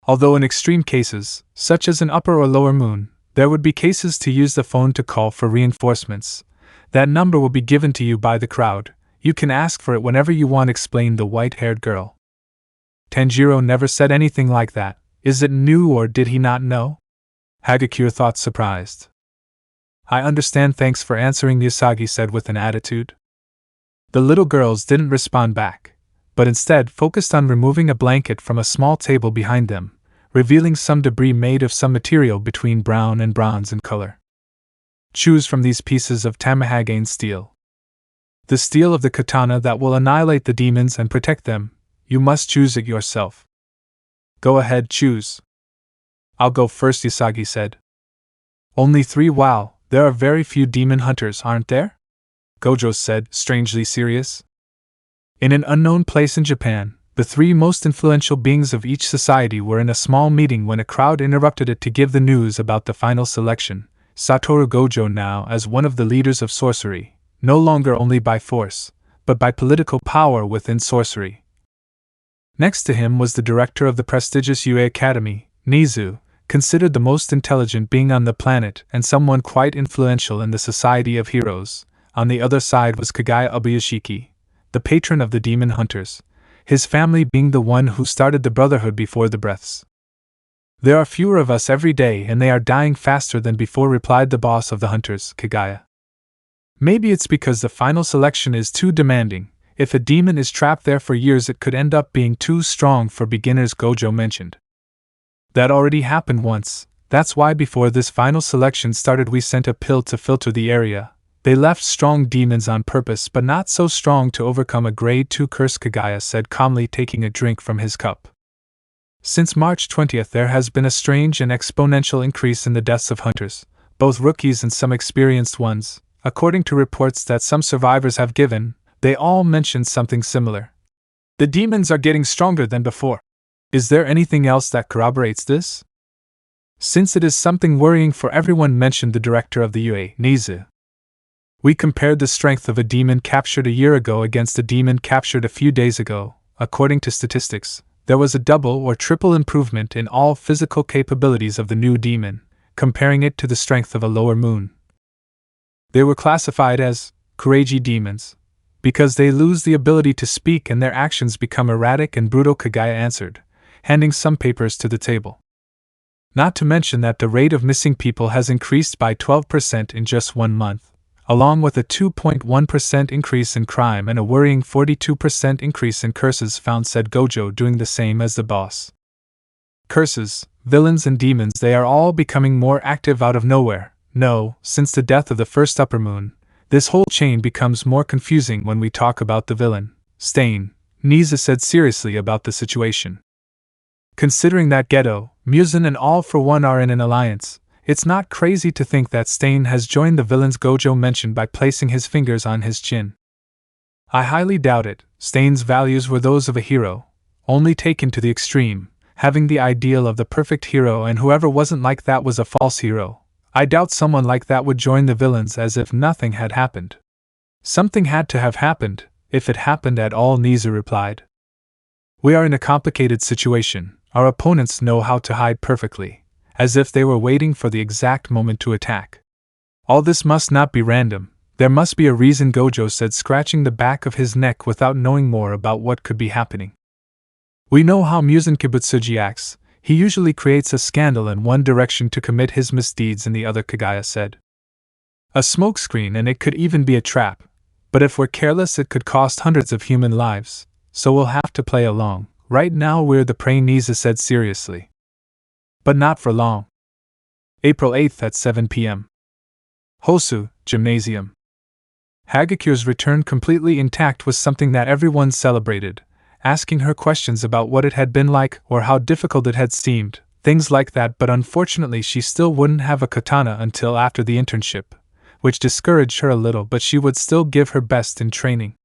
Although in extreme cases, such as an upper or lower moon, there would be cases to use the phone to call for reinforcements. That number will be given to you by the crowd. You can ask for it whenever you want, explained the white-haired girl. Tanjiro never said anything like that. Is it new, or did he not know? Hagakure thought, surprised. I understand, thanks for answering, Usagi said with an attitude. The little girls didn't respond back, but instead focused on removing a blanket from a small table behind them, revealing some debris made of some material between brown and bronze in color. Choose from these pieces of Tamahagane steel. The steel of the katana that will annihilate the demons and protect them. You must choose it yourself. Go ahead, choose. I'll go first, Usagi said. Only 3? Wow, there are very few demon hunters, aren't there? Gojo said, strangely serious. In an unknown place in Japan, the 3 most influential beings of each society were in a small meeting when a crowd interrupted it to give the news about the final selection. Satoru Gojo, now as one of the leaders of sorcery, no longer only by force, but by political power within sorcery. Next to him was the director of the prestigious UA Academy, Nizu, considered the most intelligent being on the planet and someone quite influential in the Society of Heroes. On the other side was Kagaya Ubuyashiki, the patron of the demon hunters, his family being the one who started the brotherhood before the breaths. There are fewer of us every day and they are dying faster than before, replied the boss of the hunters, Kagaya. Maybe it's because the final selection is too demanding. If a demon is trapped there for years, it could end up being too strong for beginners, Gojo mentioned. That already happened once. That's why before this final selection started we sent a pill to filter the area. They left strong demons on purpose, but not so strong to overcome a grade 2 curse, Kagaya said calmly, taking a drink from his cup. Since March 20th there has been a strange and exponential increase in the deaths of hunters, both rookies and some experienced ones. According to reports that some survivors have given, they all mentioned something similar. The demons are getting stronger than before. Is there anything else that corroborates this? Since it is something worrying for everyone, mentioned the director of the UA, Nizu. We compared the strength of a demon captured a year ago against a demon captured a few days ago. According to statistics, There was a double or triple improvement in all physical capabilities of the new demon, comparing it to the strength of a lower moon. They were classified as Kureiji demons, because they lose the ability to speak and their actions become erratic and brutal, Kagaya answered, handing some papers to the table. Not to mention that the rate of missing people has increased by 12% in just 1 month, along with a 2.1% increase in crime and a worrying 42% increase in curses found, said Gojo, doing the same as the boss. Curses, villains and demons, they are all becoming more active out of nowhere. No, since the death of the first upper moon, this whole chain becomes more confusing when we talk about the villain, Stain, Niza said seriously about the situation. Considering that Geto, Muzan and All for One are in an alliance, it's not crazy to think that Stain has joined the villains, Gojo mentioned by placing his fingers on his chin. I highly doubt it. Stain's values were those of a hero, only taken to the extreme, having the ideal of the perfect hero, and whoever wasn't like that was a false hero. I doubt someone like that would join the villains as if nothing had happened. Something had to have happened, if it happened at all, Niza replied. We are in a complicated situation. Our opponents know how to hide perfectly, as if they were waiting for the exact moment to attack. All this must not be random. There must be a reason, Gojo said, scratching the back of his neck without knowing more about what could be happening. We know how Muzan Kibutsuji acts. He usually creates a scandal in one direction to commit his misdeeds in the other, Kagaya said. A smokescreen, and it could even be a trap. But if we're careless, it could cost hundreds of human lives, so we'll have to play along. Right now we're the prey, Niza said seriously. But not for long. April 8th at 7 p.m. Hosu, Gymnasium. Hagakure's return completely intact was something that everyone celebrated, asking her questions about what it had been like or how difficult it had seemed, things like that, but unfortunately she still wouldn't have a katana until after the internship, which discouraged her a little, but she would still give her best in training.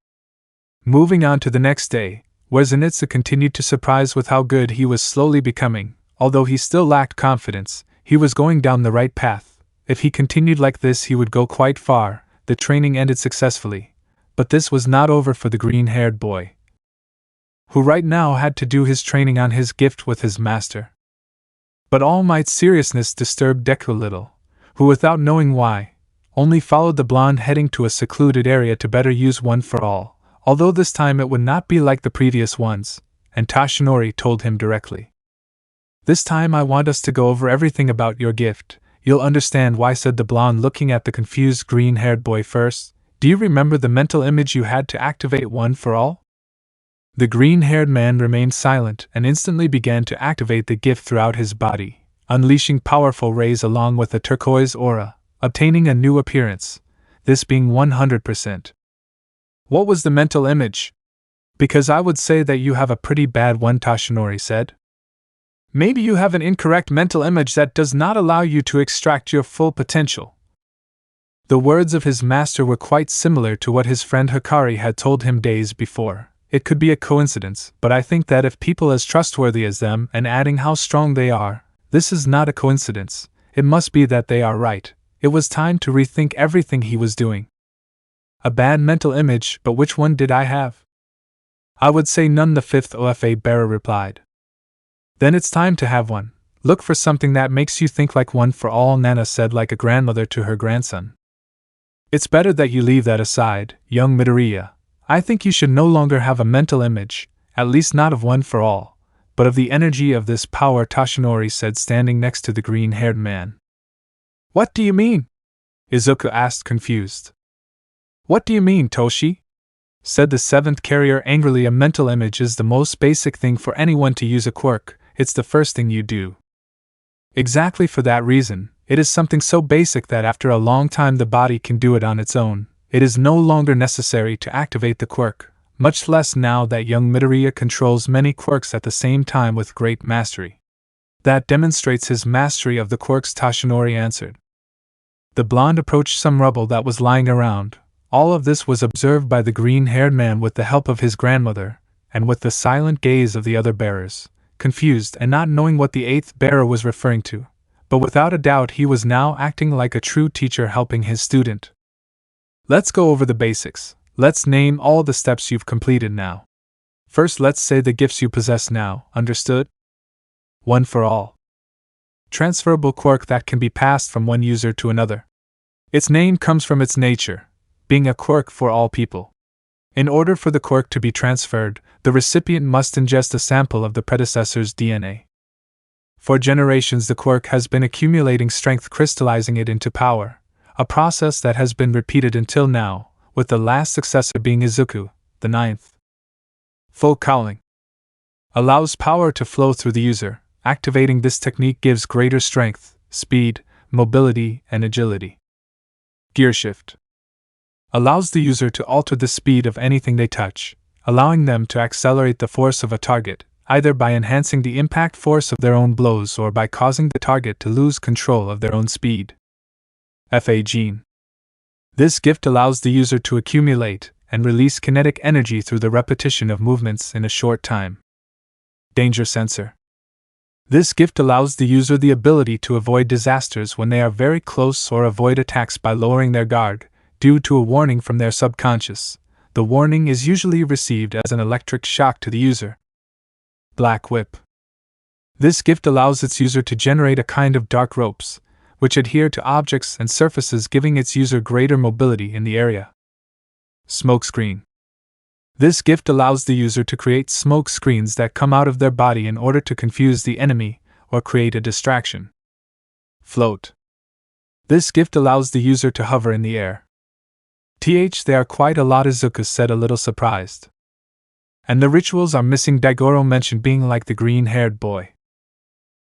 Moving on to the next day, where Zenitsu continued to surprise with how good he was slowly becoming. Although he still lacked confidence, he was going down the right path. If he continued like this, he would go quite far. The training ended successfully, but this was not over for the green-haired boy, who right now had to do his training on his gift with his master. But All Might's seriousness disturbed Deku a little, who, without knowing why, only followed the blonde heading to a secluded area to better use One for All, although this time it would not be like the previous ones, and Tashinori told him directly. This time I want us to go over everything about your gift. You'll understand why, said the blonde, looking at the confused green-haired boy first. Do you remember the mental image you had to activate One for All? The green-haired man remained silent and instantly began to activate the gift throughout his body, unleashing powerful rays along with a turquoise aura, obtaining a new appearance, this being 100%. What was the mental image? Because I would say that you have a pretty bad one, Tashinori said. Maybe you have an incorrect mental image that does not allow you to extract your full potential. The words of his master were quite similar to what his friend Hikari had told him days before. It could be a coincidence, but I think that if people as trustworthy as them and adding how strong they are, this is not a coincidence. It must be that they are right. It was time to rethink everything he was doing. A bad mental image, but which one did I have? I would say none, the fifth OFA bearer replied. Then it's time to have one. Look for something that makes you think like One for All, Nana said like a grandmother to her grandson. It's better that you leave that aside, young Midoriya. I think you should no longer have a mental image, at least not of One for All, but of the energy of this power, Tashinori said, standing next to the green-haired man. What do you mean? Izuku asked, confused. What do you mean, Toshi? Said the seventh carrier angrily. A mental image is the most basic thing for anyone to use a quirk. It's the first thing you do. Exactly for that reason, it is something so basic that after a long time the body can do it on its own. It is no longer necessary to activate the quirk, much less now that young Midoriya controls many quirks at the same time with great mastery. That demonstrates his mastery of the quirks, Tashinori answered. The blonde approached some rubble that was lying around. All of this was observed by the green-haired man with the help of his grandmother, and with the silent gaze of the other bearers, confused and not knowing what the eighth bearer was referring to. But without a doubt he was now acting like a true teacher helping his student. Let's go over the basics. Let's name all the steps you've completed now. First, let's say the gifts you possess now, understood? One for all. Transferable quirk that can be passed from one user to another. Its name comes from its nature, being a quirk for all people. In order for the quirk to be transferred, the recipient must ingest a sample of the predecessor's DNA. For generations, the quirk has been accumulating strength, crystallizing it into power, a process that has been repeated until now, with the last successor being Izuku, the ninth. Full cowling allows power to flow through the user. Activating this technique gives greater strength, speed, mobility, and agility. Gear shift allows the user to alter the speed of anything they touch, allowing them to accelerate the force of a target, either by enhancing the impact force of their own blows or by causing the target to lose control of their own speed. FA Gene. This gift allows the user to accumulate and release kinetic energy through the repetition of movements in a short time. Danger Sensor. This gift allows the user the ability to avoid disasters when they are very close or avoid attacks by lowering their guard, due to a warning from their subconscious. The warning is usually received as an electric shock to the user. Black Whip. This gift allows its user to generate a kind of dark ropes, which adhere to objects and surfaces, giving its user greater mobility in the area. Smoke Screen. This gift allows the user to create smoke screens that come out of their body in order to confuse the enemy or create a distraction. Float. This gift allows the user to hover in the air. They are quite a lot, Izuku said, a little surprised. And the rituals are missing, Daigoro mentioned, being like the green-haired boy.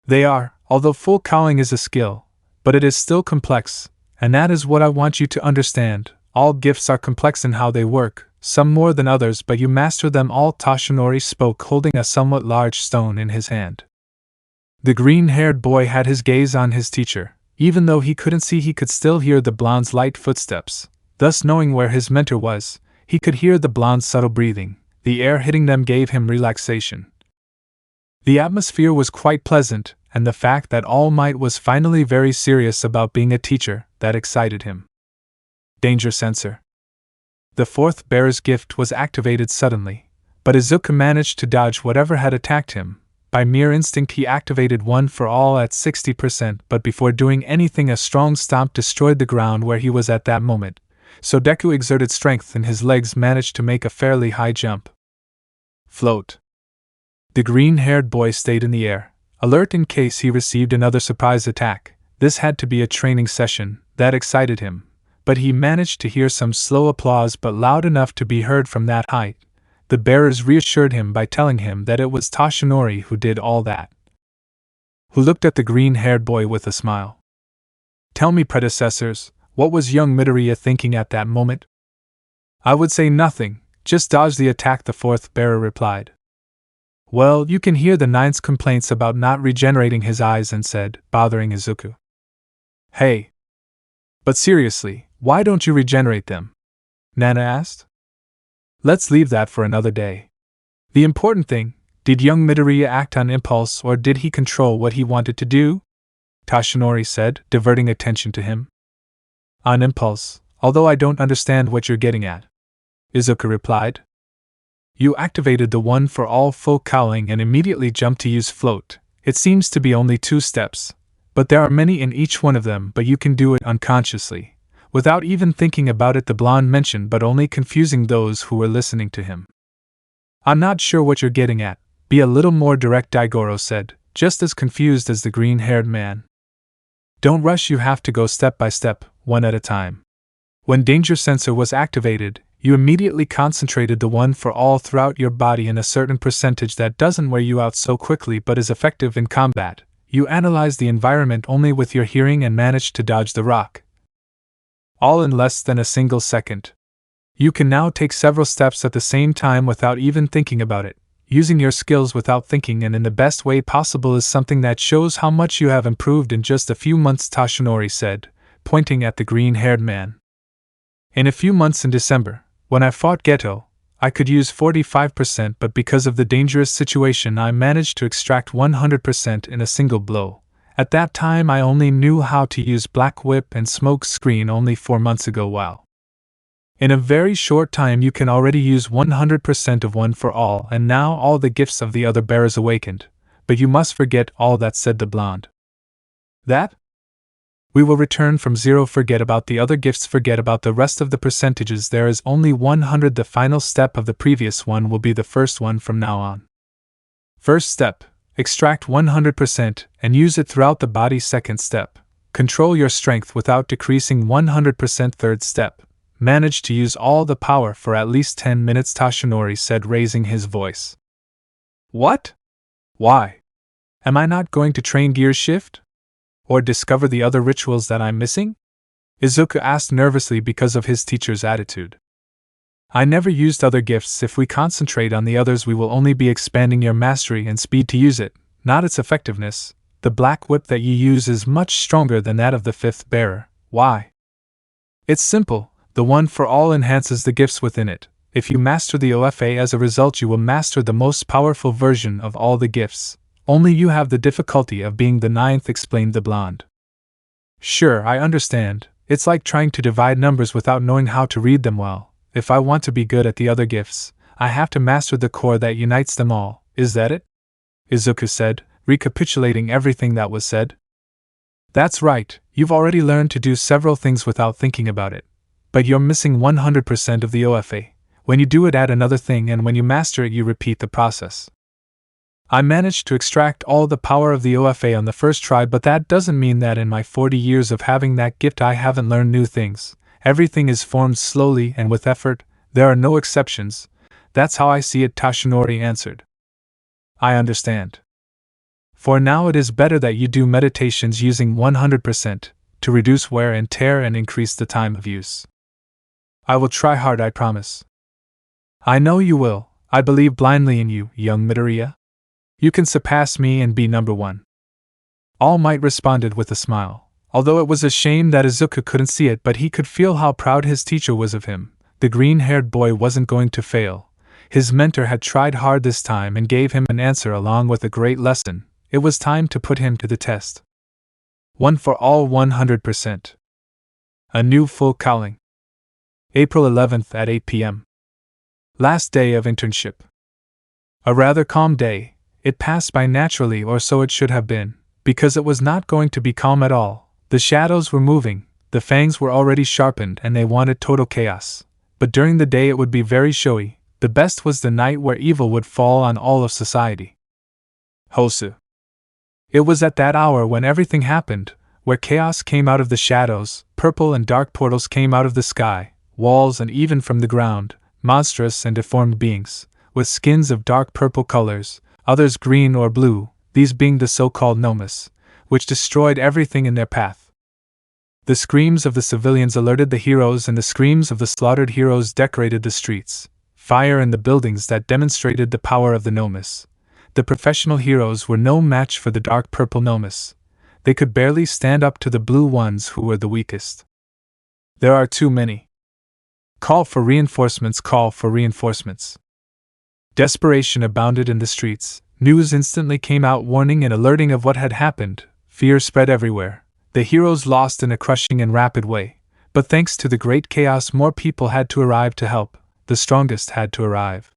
They are, although full cowling is a skill, but it is still complex, and that is what I want you to understand. All gifts are complex in how they work, some more than others, but you master them all, Toshinori spoke, holding a somewhat large stone in his hand. The green-haired boy had his gaze on his teacher. Even though he couldn't see, he could still hear the blonde's light footsteps. Thus, knowing where his mentor was, he could hear the blonde's subtle breathing. The air hitting them gave him relaxation. The atmosphere was quite pleasant, and the fact that All Might was finally very serious about being a teacher, that excited him. Danger Sensor. The fourth bearer's gift was activated suddenly, but Izuku managed to dodge whatever had attacked him. By mere instinct, he activated One for All at 60%, but before doing anything, a strong stomp destroyed the ground where he was at that moment, so Deku exerted strength and his legs managed to make a fairly high jump. Float. The green-haired boy stayed in the air, alert in case he received another surprise attack. This had to be a training session, that excited him, but he managed to hear some slow applause, but loud enough to be heard from that height. The bearers reassured him by telling him that it was Toshinori who did all that. Who looked at the green-haired boy with a smile. Tell me, predecessors, what was young Midoriya thinking at that moment? I would say nothing, just dodge the attack, the fourth bearer replied. Well, you can hear the ninth's complaints about not regenerating his eyes and said, bothering Izuku. Hey! But seriously, why don't you regenerate them? Nana asked. Let's leave that for another day. The important thing, did young Midoriya act on impulse or did he control what he wanted to do? Toshinori said, diverting attention to him. On impulse, although I don't understand what you're getting at. Izuku replied. You activated the One for All full cowling and immediately jumped to use Float. It seems to be only 2 steps, but there are many in each one of them, but you can do it unconsciously. Without even thinking about it, the blonde mentioned, but only confusing those who were listening to him. I'm not sure what you're getting at. Be a little more direct, Daigoro said, just as confused as the green-haired man. Don't rush, you have to go step by step, one at a time. When Danger Sensor was activated, you immediately concentrated the One for All throughout your body in a certain percentage that doesn't wear you out so quickly but is effective in combat. You analyzed the environment only with your hearing and managed to dodge the rock. All in less than a single second. You can now take several steps at the same time without even thinking about it. Using your skills without thinking and in the best way possible is something that shows how much you have improved in just a few months, Toshinori said, pointing at the green-haired man. In a few months in December, when I fought Geto, I could use 45%, but because of the dangerous situation I managed to extract 100% in a single blow. At that time I only knew how to use Black Whip and Smoke Screen only 4 months ago. Wow. In a very short time you can already use 100% of one for all, and now all the gifts of the other bearers awakened. But you must forget all that, said the blonde. That? We will return from zero. Forget about the other gifts, forget about the rest of the percentages. There is only 100. The final step of the previous one will be the first one from now on. First step, extract 100% and use it throughout the body. Second step, control your strength without decreasing 100%. Third step, manage to use all the power for at least 10 minutes, Tashinori said, raising his voice. What? Why? Am I not going to train gear shift? Or discover the other rituals that I'm missing? Izuku asked nervously because of his teacher's attitude. I never used other gifts. If we concentrate on the others, we will only be expanding your mastery and speed to use it, not its effectiveness. The black whip that you use is much stronger than that of the fifth bearer. Why? It's simple. The one for all enhances the gifts within it. If you master the OFA, as a result you will master the most powerful version of all the gifts. Only you have the difficulty of being the ninth, explained the blonde. Sure, I understand. It's like trying to divide numbers without knowing how to read them well. If I want to be good at the other gifts, I have to master the core that unites them all. Is that it? Izuku said, recapitulating everything that was said. That's right, you've already learned to do several things without thinking about it. But you're missing 100% of the OFA. When you do it, add another thing, and when you master it, you repeat the process. I managed to extract all the power of the OFA on the first try, but that doesn't mean that in my 40 years of having that gift I haven't learned new things. Everything is formed slowly and with effort. There are no exceptions. That's how I see it, Tashinori answered. I understand. For now it is better that you do meditations using 100% to reduce wear and tear and increase the time of use. I will try hard, I promise. I know you will. I believe blindly in you, young Midoriya. You can surpass me and be number one. All Might responded with a smile. Although it was a shame that Izuku couldn't see it, but he could feel how proud his teacher was of him. The green-haired boy wasn't going to fail. His mentor had tried hard this time and gave him an answer along with a great lesson. It was time to put him to the test. One for all, 100%. A new full calling. April 11th at 8 p.m. Last day of internship. A rather calm day. It passed by naturally, or so it should have been, because it was not going to be calm at all. The shadows were moving, the fangs were already sharpened, and they wanted total chaos. But during the day it would be very showy. The best was the night where evil would fall on all of society. Hosu. It was at that hour when everything happened, where chaos came out of the shadows, purple and dark portals came out of the sky, walls, and even from the ground, monstrous and deformed beings, with skins of dark purple colors, others green or blue, these being the so-called nomes, which destroyed everything in their path. The screams of the civilians alerted the heroes, and the screams of the slaughtered heroes decorated the streets, fire in the buildings that demonstrated the power of the nomes. The professional heroes were no match for the dark purple nomes. They could barely stand up to the blue ones, who were the weakest. There are too many. Call for reinforcements, call for reinforcements. Desperation abounded in the streets. News instantly came out warning and alerting of what had happened. Fear spread everywhere. The heroes lost in a crushing and rapid way. But thanks to the great chaos, more people had to arrive to help. The strongest had to arrive.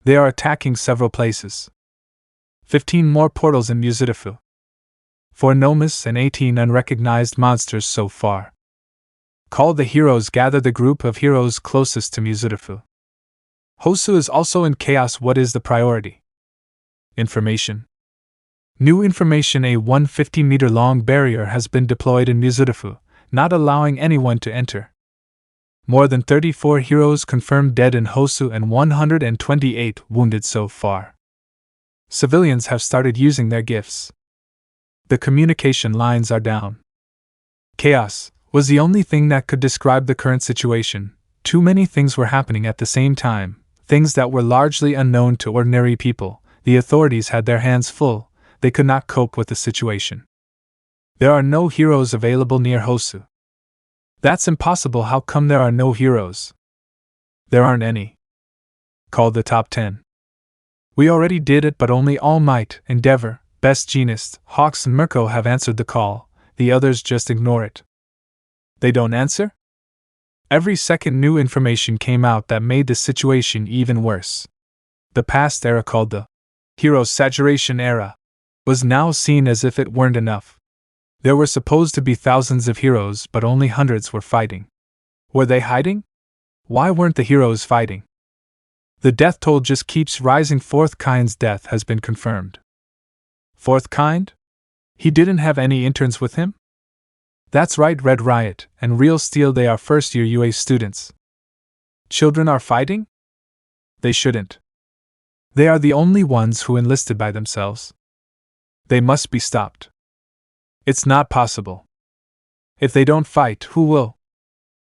They are attacking several places. 15 more portals in Muzurifu. 4 nomes and 18 unrecognized monsters so far. Call the heroes, gather the group of heroes closest to Muzurifu. Hosu is also in chaos. What is the priority? Information. New information. A 150-meter-long barrier has been deployed in Muzurifu, not allowing anyone to enter. More than 34 heroes confirmed dead in Hosu and 128 wounded so far. Civilians have started using their gifts. The communication lines are down. Chaos was the only thing that could describe the current situation. Too many things were happening at the same time. Things that were largely unknown to ordinary people. The authorities had their hands full. They could not cope with the situation. There are no heroes available near Hosu. That's impossible. How come there are no heroes? There aren't any. Call the top 10. We already did it, but only All Might, Endeavor, Best Jeanist, Hawks, and Mirko have answered the call. The others just ignore it. They don't answer? Every second new information came out that made the situation even worse. The past era, called the hero saturation era, was now seen as if it weren't enough. There were supposed to be thousands of heroes, but only hundreds were fighting. Were they hiding? Why weren't the heroes fighting? The death toll just keeps rising. Fourth kind's death has been confirmed. Fourth kind? He didn't have any interns with him? That's right, Red Riot and Real Steel, they are first-year UA students. Children are fighting? They shouldn't. They are the only ones who enlisted by themselves. They must be stopped. It's not possible. If they don't fight, who will?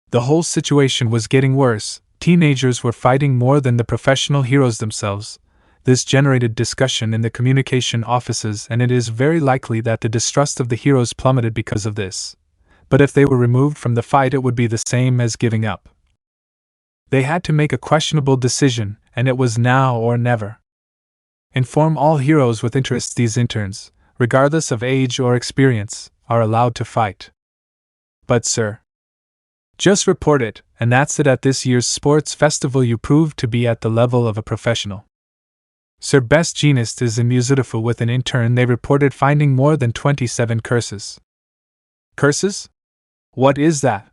The whole situation was getting worse. Teenagers were fighting more than the professional heroes themselves. This generated discussion in the communication offices, and it is very likely that the distrust of the heroes plummeted because of this. But if they were removed from the fight, it would be the same as giving up. They had to make a questionable decision, and it was now or never. Inform all heroes with interest. These interns, regardless of age or experience, are allowed to fight. But sir, just report it, and that's it. At this year's sports festival you proved to be at the level of a professional. Sir, best genist is beautiful. With an intern they reported finding more than 27 curses. Curses? What is that?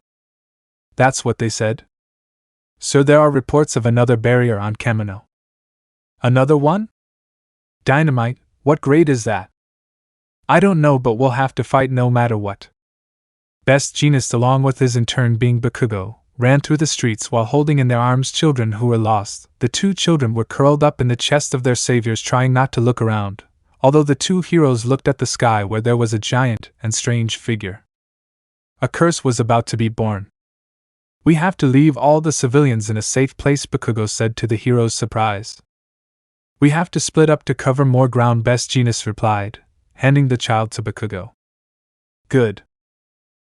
That's what they said. Sir, there are reports of another barrier on Kamino. Another one? Dynamite, what grade is that? I don't know, but we'll have to fight no matter what. Best genist, along with his intern being Bakugo, ran through the streets while holding in their arms children who were lost. The two children were curled up in the chest of their saviors, trying not to look around, although the two heroes looked at the sky where there was a giant and strange figure. A curse was about to be born. We have to leave all the civilians in a safe place, Bakugo said to the heroes' surprise. We have to split up to cover more ground, Best Genus replied, handing the child to Bakugo. Good.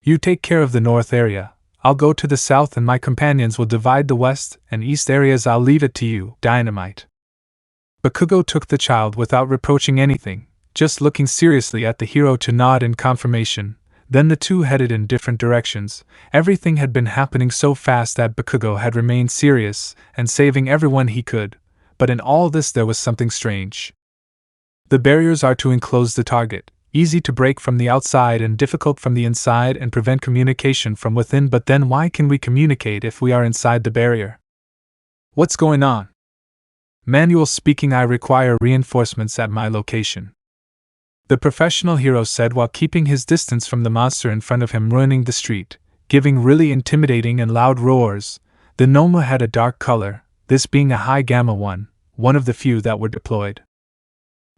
You take care of the north area, I'll go to the south, and my companions will divide the west and east areas. I'll leave it to you, Dynamite. Bakugo took the child without reproaching anything, just looking seriously at the hero to nod in confirmation. Then the two headed in different directions. Everything had been happening so fast that Bakugo had remained serious and saving everyone he could, but in all this there was something strange. The barriers are to enclose the target, easy to break from the outside and difficult from the inside, and prevent communication from within. But then why can we communicate if we are inside the barrier? What's going on? Manual speaking, I require reinforcements at my location. The professional hero said while keeping his distance from the monster in front of him, ruining the street, giving really intimidating and loud roars. The Noma had a dark color, this being a high gamma one of the few that were deployed.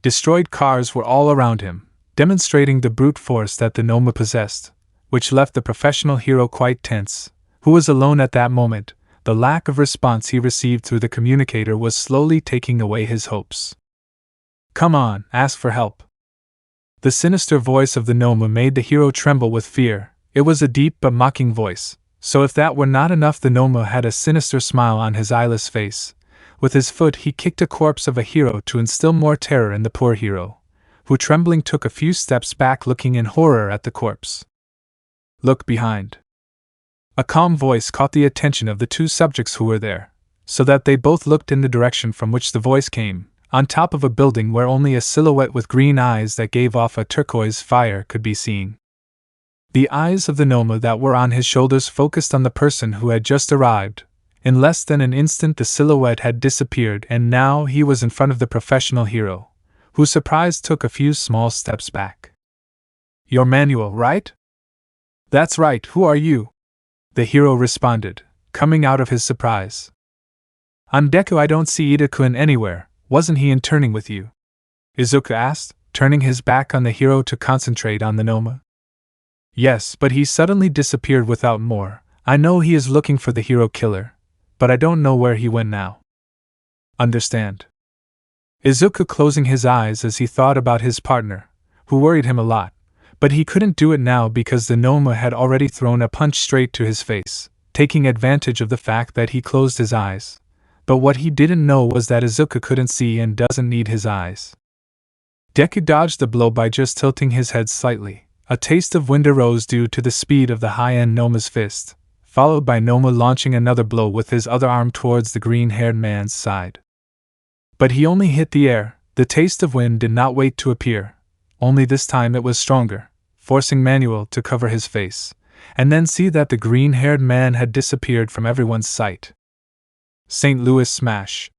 Destroyed cars were all around him, demonstrating the brute force that the Noma possessed, which left the professional hero quite tense, who was alone at that moment. The lack of response he received through the communicator was slowly taking away his hopes. Come on, ask for help. The sinister voice of the Noma made the hero tremble with fear. It was a deep but mocking voice, so if that were not enough, the Noma had a sinister smile on his eyeless face. With his foot he kicked a corpse of a hero to instill more terror in the poor hero, who trembling took a few steps back, looking in horror at the corpse. Look behind. A calm voice caught the attention of the two subjects who were there, so that they both looked in the direction from which the voice came, on top of a building where only a silhouette with green eyes that gave off a turquoise fire could be seen. The eyes of the Noma that were on his shoulders focused on the person who had just arrived. In less than an instant the silhouette had disappeared, and now he was in front of the professional hero, who surprised took a few small steps back. Your Manual, right? That's right, who are you? The hero responded, coming out of his surprise. I'm Deku. I don't see Izuku anywhere. Wasn't he interning with you? Izuku asked, turning his back on the hero to concentrate on the Noma. Yes, but he suddenly disappeared without more. I know he is looking for the hero killer, but I don't know where he went now. Understand. Izuku closing his eyes as he thought about his partner, who worried him a lot, but he couldn't do it now because the Noma had already thrown a punch straight to his face, taking advantage of the fact that he closed his eyes. But what he didn't know was that Izuku couldn't see and doesn't need his eyes. Deku dodged the blow by just tilting his head slightly. A taste of wind arose due to the speed of the high-end Noma's fist. followed by Noma launching another blow with his other arm towards the green-haired man's side. But he only hit the air. The taste of wind did not wait to appear, only this time it was stronger, forcing Manuel to cover his face, and then see that the green-haired man had disappeared from everyone's sight. St. Louis smash.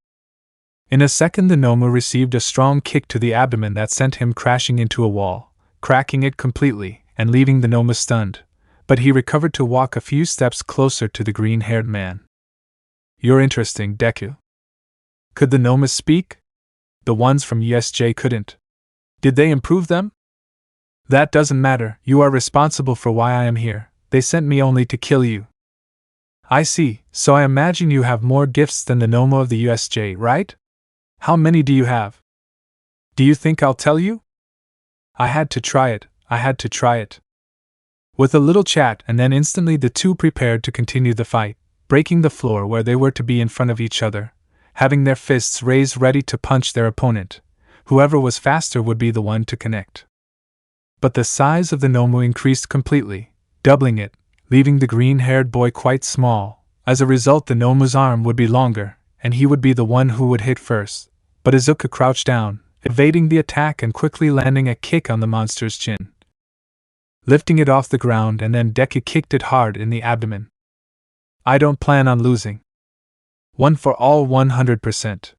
In a second the Noma received a strong kick to the abdomen that sent him crashing into a wall, cracking it completely and leaving the Noma stunned, but he recovered to walk a few steps closer to the green-haired man. "You're interesting, Deku." Could the Nomas speak? The ones from USJ couldn't. Did they improve them? That doesn't matter, you are responsible for why I am here. They sent me only to kill you. I see, so I imagine you have more gifts than the Noma of the USJ, right? How many do you have? Do you think I'll tell you? I had to try it. With a little chat, and then instantly the two prepared to continue the fight, breaking the floor where they were to be in front of each other, having their fists raised ready to punch their opponent. Whoever was faster would be the one to connect. But the size of the Noma increased completely, doubling it, leaving the green-haired boy quite small. As a result, the Noma's arm would be longer, and he would be the one who would hit first. But Izuku crouched down, evading the attack and quickly landing a kick on the monster's chin, lifting it off the ground, and then Deku kicked it hard in the abdomen. I don't plan on losing. One for all 100%.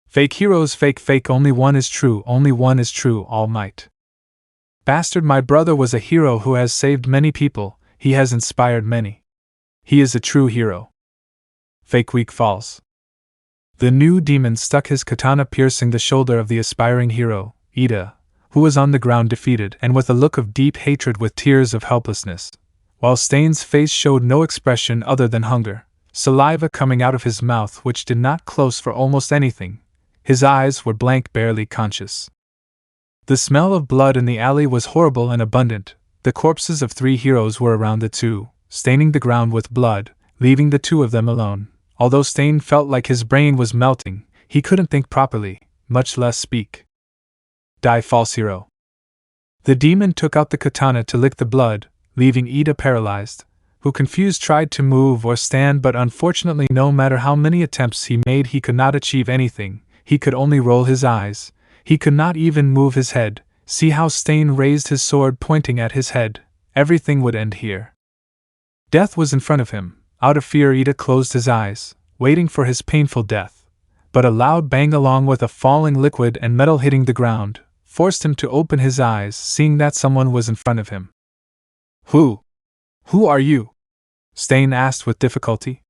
Fake heroes fake, only one is true, All Might. Bastard, my brother was a hero who has saved many people, he has inspired many. He is a true hero. Fake weak falls. The new demon stuck his katana piercing the shoulder of the aspiring hero, Ida, who was on the ground defeated and with a look of deep hatred with tears of helplessness, while Stain's face showed no expression other than hunger, saliva coming out of his mouth which did not close for almost anything. His eyes were blank, barely conscious. The smell of blood in the alley was horrible and abundant. The corpses of 3 heroes were around the two, staining the ground with blood, leaving the 2 of them alone. Although Stain felt like his brain was melting, he couldn't think properly, much less speak. Die, false hero. The demon took out the katana to lick the blood, leaving Ida paralyzed, who confused tried to move or stand, but unfortunately no matter how many attempts he made he could not achieve anything. He could only roll his eyes. He could not even move his head. See how Stain raised his sword pointing at his head. Everything would end here. Death was in front of him. Out of fear, Ida closed his eyes, waiting for his painful death. But a loud bang along with a falling liquid and metal hitting the ground forced him to open his eyes, seeing that someone was in front of him. Who are you? Stain asked with difficulty.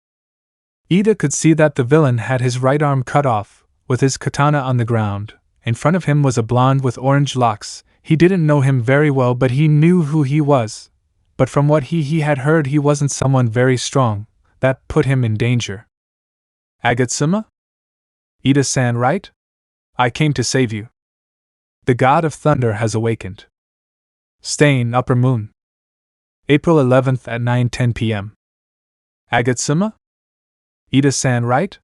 Ida could see that the villain had his right arm cut off, with his katana on the ground. In front of him was a blonde with orange locks. He didn't know him very well, but he knew who he was. But from what he had heard, he wasn't someone very strong. That put him in danger. Agatsuma? Ida-san, right? I came to save you. The god of thunder has awakened. Stain, Upper Moon. April 11th at 9:10 p.m. Agatsuma? Ida-san, right?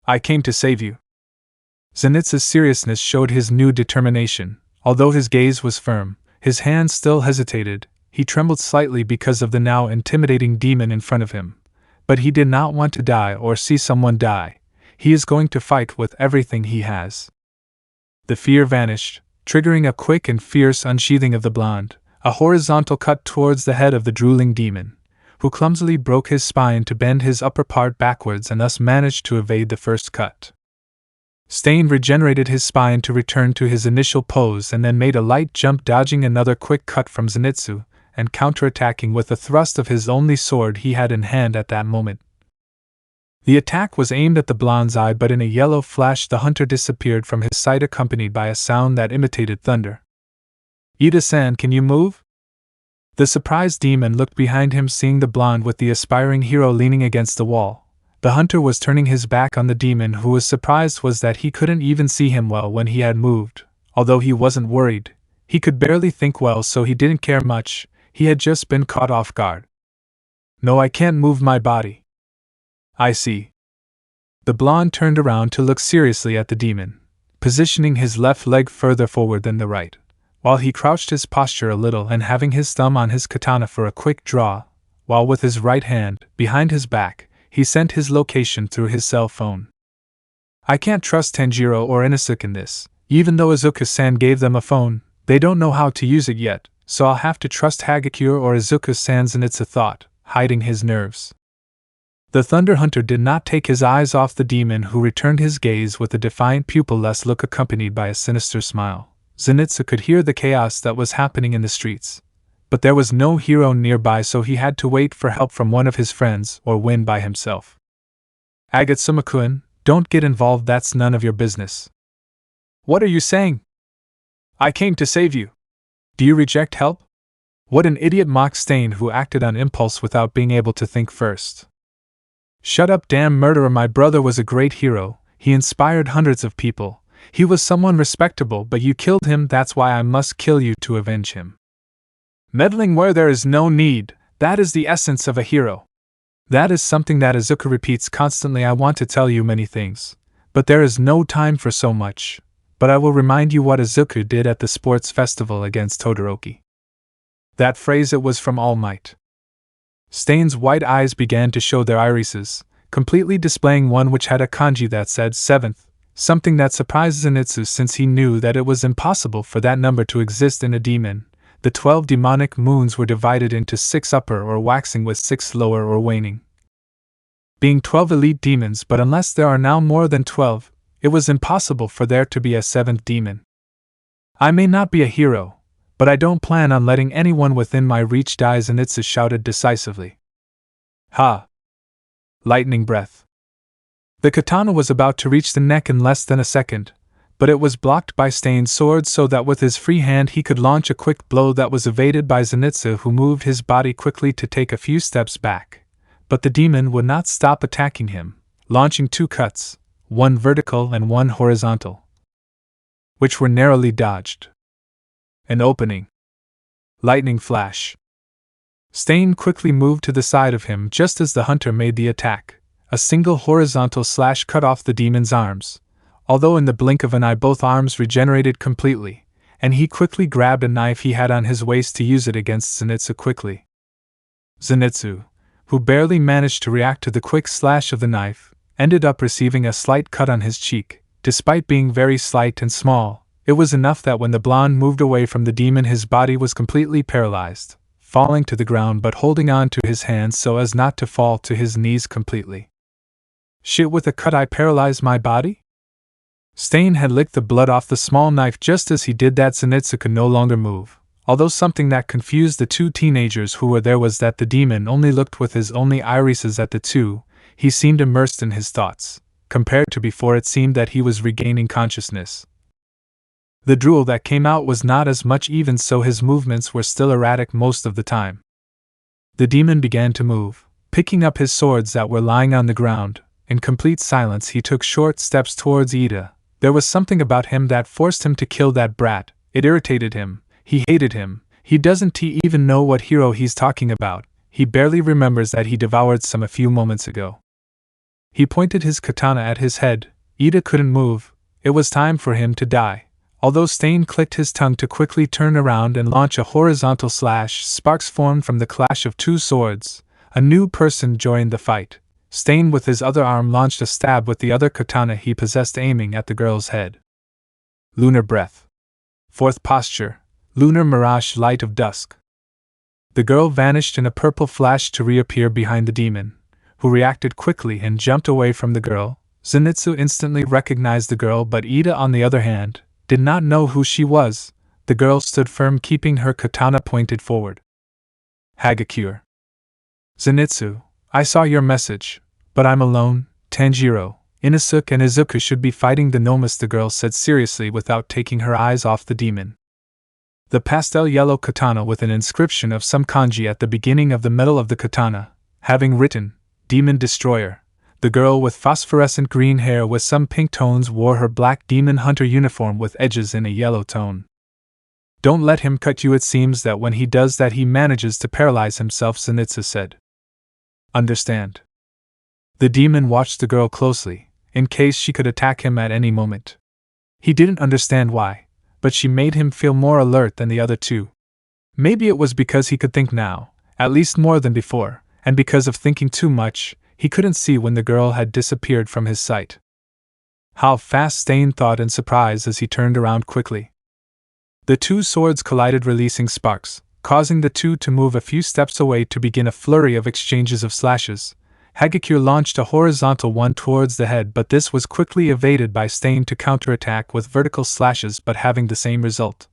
I came to save you. Zenitsu's seriousness showed his new determination. Although his gaze was firm, his hand still hesitated. He trembled slightly because of the now intimidating demon in front of him. But he did not want to die or see someone die. He is going to fight with everything he has. The fear vanished, triggering a quick and fierce unsheathing of the blonde, a horizontal cut towards the head of the drooling demon, who clumsily broke his spine to bend his upper part backwards and thus managed to evade the first cut. Stain regenerated his spine to return to his initial pose and then made a light jump, dodging another quick cut from Zenitsu and counterattacking with a thrust of his only sword he had in hand at that moment. The attack was aimed at the blonde's eye, but in a yellow flash the hunter disappeared from his sight, accompanied by a sound that imitated thunder. Ida-san, can you move? The surprised demon looked behind him, seeing the blonde with the aspiring hero leaning against the wall. The hunter was turning his back on the demon, who was surprised was that he couldn't even see him well when he had moved. Although he wasn't worried, he could barely think well, so he didn't care much. He had just been caught off guard. No, I can't move my body. I see. The blonde turned around to look seriously at the demon, positioning his left leg further forward than the right, while he crouched his posture a little and having his thumb on his katana for a quick draw. while with his right hand, behind his back, he sent his location through his cell phone. I can't trust Tanjiro or Inosuke in this. Even though Izuku-san gave them a phone, they don't know how to use it yet, so I'll have to trust Hagakure or Izuku-san. Zenitsu thought, hiding his nerves. The Thunder Hunter did not take his eyes off the demon, who returned his gaze with a defiant pupil-less look accompanied by a sinister smile. Zenitsu could hear the chaos that was happening in the streets. But there was no hero nearby, so he had to wait for help from one of his friends or win by himself. Agatsuma-kun, don't get involved, that's none of your business. What are you saying? I came to save you. Do you reject help? What an idiot, mocked Stain, who acted on impulse without being able to think first. Shut up, damn murderer, my brother was a great hero, he inspired hundreds of people, he was someone respectable, but you killed him, that's why I must kill you to avenge him. Meddling where there is no need, that is the essence of a hero. That is something that Izuku repeats constantly. I want to tell you many things, but there is no time for so much. But I will remind you what Izuku did at the sports festival against Todoroki. That phrase, it was from All Might. Stain's white eyes began to show their irises, completely displaying one which had a kanji that said 7th, something that surprised Zenitsu since he knew that it was impossible for that number to exist in a demon. The 12 demonic moons were divided into 6 upper or waxing with 6 lower or waning. Being 12 elite demons, but unless there are now more than 12, it was impossible for there to be a 7th demon. I may not be a hero, but I don't plan on letting anyone within my reach die, Zenitsu shouted decisively. Ha! Lightning breath. The katana was about to reach the neck in less than a second, but it was blocked by Stain's sword so that with his free hand he could launch a quick blow that was evaded by Zenitsu, who moved his body quickly to take a few steps back. But the demon would not stop attacking him, launching 2 cuts, one vertical and one horizontal, which were narrowly dodged. An opening. Lightning flash. Stain quickly moved to the side of him just as the hunter made the attack. A single horizontal slash cut off the demon's arms, although in the blink of an eye both arms regenerated completely, and he quickly grabbed a knife he had on his waist to use it against Zenitsu quickly. Zenitsu, who barely managed to react to the quick slash of the knife, ended up receiving a slight cut on his cheek. Despite being very slight and small, it was enough that when the blonde moved away from the demon his body was completely paralyzed, falling to the ground but holding on to his hands so as not to fall to his knees completely. Shit, with a cut I paralyzed my body? Stain had licked the blood off the small knife. Just as he did that, Zenitsu could no longer move, although something that confused the 2 teenagers who were there was that the demon only looked with his only irises at the 2. He seemed immersed in his thoughts. Compared to before, it seemed that he was regaining consciousness. The drool that came out was not as much, even so his movements were still erratic most of the time. The demon began to move, picking up his swords that were lying on the ground. In complete silence he took short steps towards Ida. There was something about him that forced him to kill that brat. It irritated him. He hated him. He doesn't even know what hero he's talking about. He barely remembers that he devoured some a few moments ago. He pointed his katana at his head. Ida couldn't move. It was time for him to die. Although Stain clicked his tongue to quickly turn around and launch a horizontal slash, sparks formed from the clash of 2 swords. A new person joined the fight. Stain with his other arm launched a stab with the other katana he possessed, aiming at the girl's head. Lunar breath. 4th posture. Lunar mirage, light of dusk. The girl vanished in a purple flash to reappear behind the demon, who reacted quickly and jumped away from the girl. Zenitsu instantly recognized the girl, but Ida, on the other hand, did not know who she was. The girl stood firm, keeping her katana pointed forward. Hagakure. Zenitsu, I saw your message, but I'm alone. Tanjiro, Inosuke and Izuku should be fighting the Nomus, the girl said seriously without taking her eyes off the demon. The pastel yellow katana with an inscription of some kanji at the beginning of the metal of the katana, having written, Demon Destroyer. The girl with phosphorescent green hair with some pink tones wore her black demon hunter uniform with edges in a yellow tone. Don't let him cut you. It seems that when he does that he manages to paralyze himself, Zenitsu said. Understand. The demon watched the girl closely, in case she could attack him at any moment. He didn't understand why, but she made him feel more alert than the other 2. Maybe it was because he could think now, At least more than before, and because of thinking too much, he couldn't see when the girl had disappeared from his sight. How fast, Stain thought in surprise as he turned around quickly. The two swords collided, releasing sparks, causing the two to move a few steps away to begin a flurry of exchanges of slashes. Hagakure launched a horizontal one towards the head, but this was quickly evaded by Stain to counterattack with vertical slashes, but having the same result.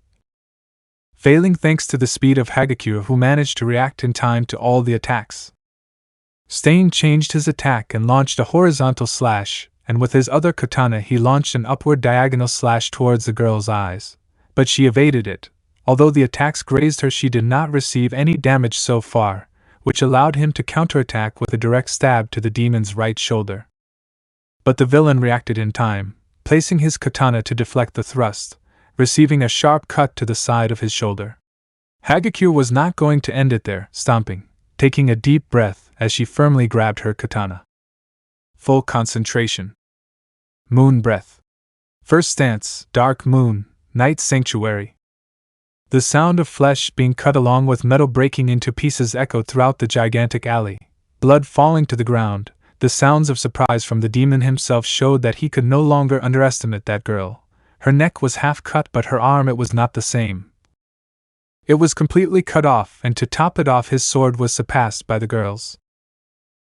Failing thanks to the speed of Hagakure, who managed to react in time to all the attacks. Stain changed his attack and launched a horizontal slash, and with his other katana he launched an upward diagonal slash towards the girl's eyes. But she evaded it. Although the attacks grazed her, she did not receive any damage so far, which allowed him to counterattack with a direct stab to the demon's right shoulder. But the villain reacted in time, placing his katana to deflect the thrust, receiving a sharp cut to the side of his shoulder. Hagakure was not going to end it there, stomping, taking a deep breath as she firmly grabbed her katana. Full concentration. Moon breath. First stance, dark moon, night sanctuary. The sound of flesh being cut along with metal breaking into pieces echoed throughout the gigantic alley. Blood falling to the ground, the sounds of surprise from the demon himself showed that he could no longer underestimate that girl. Her neck was half cut, but her arm, it was not the same. It was completely cut off, and to top it off, his sword was surpassed by the girl's.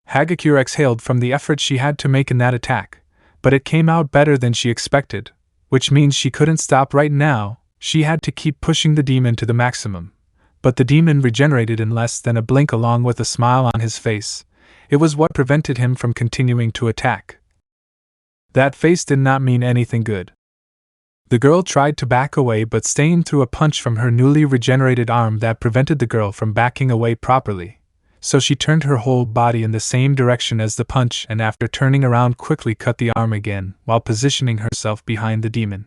Hagakure exhaled from the effort she had to make in that attack, but it came out better than she expected, which means she couldn't stop right now. She had to keep pushing the demon to the maximum. But the demon regenerated in less than a blink, along with a smile on his face. It was what prevented him from continuing to attack. That face did not mean anything good. The girl tried to back away, but Stain threw a punch from her newly regenerated arm that prevented the girl from backing away properly. So she turned her whole body in the same direction as the punch, and after turning around quickly cut the arm again, while positioning herself behind the demon.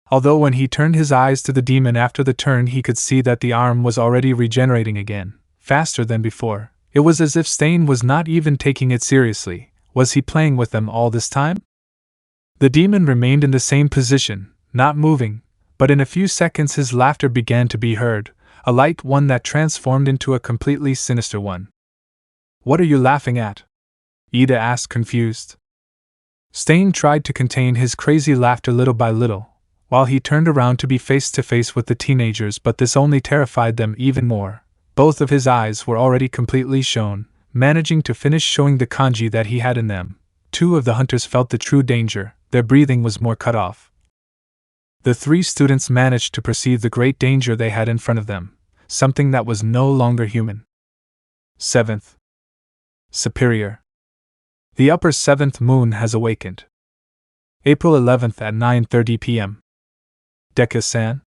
Although when he turned his eyes to the demon after the turn, he could see that the arm was already regenerating again, faster than before. It was as if Stain was not even taking it seriously. Was he playing with them all this time? The demon remained in the same position, not moving, but in a few seconds his laughter began to be heard, a light one that transformed into a completely sinister one. "What are you laughing at?" Ida asked, confused. Stain tried to contain his crazy laughter little by little, while he turned around to be face to face with the teenagers, but this only terrified them even more. Both of his eyes were already completely shown, managing to finish showing the kanji that he had in them. Two of the hunters felt the true danger, their breathing was more cut off. The three students managed to perceive the great danger they had in front of them, something that was no longer human. 7th. Superior. The upper 7th moon has awakened. April 11th at 9:30 p.m. Deku-san?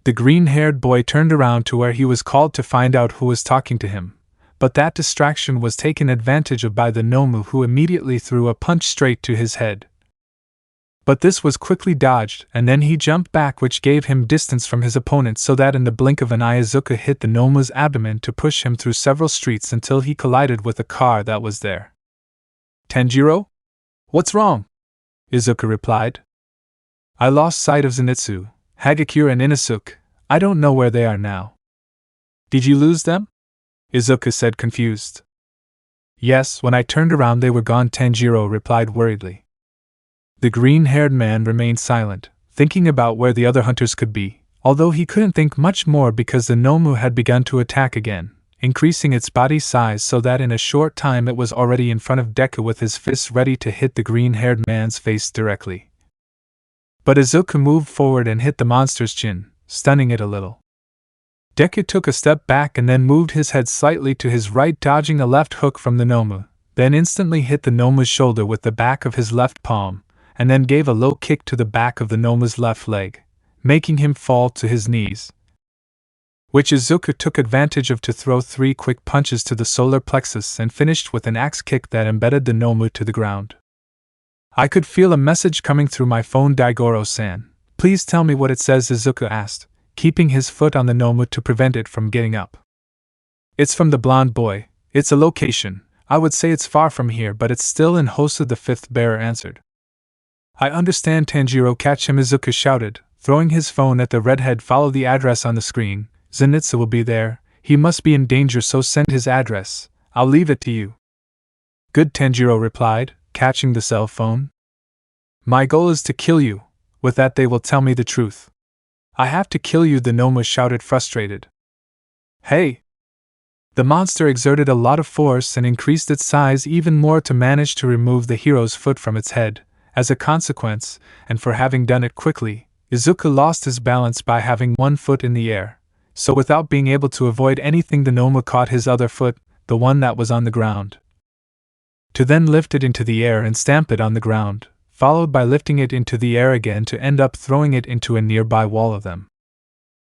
The green-haired boy turned around to where he was called to find out who was talking to him, but that distraction was taken advantage of by the Nomu, who immediately threw a punch straight to his head. But this was quickly dodged, and then he jumped back, which gave him distance from his opponent, so that in the blink of an eye Izuku hit the Nomu's abdomen to push him through several streets until he collided with a car that was there. "Tanjiro? What's wrong?" Izuku replied. "I lost sight of Zenitsu, Hagakure and Inosuke. I don't know where they are now." "Did you lose them?" Izuku said, confused. "Yes, when I turned around they were gone," Tanjiro replied worriedly. The green-haired man remained silent, thinking about where the other hunters could be, although he couldn't think much more because the Nomu had begun to attack again, increasing its body size so that in a short time it was already in front of Deku with his fists ready to hit the green-haired man's face directly. But Izuku moved forward and hit the monster's chin, stunning it a little. Deku took a step back and then moved his head slightly to his right, dodging a left hook from the Nomu, then instantly hit the Nomu's shoulder with the back of his left palm, and then gave a low kick to the back of the Nomu's left leg, making him fall to his knees, which Izuku took advantage of to throw 3 quick punches to the solar plexus and finished with an axe kick that embedded the Nomu to the ground. "I could feel a message coming through my phone, Daigoro-san. Please tell me what it says," Izuku asked, keeping his foot on the Nomu to prevent it from getting up. "It's from the blonde boy. It's a location. I would say it's far from here, but it's still in Hosu," the 5th bearer answered. "I understand, Tanjiro, catch him," Izuku shouted, throwing his phone at the redhead. "Follow the address on the screen. Zenitsu will be there. He must be in danger, so send his address. I'll leave it to you. Good, Tanjiro replied, catching the cell phone. My goal is to kill you. With that they will tell me the truth. I have to kill you, the Noma shouted, frustrated. Hey! The monster exerted a lot of force and increased its size even more to manage to remove the hero's foot from its head. As a consequence, and for having done it quickly, Izuku lost his balance by having one foot in the air. So without being able to avoid anything, the Noma caught his other foot, the one that was on the ground, to then lift it into the air and stamp it on the ground, followed by lifting it into the air again to end up throwing it into a nearby wall of them.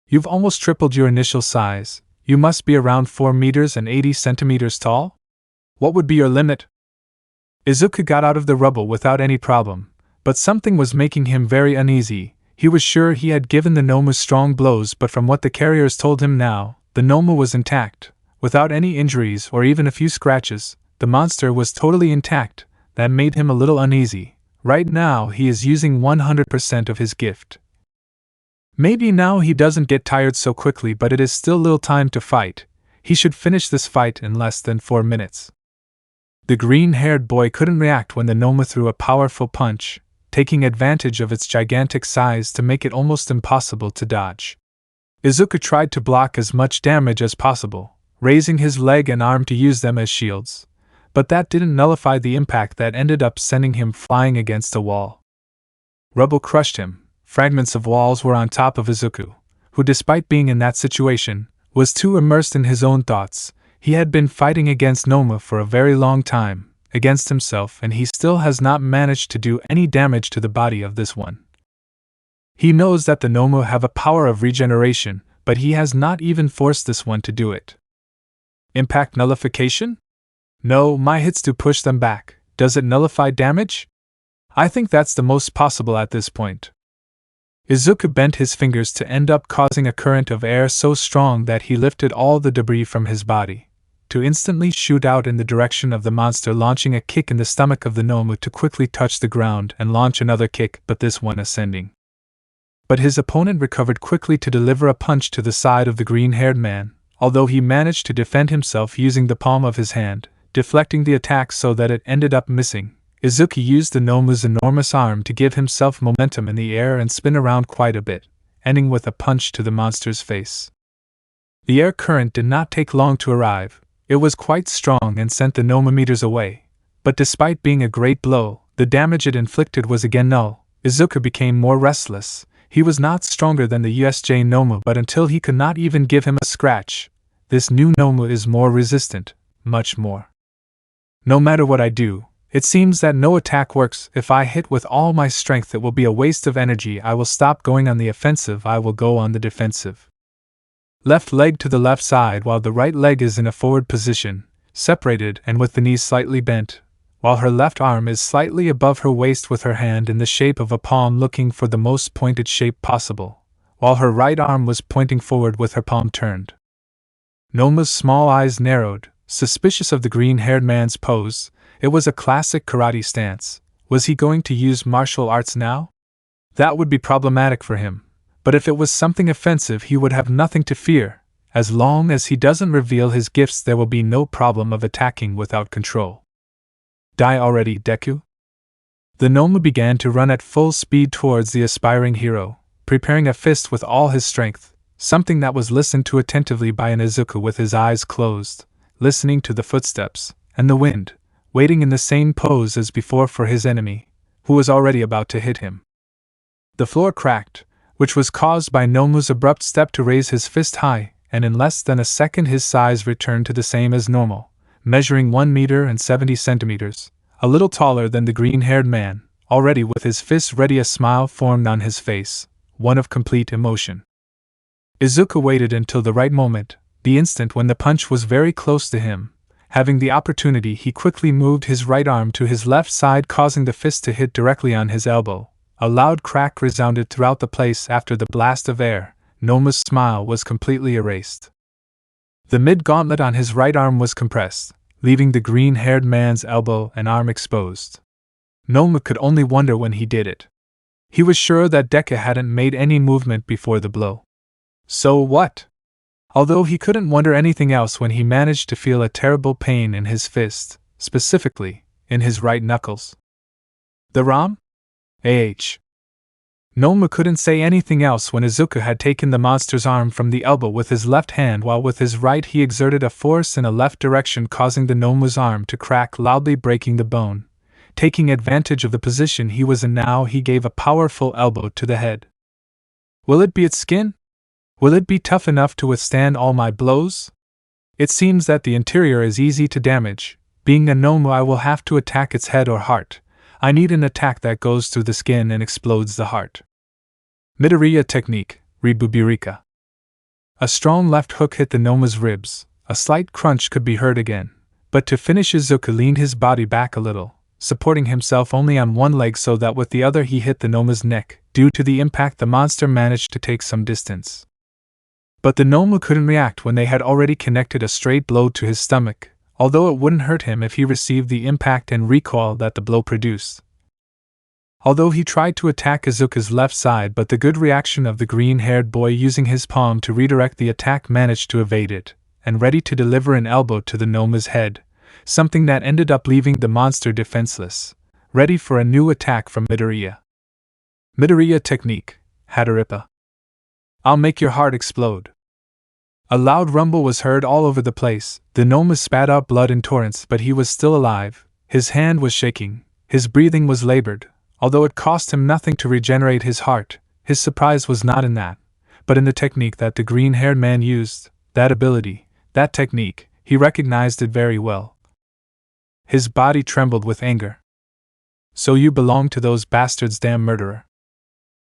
You've almost tripled your initial size. You must be around 4 meters and 80 centimeters tall? What would be your limit? Izuku got out of the rubble without any problem, but something was making him very uneasy. He was sure he had given the Noma strong blows, but from what the carriers told him now, the Noma was intact, without any injuries or even a few scratches. The monster was totally intact. That made him a little uneasy. Right now he is using 100% of his gift. Maybe now he doesn't get tired so quickly, but it is still little time to fight. He should finish this fight in less than 4 minutes. The green-haired boy couldn't react when the Noma threw a powerful punch, taking advantage of its gigantic size to make it almost impossible to dodge. Izuku tried to block as much damage as possible, raising his leg and arm to use them as shields, but that didn't nullify the impact that ended up sending him flying against a wall. Rubble crushed him. Fragments of walls were on top of Izuku, who, despite being in that situation, was too immersed in his own thoughts. He had been fighting against Noma for a very long time, against himself, and he still has not managed to do any damage to the body of this one. He knows that the Noma have a power of regeneration, but he has not even forced this one to do it. Impact nullification? No, my hits do push them back. Does it nullify damage? I think that's the most possible at this point. Izuku bent his fingers to end up causing a current of air so strong that he lifted all the debris from his body, to instantly shoot out in the direction of the monster, launching a kick in the stomach of the Noma to quickly touch the ground and launch another kick, but this one ascending. But his opponent recovered quickly to deliver a punch to the side of the green-haired man, although he managed to defend himself using the palm of his hand, deflecting the attack so that it ended up missing. Izuku used the Noma's enormous arm to give himself momentum in the air and spin around quite a bit, ending with a punch to the monster's face. The air current did not take long to arrive. It was quite strong and sent the Noma meters away, but despite being a great blow, the damage it inflicted was again null. Izuku became more restless. He was not stronger than the USJ Noma, but until he could not even give him a scratch, this new Noma is more resistant, much more. No matter what I do, it seems that no attack works. If I hit with all my strength, it will be a waste of energy. I will stop going on the offensive. I will go on the defensive. Left leg to the left side while the right leg is in a forward position, separated and with the knees slightly bent, while her left arm is slightly above her waist with her hand in the shape of a palm looking for the most pointed shape possible, while her right arm was pointing forward with her palm turned. Noma's small eyes narrowed, suspicious of the green-haired man's pose. It was a classic karate stance. Was he going to use martial arts now? That would be problematic for him, but if it was something offensive he would have nothing to fear. As long as he doesn't reveal his gifts there will be no problem of attacking without control. Die already, Deku? The Noma began to run at full speed towards the aspiring hero, preparing a fist with all his strength, something that was listened to attentively by an Izuku with his eyes closed, listening to the footsteps and the wind, waiting in the same pose as before for his enemy, who was already about to hit him. The floor cracked, which was caused by Nomu's abrupt step to raise his fist high, and in less than a second his size returned to the same as normal, measuring 1 meter and 70 centimeters, a little taller than the green-haired man. Already with his fists ready, a smile formed on his face, one of complete emotion. Izuku waited until the right moment, the instant when the punch was very close to him. Having the opportunity, he quickly moved his right arm to his left side, causing the fist to hit directly on his elbow. A loud crack resounded throughout the place after the blast of air. Noma's smile was completely erased. The mid-gauntlet on his right arm was compressed, leaving the green-haired man's elbow and arm exposed. Noma could only wonder when he did it. He was sure that Deku hadn't made any movement before the blow. So what? Although he couldn't wonder anything else when he managed to feel a terrible pain in his fist, specifically, in his right knuckles. The Ram? Noma couldn't say anything else when Izuku had taken the monster's arm from the elbow with his left hand, while with his right he exerted a force in a left direction, causing the Noma's arm to crack loudly, breaking the bone. Taking advantage of the position he was in now, he gave a powerful elbow to the head. Will it be its skin? Will it be tough enough to withstand all my blows? It seems that the interior is easy to damage. Being a Noma, I will have to attack its head or heart. I need an attack that goes through the skin and explodes the heart. Midoriya technique, Ribubirika. A strong left hook hit the Noma's ribs. A slight crunch could be heard again. But to finish, Izuku leaned his body back a little, supporting himself only on one leg so that with the other he hit the Noma's neck. Due to the impact, the monster managed to take some distance. But the Noma couldn't react when they had already connected a straight blow to his stomach, although it wouldn't hurt him if he received the impact and recoil that the blow produced. Although he tried to attack Izuku's left side, but the good reaction of the green-haired boy using his palm to redirect the attack managed to evade it, and ready to deliver an elbow to the Noma's head, something that ended up leaving the monster defenseless, ready for a new attack from Midoriya. Midoriya technique, Hataripa. I'll make your heart explode. A loud rumble was heard all over the place. The Noma spat out blood in torrents, but he was still alive. His hand was shaking. His breathing was labored. Although it cost him nothing to regenerate his heart, his surprise was not in that, but in the technique that the green-haired man used. That ability, that technique, he recognized it very well. His body trembled with anger. So you belong to those bastards, damn murderer.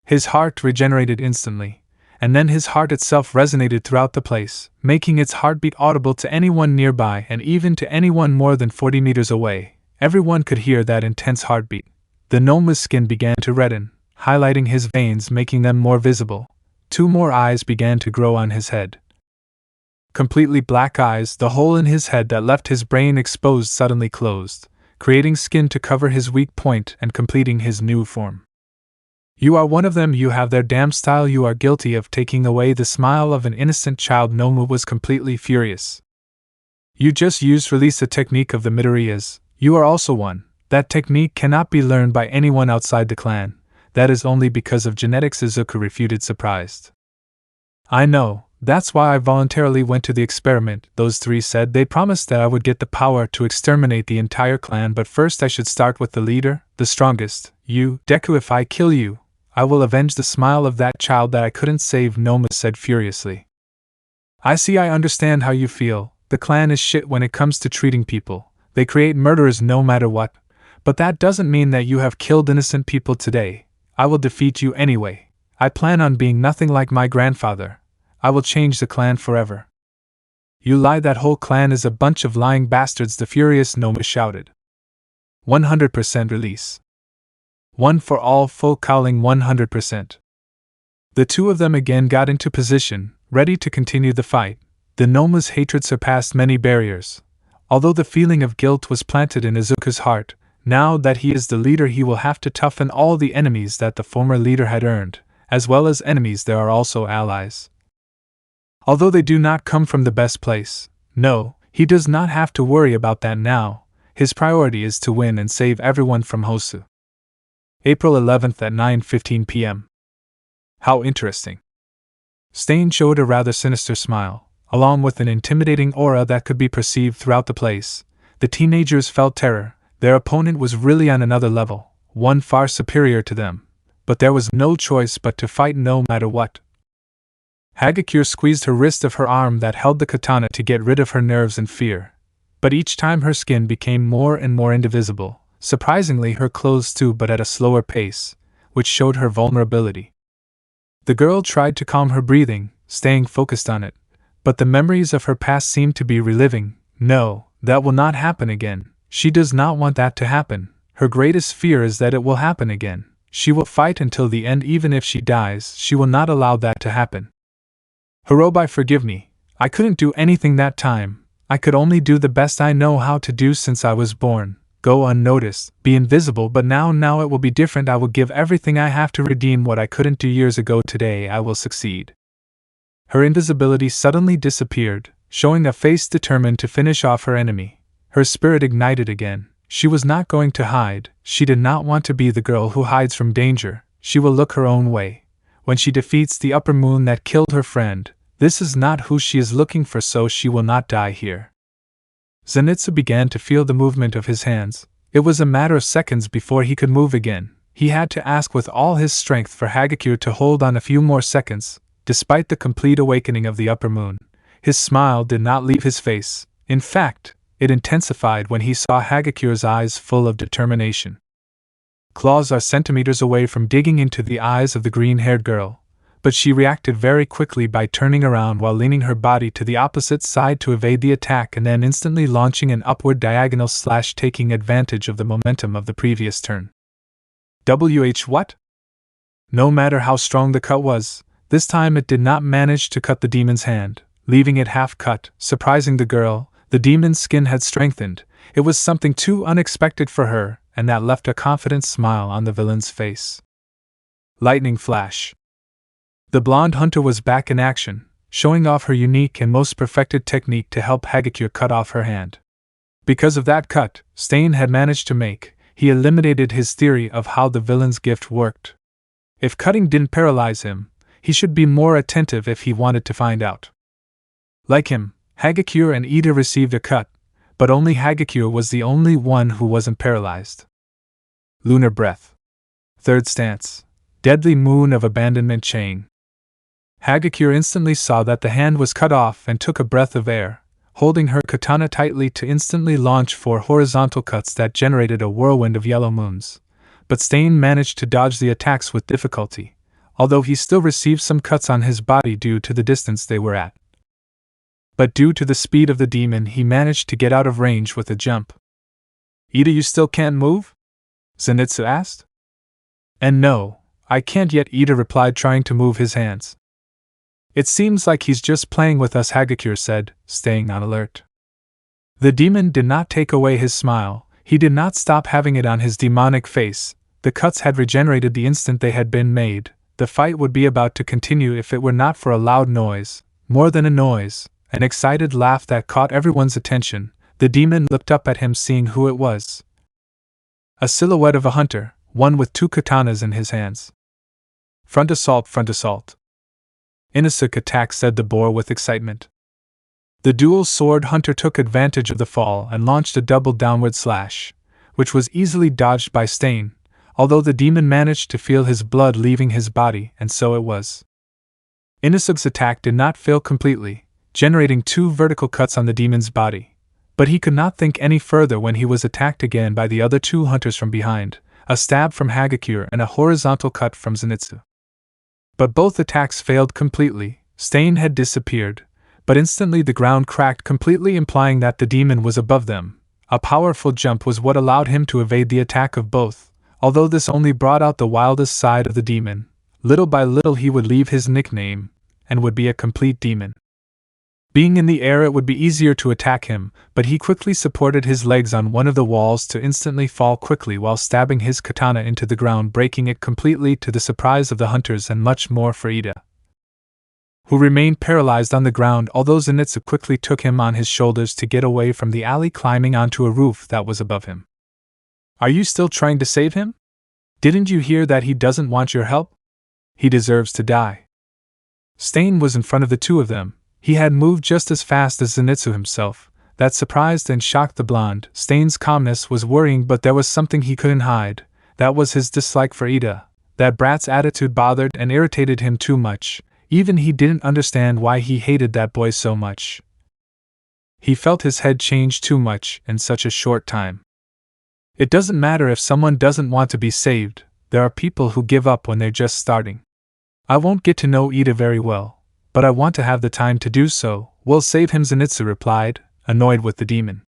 His heart regenerated instantly, and then his heart itself resonated throughout the place, making its heartbeat audible to anyone nearby and even to anyone more than 40 meters away. Everyone could hear that intense heartbeat. The Noma's skin began to redden, highlighting his veins, making them more visible. 2 more eyes began to grow on his head. Completely black eyes, the hole in his head that left his brain exposed suddenly closed, creating skin to cover his weak point and completing his new form. You are one of them, you have their damn style, you are guilty of taking away the smile of an innocent child. Noma was completely furious. You just used release a technique of the Midoriyas, you are also one. That technique cannot be learned by anyone outside the clan. That is only because of genetics, Izuku refuted, surprised. I know, that's why I voluntarily went to the experiment, those 3 said. They promised that I would get the power to exterminate the entire clan, but first I should start with the leader, the strongest, you, Deku. If I kill you, I will avenge the smile of that child that I couldn't save, Noma said furiously. I understand how you feel. The clan is shit when it comes to treating people. They create murderers no matter what. But that doesn't mean that you have killed innocent people today. I will defeat you anyway. I plan on being nothing like my grandfather. I will change the clan forever. You lie, that whole clan is a bunch of lying bastards, the furious Noma shouted. 100% release. One for all, full cowling 100%. The 2 of them again got into position, ready to continue the fight. The Noma's hatred surpassed many barriers. Although the feeling of guilt was planted in Izuku's heart, now that he is the leader, he will have to toughen all the enemies that the former leader had earned. As well as enemies, there are also allies. Although they do not come from the best place, no, he does not have to worry about that now. His priority is to win and save everyone from Hosu. April 11th at 9:15 p.m. How interesting. Stain showed a rather sinister smile, along with an intimidating aura that could be perceived throughout the place. The teenagers felt terror. Their opponent was really on another level, one far superior to them, but there was no choice but to fight no matter what. Hagakure squeezed her wrist of her arm that held the katana to get rid of her nerves and fear, but each time her skin became more and more indivisible, surprisingly her clothes too, but at a slower pace, which showed her vulnerability. The girl tried to calm her breathing, staying focused on it, but the memories of her past seemed to be reliving. No, that will not happen again. She does not want that to happen. Her greatest fear is that it will happen again. She will fight until the end. Even if she dies, she will not allow that to happen. Hirobi, forgive me. I couldn't do anything that time. I could only do the best I know how to do since I was born. Go unnoticed, be invisible, but now it will be different. I will give everything I have to redeem what I couldn't do years ago. Today I will succeed. Her invisibility suddenly disappeared, showing a face determined to finish off her enemy. Her spirit ignited again. She was not going to hide. She did not want to be the girl who hides from danger. She will look her own way. When she defeats the upper moon that killed her friend, this is not who she is looking for, so she will not die here. Zenitsu began to feel the movement of his hands. It was a matter of seconds before he could move again. He had to ask with all his strength for Hagakure to hold on a few more seconds. Despite the complete awakening of the upper moon, his smile did not leave his face. In fact, it intensified when he saw Hagakure's eyes full of determination. Claws are centimeters away from digging into the eyes of the green-haired girl, but she reacted very quickly by turning around while leaning her body to the opposite side to evade the attack and then instantly launching an upward diagonal slash, taking advantage of the momentum of the previous turn. What? No matter how strong the cut was, this time it did not manage to cut the demon's hand, leaving it half cut. Surprising the girl, the demon's skin had strengthened. It was something too unexpected for her, and that left a confident smile on the villain's face. Lightning flash. The blonde hunter was back in action, showing off her unique and most perfected technique to help Hagakure cut off her hand. Because of that cut Stain had managed to make, he eliminated his theory of how the villain's gift worked. If cutting didn't paralyze him, he should be more attentive if he wanted to find out. Like him, Hagakure and Ida received a cut, but only Hagakure was the only one who wasn't paralyzed. Lunar breath. Third stance. Deadly moon of abandonment chain. Hagakure instantly saw that the hand was cut off and took a breath of air, holding her katana tightly to instantly launch 4 horizontal cuts that generated a whirlwind of yellow moons. But Stain managed to dodge the attacks with difficulty, although he still received some cuts on his body due to the distance they were at. But due to the speed of the demon, he managed to get out of range with a jump. Ida, you still can't move? Zenitsu asked. And no, I can't yet, Ida replied, trying to move his hands. It seems like he's just playing with us, Hagakure said, staying on alert. The demon did not take away his smile. He did not stop having it on his demonic face. The cuts had regenerated the instant they had been made. The fight would be about to continue if it were not for a loud noise, more than a noise, an excited laugh that caught everyone's attention. The demon looked up at him, seeing who it was. A silhouette of a hunter, one with 2 katanas in his hands. Front assault, front assault. Inosuke attack, said the boar with excitement. The dual sword hunter took advantage of the fall and launched a double downward slash, which was easily dodged by Stain, although the demon managed to feel his blood leaving his body, and so it was. Inosuke's attack did not fail completely, generating 2 vertical cuts on the demon's body, but he could not think any further when he was attacked again by the other 2 hunters from behind, a stab from Hagakure and a horizontal cut from Zenitsu. But both attacks failed completely. Stain had disappeared, but instantly the ground cracked completely, implying that the demon was above them. A powerful jump was what allowed him to evade the attack of both, although this only brought out the wildest side of the demon. Little by little he would leave his nickname, and would be a complete demon. Being in the air, it would be easier to attack him, but he quickly supported his legs on one of the walls to instantly fall quickly while stabbing his katana into the ground, breaking it completely to the surprise of the hunters and much more for Ida, who remained paralyzed on the ground, although Zenitsu quickly took him on his shoulders to get away from the alley, climbing onto a roof that was above him. Are you still trying to save him? Didn't you hear that he doesn't want your help? He deserves to die. Stain was in front of the 2 of them. He had moved just as fast as Zenitsu himself. That surprised and shocked the blonde. Stain's calmness was worrying, but there was something he couldn't hide. That was his dislike for Ida. That brat's attitude bothered and irritated him too much. Even he didn't understand why he hated that boy so much. He felt his head change too much in such a short time. It doesn't matter if someone doesn't want to be saved. There are people who give up when they're just starting. I won't get to know Ida very well, but I want to have the time to do so. We'll save him, Zenitsu replied, annoyed with the demon.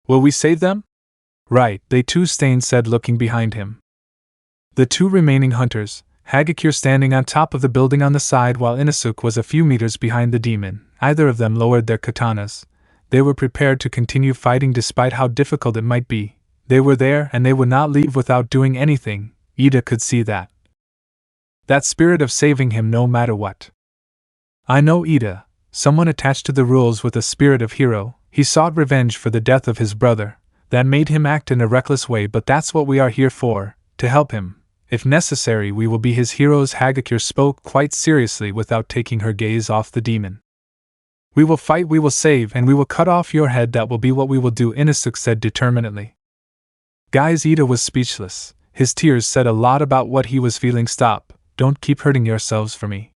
Will we save them? Right, they too, Stain said, looking behind him. The 2 remaining hunters, Hagakure standing on top of the building on the side while Inosuke was a few meters behind the demon. Either of them lowered their katanas. They were prepared to continue fighting despite how difficult it might be. They were there and they would not leave without doing anything. Ida could see that. That spirit of saving him no matter what. I know Ida, someone attached to the rules with a spirit of hero. He sought revenge for the death of his brother. That made him act in a reckless way, but that's what we are here for, to help him. If necessary, we will be his heroes. Hagakure spoke quite seriously without taking her gaze off the demon. We will fight, we will save, and we will cut off your head. That will be what we will do, Inusuke said determinedly. Guys, Ida was speechless. His tears said a lot about what he was feeling. Stop, don't keep hurting yourselves for me.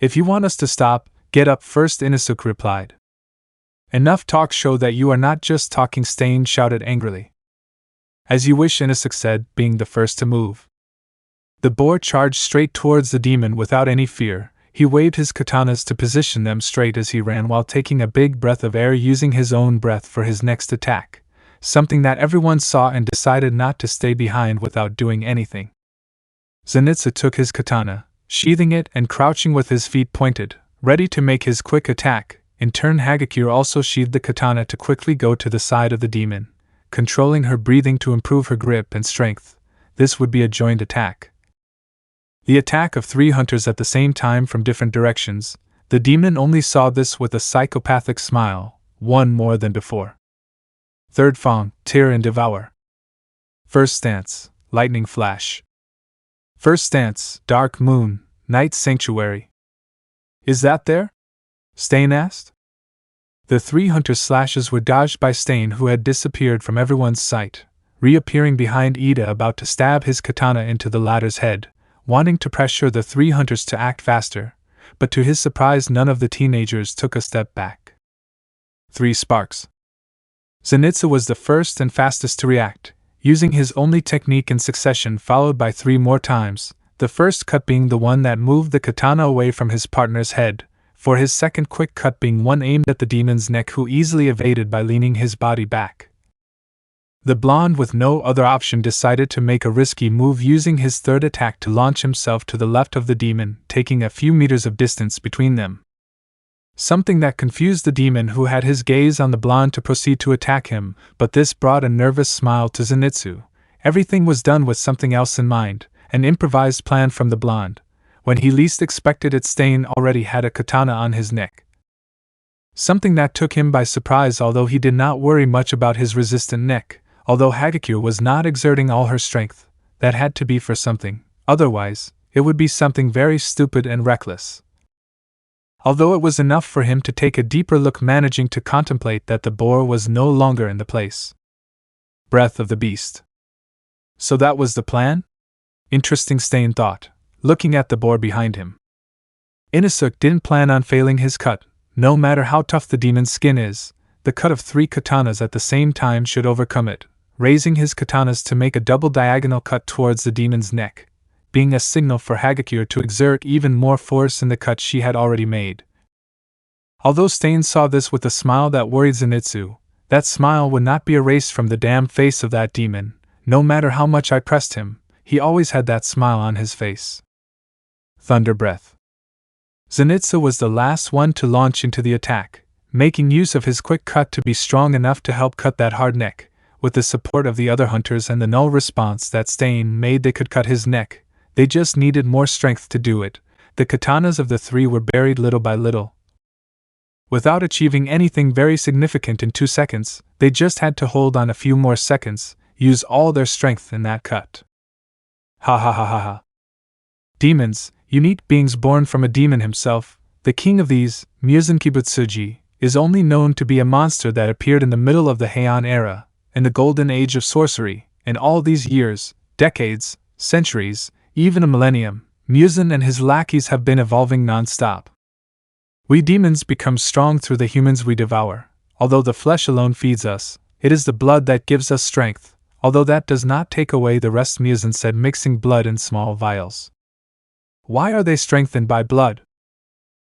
If you want us to stop, get up first, Inusuke replied. Enough talk, show that you are not just talking, Stain shouted angrily. As you wish, Inusuke said, being the first to move. The boar charged straight towards the demon without any fear. He waved his katanas to position them straight as he ran while taking a big breath of air, using his own breath for his next attack, something that everyone saw and decided not to stay behind without doing anything. Zenitsu took his katana, sheathing it and crouching with his feet pointed, ready to make his quick attack. In turn, Hagakure also sheathed the katana to quickly go to the side of the demon, controlling her breathing to improve her grip and strength. This would be a joint attack. The attack of 3 hunters at the same time from different directions. The demon only saw this with a psychopathic smile, one more than before. Third Fang, tear and devour. First stance, lightning flash. First stance, dark moon, night sanctuary. Is that there? Stain asked. The 3 hunters' slashes were dodged by Stain, who had disappeared from everyone's sight, reappearing behind Ida about to stab his katana into the latter's head, wanting to pressure the 3 hunters to act faster, but to his surprise none of the teenagers took a step back. 3 sparks. Zenitsu was the first and fastest to react, using his only technique in succession, followed by 3 more times, the first cut being the one that moved the katana away from his partner's head, for his second quick cut being one aimed at the demon's neck, who easily evaded by leaning his body back. The blonde, with no other option, decided to make a risky move, using his third attack to launch himself to the left of the demon, taking a few meters of distance between them. Something that confused the demon, who had his gaze on the blonde to proceed to attack him, but this brought a nervous smile to Zenitsu. Everything was done with something else in mind, an improvised plan from the blonde. When he least expected it, Stain already had a katana on his neck. Something that took him by surprise, although he did not worry much about his resistant neck. Although Hagakure was not exerting all her strength, that had to be for something, otherwise, it would be something very stupid and reckless. Although it was enough for him to take a deeper look, managing to contemplate that the boar was no longer in the place. Breath of the beast. So that was the plan? Interesting, Stain thought, looking at the boar behind him. Inusuke didn't plan on failing his cut, no matter how tough the demon's skin is. The cut of 3 katanas at the same time should overcome it, raising his katanas to make a double diagonal cut towards the demon's neck, being a signal for Hagakure to exert even more force in the cut she had already made. Although Stain saw this with a smile that worried Zenitsu, that smile would not be erased from the damn face of that demon. No matter how much I pressed him, he always had that smile on his face. Thunder breath. Zenitsu was the last one to launch into the attack, making use of his quick cut to be strong enough to help cut that hard neck. With the support of the other hunters and the null response that Stain made, they could cut his neck. They just needed more strength to do it. The katanas of the 3 were buried little by little. Without achieving anything very significant in 2 seconds, they just had to hold on a few more seconds, use all their strength in that cut. Ha ha ha ha ha. Demons, unique beings born from a demon himself, the king of these, Muzan-kibutsuji, is only known to be a monster that appeared in the middle of the Heian era, in the golden age of sorcery. In all these years, decades, centuries, even a millennium, Muzan and his lackeys have been evolving non-stop. We demons become strong through the humans we devour. Although the flesh alone feeds us, it is the blood that gives us strength, although that does not take away the rest, Muzan said, mixing blood in small vials. Why are they strengthened by blood?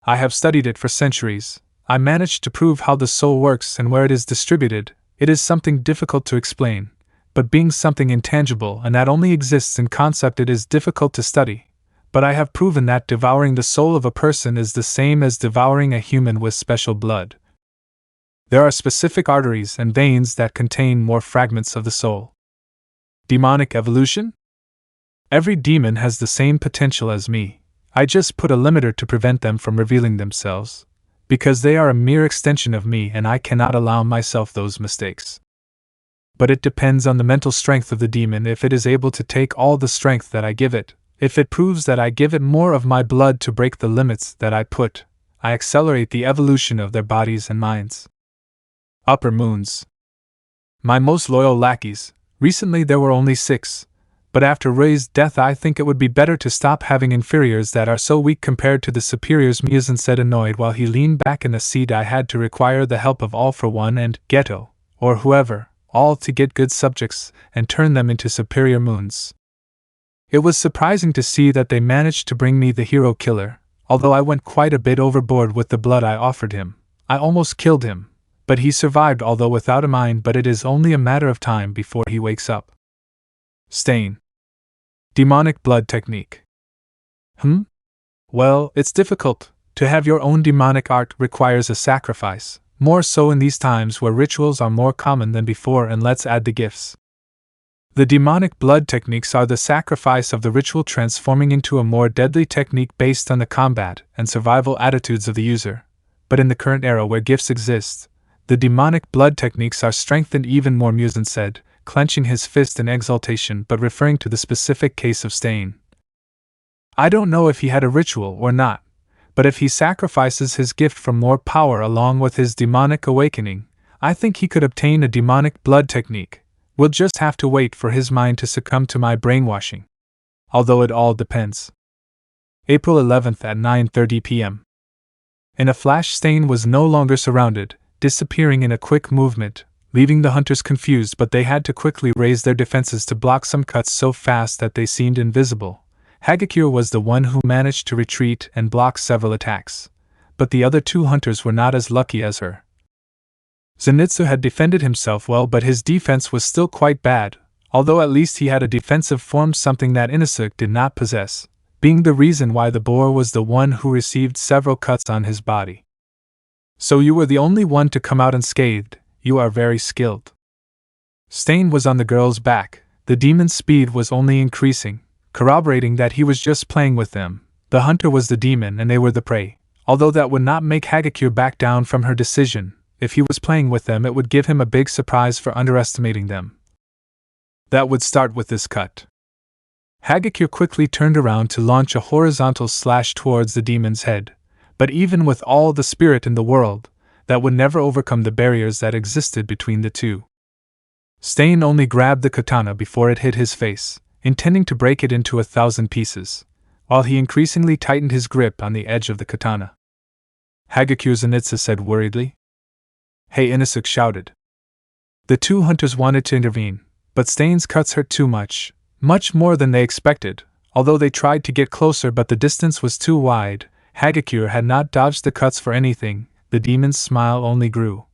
I have studied it for centuries. I managed to prove how the soul works and where it is distributed. It is something difficult to explain, but being something intangible and that only exists in concept, it is difficult to study. But I have proven that devouring the soul of a person is the same as devouring a human with special blood. There are specific arteries and veins that contain more fragments of the soul. Demonic evolution? Every demon has the same potential as me. I just put a limiter to prevent them from revealing themselves, because they are a mere extension of me and I cannot allow myself those mistakes. But it depends on the mental strength of the demon if it is able to take all the strength that I give it. If it proves that I give it more of my blood to break the limits that I put, I accelerate the evolution of their bodies and minds. Upper Moons. My most loyal lackeys. Recently there were only 6, but after Rei's death I think it would be better to stop having inferiors that are so weak compared to the superiors, Muzan said, annoyed while he leaned back in a seat. I had to require the help of All for One and Ghetto, or whoever, all to get good subjects and turn them into superior moons. It was surprising to see that they managed to bring me the hero killer, although I went quite a bit overboard with the blood I offered him. I almost killed him, but he survived, although without a mind, but it is only a matter of time before he wakes up. Stain. Demonic blood technique. Well, it's difficult. To have your own demonic art requires a sacrifice, more so in these times where rituals are more common than before, and let's add the gifts. The demonic blood techniques are the sacrifice of the ritual transforming into a more deadly technique based on the combat and survival attitudes of the user. But in the current era where gifts exist, the demonic blood techniques are strengthened even more, Muzan said, clenching his fist in exultation but referring to the specific case of Stain. I don't know if he had a ritual or not, but if he sacrifices his gift for more power along with his demonic awakening, I think he could obtain a demonic blood technique. We'll just have to wait for his mind to succumb to my brainwashing. Although it all depends. April 11th at 9:30 p.m. In a flash, Stain was no longer surrounded, disappearing in a quick movement, leaving the hunters confused, but they had to quickly raise their defenses to block some cuts so fast that they seemed invisible. Hagakure was the one who managed to retreat and block several attacks, but the other 2 hunters were not as lucky as her. Zenitsu had defended himself well, but his defense was still quite bad, although at least he had a defensive form, something that Inosuke did not possess, being the reason why the boar was the one who received several cuts on his body. So you were the only one to come out unscathed. You are very skilled. Stain was on the girl's back. The demon's speed was only increasing, corroborating that he was just playing with them. The hunter was the demon and they were the prey, although that would not make Hagakure back down from her decision. If he was playing with them, it would give him a big surprise for underestimating them. That would start with this cut. Hagakure quickly turned around to launch a horizontal slash towards the demon's head, but even with all the spirit in the world, that would never overcome the barriers that existed between the two. Stain only grabbed the katana before it hit his face, intending to break it into 1,000 pieces, while he increasingly tightened his grip on the edge of the katana. Hagakure, Zenitsu said worriedly. Hey, Inosuke shouted. The 2 hunters wanted to intervene, but Stain's cuts hurt too much more than they expected, although they tried to get closer but the distance was too wide. Hagakure had not dodged the cuts for anything. The demon's smile only grew.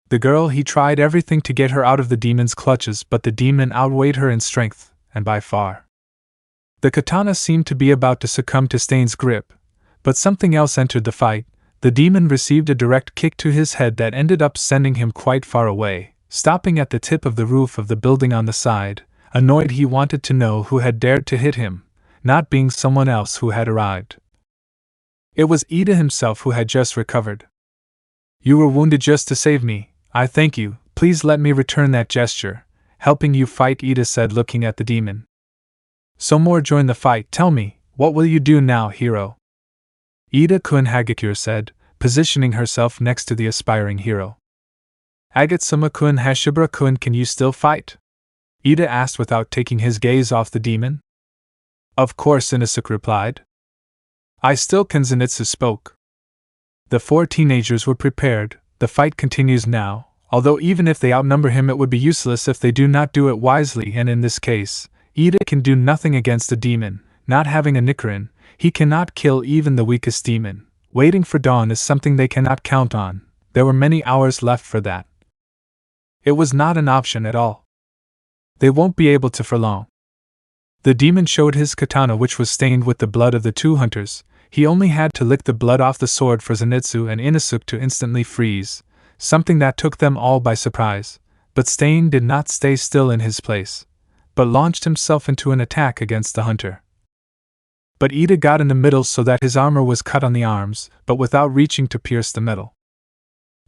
The girl, he tried everything to get her out of the demon's clutches, but the demon outweighed her in strength, and by far. The katana seemed to be about to succumb to Stain's grip, but something else entered the fight. The demon received a direct kick to his head that ended up sending him quite far away, stopping at the tip of the roof of the building on the side. Annoyed, he wanted to know who had dared to hit him, not being someone else who had arrived. It was Ida himself who had just recovered. You were wounded just to save me. I thank you. Please let me return that gesture. Helping you fight, Ida said, looking at the demon. So more join the fight. Tell me, what will you do now, hero? Ida-kun, Hagakure said, positioning herself next to the aspiring hero. Agatsuma-kun, Hashibara-kun, can you still fight? Ida asked without taking his gaze off the demon. Of course, Inosuke replied. I still can, Zenitsu spoke. The 4 teenagers were prepared. The fight continues now, although even if they outnumber him it would be useless if they do not do it wisely, and in this case, Ida can do nothing against a demon. Not having a Nichiren, he cannot kill even the weakest demon. Waiting for dawn is something they cannot count on. There were many hours left for that. It was not an option at all. They won't be able to for long. The demon showed his katana, which was stained with the blood of the 2 hunters. He only had to lick the blood off the sword for Zenitsu and Inosuke to instantly freeze, something that took them all by surprise. But Stain did not stay still in his place, but launched himself into an attack against the hunter. But Ida got in the middle so that his armor was cut on the arms, but without reaching to pierce the metal.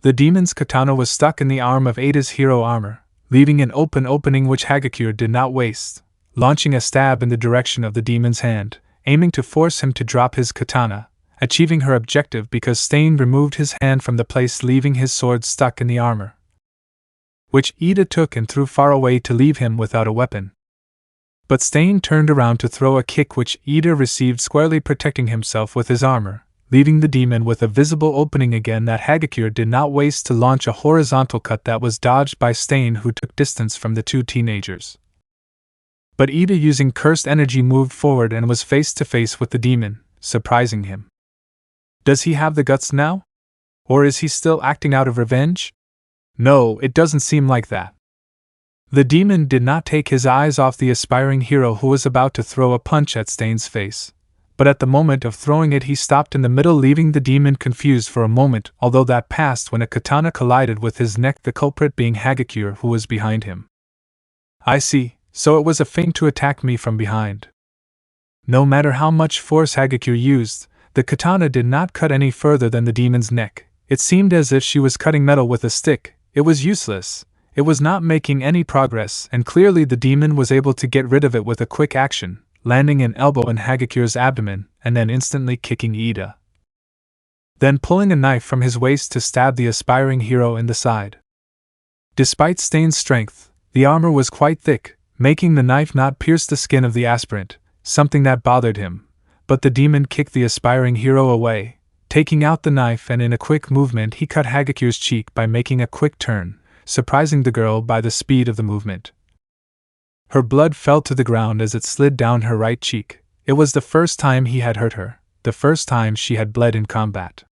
The demon's katana was stuck in the arm of Ida's hero armor, leaving an open opening which Hagakure did not waste, launching a stab in the direction of the demon's hand, aiming to force him to drop his katana, achieving her objective because Stain removed his hand from the place, leaving his sword stuck in the armor, which Ida took and threw far away to leave him without a weapon. But Stain turned around to throw a kick which Ida received, squarely protecting himself with his armor, leaving the demon with a visible opening again that Hagakure did not waste to launch a horizontal cut that was dodged by Stain, who took distance from the two teenagers. But Ida, using cursed energy, moved forward and was face to face with the demon, surprising him. Does he have the guts now? Or is he still acting out of revenge? No, it doesn't seem like that. The demon did not take his eyes off the aspiring hero, who was about to throw a punch at Stain's face. But at the moment of throwing it, he stopped in the middle, leaving the demon confused for a moment, although that passed when a katana collided with his neck, the culprit being Hagakure, who was behind him. I see, so it was a feint to attack me from behind. No matter how much force Hagakure used, the katana did not cut any further than the demon's neck. It seemed as if she was cutting metal with a stick. It was useless. It was not making any progress, and clearly the demon was able to get rid of it with a quick action, landing an elbow in Hagakure's abdomen and then instantly kicking Ida. Then pulling a knife from his waist to stab the aspiring hero in the side. Despite Stain's strength, the armor was quite thick, making the knife not pierce the skin of the aspirant, something that bothered him. But the demon kicked the aspiring hero away, taking out the knife, and in a quick movement he cut Hagakure's cheek by making a quick turn, surprising the girl by the speed of the movement. Her blood fell to the ground as it slid down her right cheek. It was the first time he had hurt her, the first time she had bled in combat.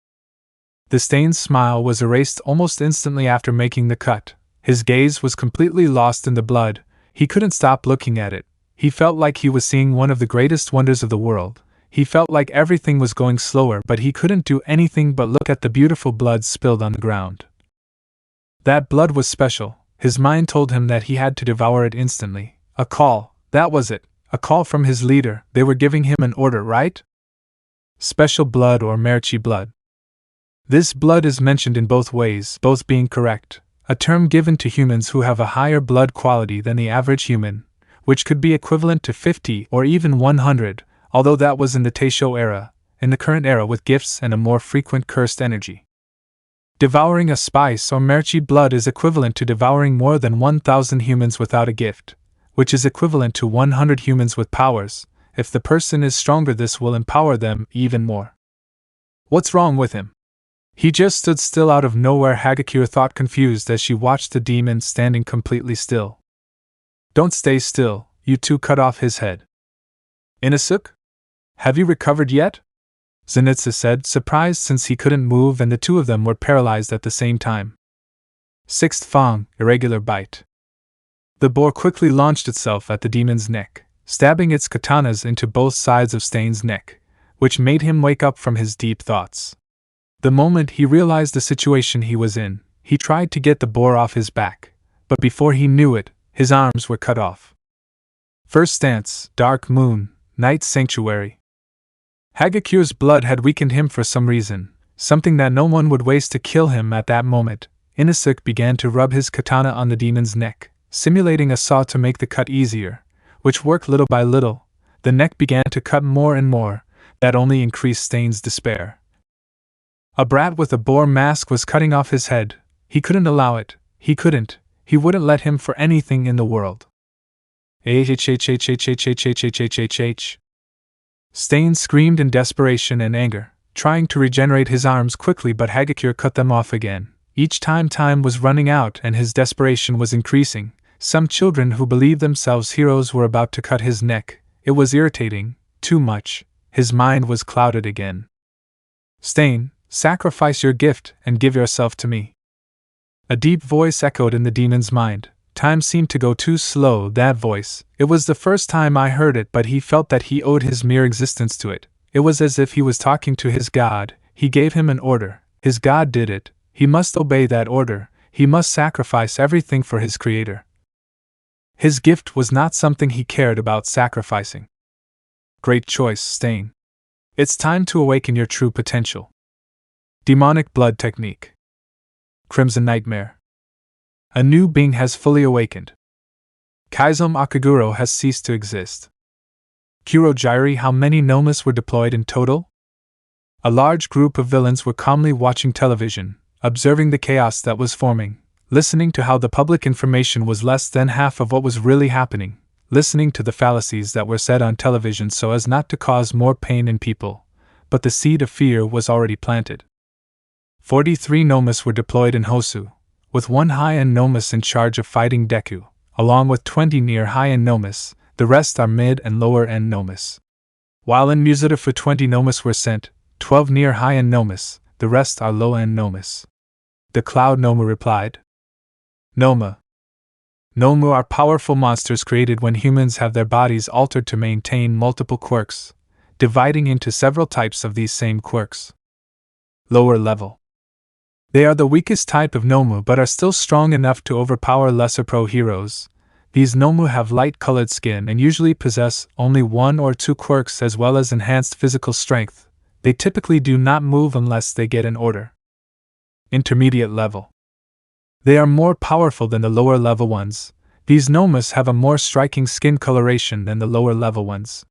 The Stain's smile was erased almost instantly after making the cut. His gaze was completely lost in the blood. He couldn't stop looking at it. He felt like he was seeing one of the greatest wonders of the world. He felt like everything was going slower, but he couldn't do anything but look at the beautiful blood spilled on the ground. That blood was special. His mind told him that he had to devour it instantly. A call, that was it. A call from his leader. They were giving him an order, right? Special blood or Merchi blood. This blood is mentioned in both ways, both being correct. A term given to humans who have a higher blood quality than the average human, which could be equivalent to 50 or even 100, although that was in the Taisho era. In the current era, with gifts and a more frequent cursed energy, devouring a spice or Merchi blood is equivalent to devouring more than 1,000 humans without a gift, which is equivalent to 100 humans with powers. If the person is stronger, this will empower them even more. What's wrong with him? He just stood still out of nowhere, Hagakure thought, confused as she watched the demon standing completely still. Don't stay still, you two, cut off his head. Inosuke? Have you recovered yet? Zenitsu said, surprised since he couldn't move and the two of them were paralyzed at the same time. Sixth Fang, irregular bite. The boar quickly launched itself at the demon's neck, stabbing its katanas into both sides of Stain's neck, which made him wake up from his deep thoughts. The moment he realized the situation he was in, he tried to get the boar off his back, but before he knew it, his arms were cut off. First stance, Dark Moon, Night Sanctuary. Hagakure's blood had weakened him for some reason, something that no one would waste to kill him at that moment. Inosuke began to rub his katana on the demon's neck, simulating a saw to make the cut easier, which worked little by little. The neck began to cut more and more, that only increased Stain's despair. A brat with a boar mask was cutting off his head. He couldn't allow it. He wouldn't let him for anything in the world. Stain screamed in desperation and anger, trying to regenerate his arms quickly, but Hagakure cut them off again. Each time was running out and his desperation was increasing. Some children who believed themselves heroes were about to cut his neck. It was irritating, too much. His mind was clouded again. Stain, sacrifice your gift and give yourself to me. A deep voice echoed in the demon's mind. Time seemed to go too slow, that voice. It was the first time I heard it, but he felt that he owed his mere existence to it. It was as if he was talking to his god. He gave him an order. His god did it. He must obey that order. He must sacrifice everything for his creator. His gift was not something he cared about sacrificing. Great choice, Stain. It's time to awaken your true potential. Demonic Blood Technique. Crimson Nightmare. A new being has fully awakened. Kaizomo Akaguro has ceased to exist. Kurojiri, how many nomas were deployed in total? A large group of villains were calmly watching television, observing the chaos that was forming, listening to how the public information was less than half of what was really happening, listening to the fallacies that were said on television so as not to cause more pain in people, but the seed of fear was already planted. 43 nomas were deployed in Hosu, with one high-end nomas in charge of fighting Deku, along with 20 near high-end nomas. The rest are mid and lower-end nomas. While in Muzurifu 20 nomas were sent, 12 near high-end nomas, the rest are low-end nomas. The Cloud Noma replied. Noma. Nomu are powerful monsters created when humans have their bodies altered to maintain multiple quirks, dividing into several types of these same quirks. Lower level. They are the weakest type of Nomu but are still strong enough to overpower lesser pro heroes. These Nomu have light-colored skin and usually possess only 1 or 2 quirks as well as enhanced physical strength. They typically do not move unless they get an order. Intermediate level. They are more powerful than the lower-level ones. These Nomas have a more striking skin coloration than the lower-level ones.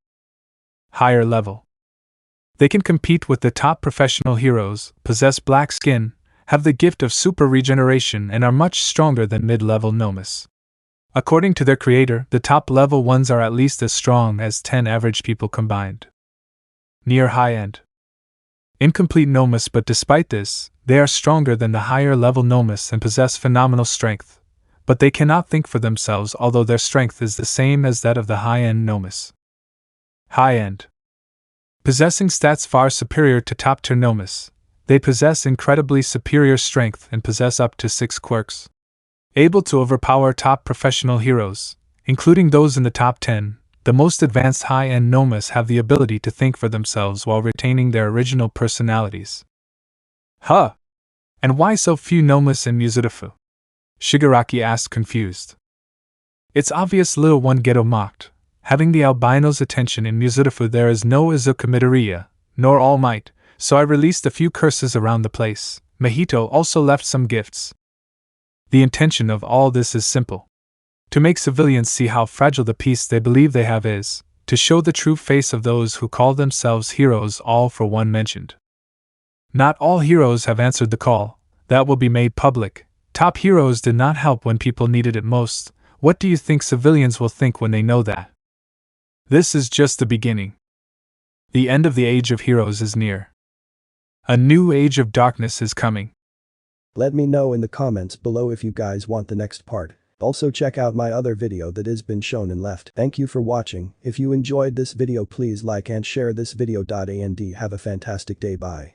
Higher level. They can compete with the top professional heroes, possess black skin, have the gift of super regeneration and are much stronger than mid-level Nomas. According to their creator, the top-level ones are at least as strong as 10 average people combined. Near high-end. Incomplete Nomas, but despite this, they are stronger than the higher-level Nomas and possess phenomenal strength. But they cannot think for themselves, although their strength is the same as that of the high-end Nomas. High-end. Possessing stats far superior to top-tier Nomas, they possess incredibly superior strength and possess up to 6 quirks. Able to overpower top professional heroes, including those in the top 10, the most advanced high-end Nomas have the ability to think for themselves while retaining their original personalities. Huh! And why so few Nomas in Muzurifu? Shigaraki asked, confused. It's obvious, little one Geto mocked. Having the albino's attention in Muzurifu, there is no Izuku Midoriya, nor All Might, so I released a few curses around the place. Mahito also left some gifts. The intention of all this is simple. To make civilians see how fragile the peace they believe they have is, to show the true face of those who call themselves heroes, all for one mentioned. Not all heroes have answered the call, that will be made public. Top heroes did not help when people needed it most. What do you think civilians will think when they know that? This is just the beginning. The end of the age of heroes is near. A new age of darkness is coming.
Let me know in the comments below if you guys want the next part. Also check out my other video that has been shown and left. Thank you for watching. If you enjoyed this video, please like and share this video. And have a fantastic day. Bye.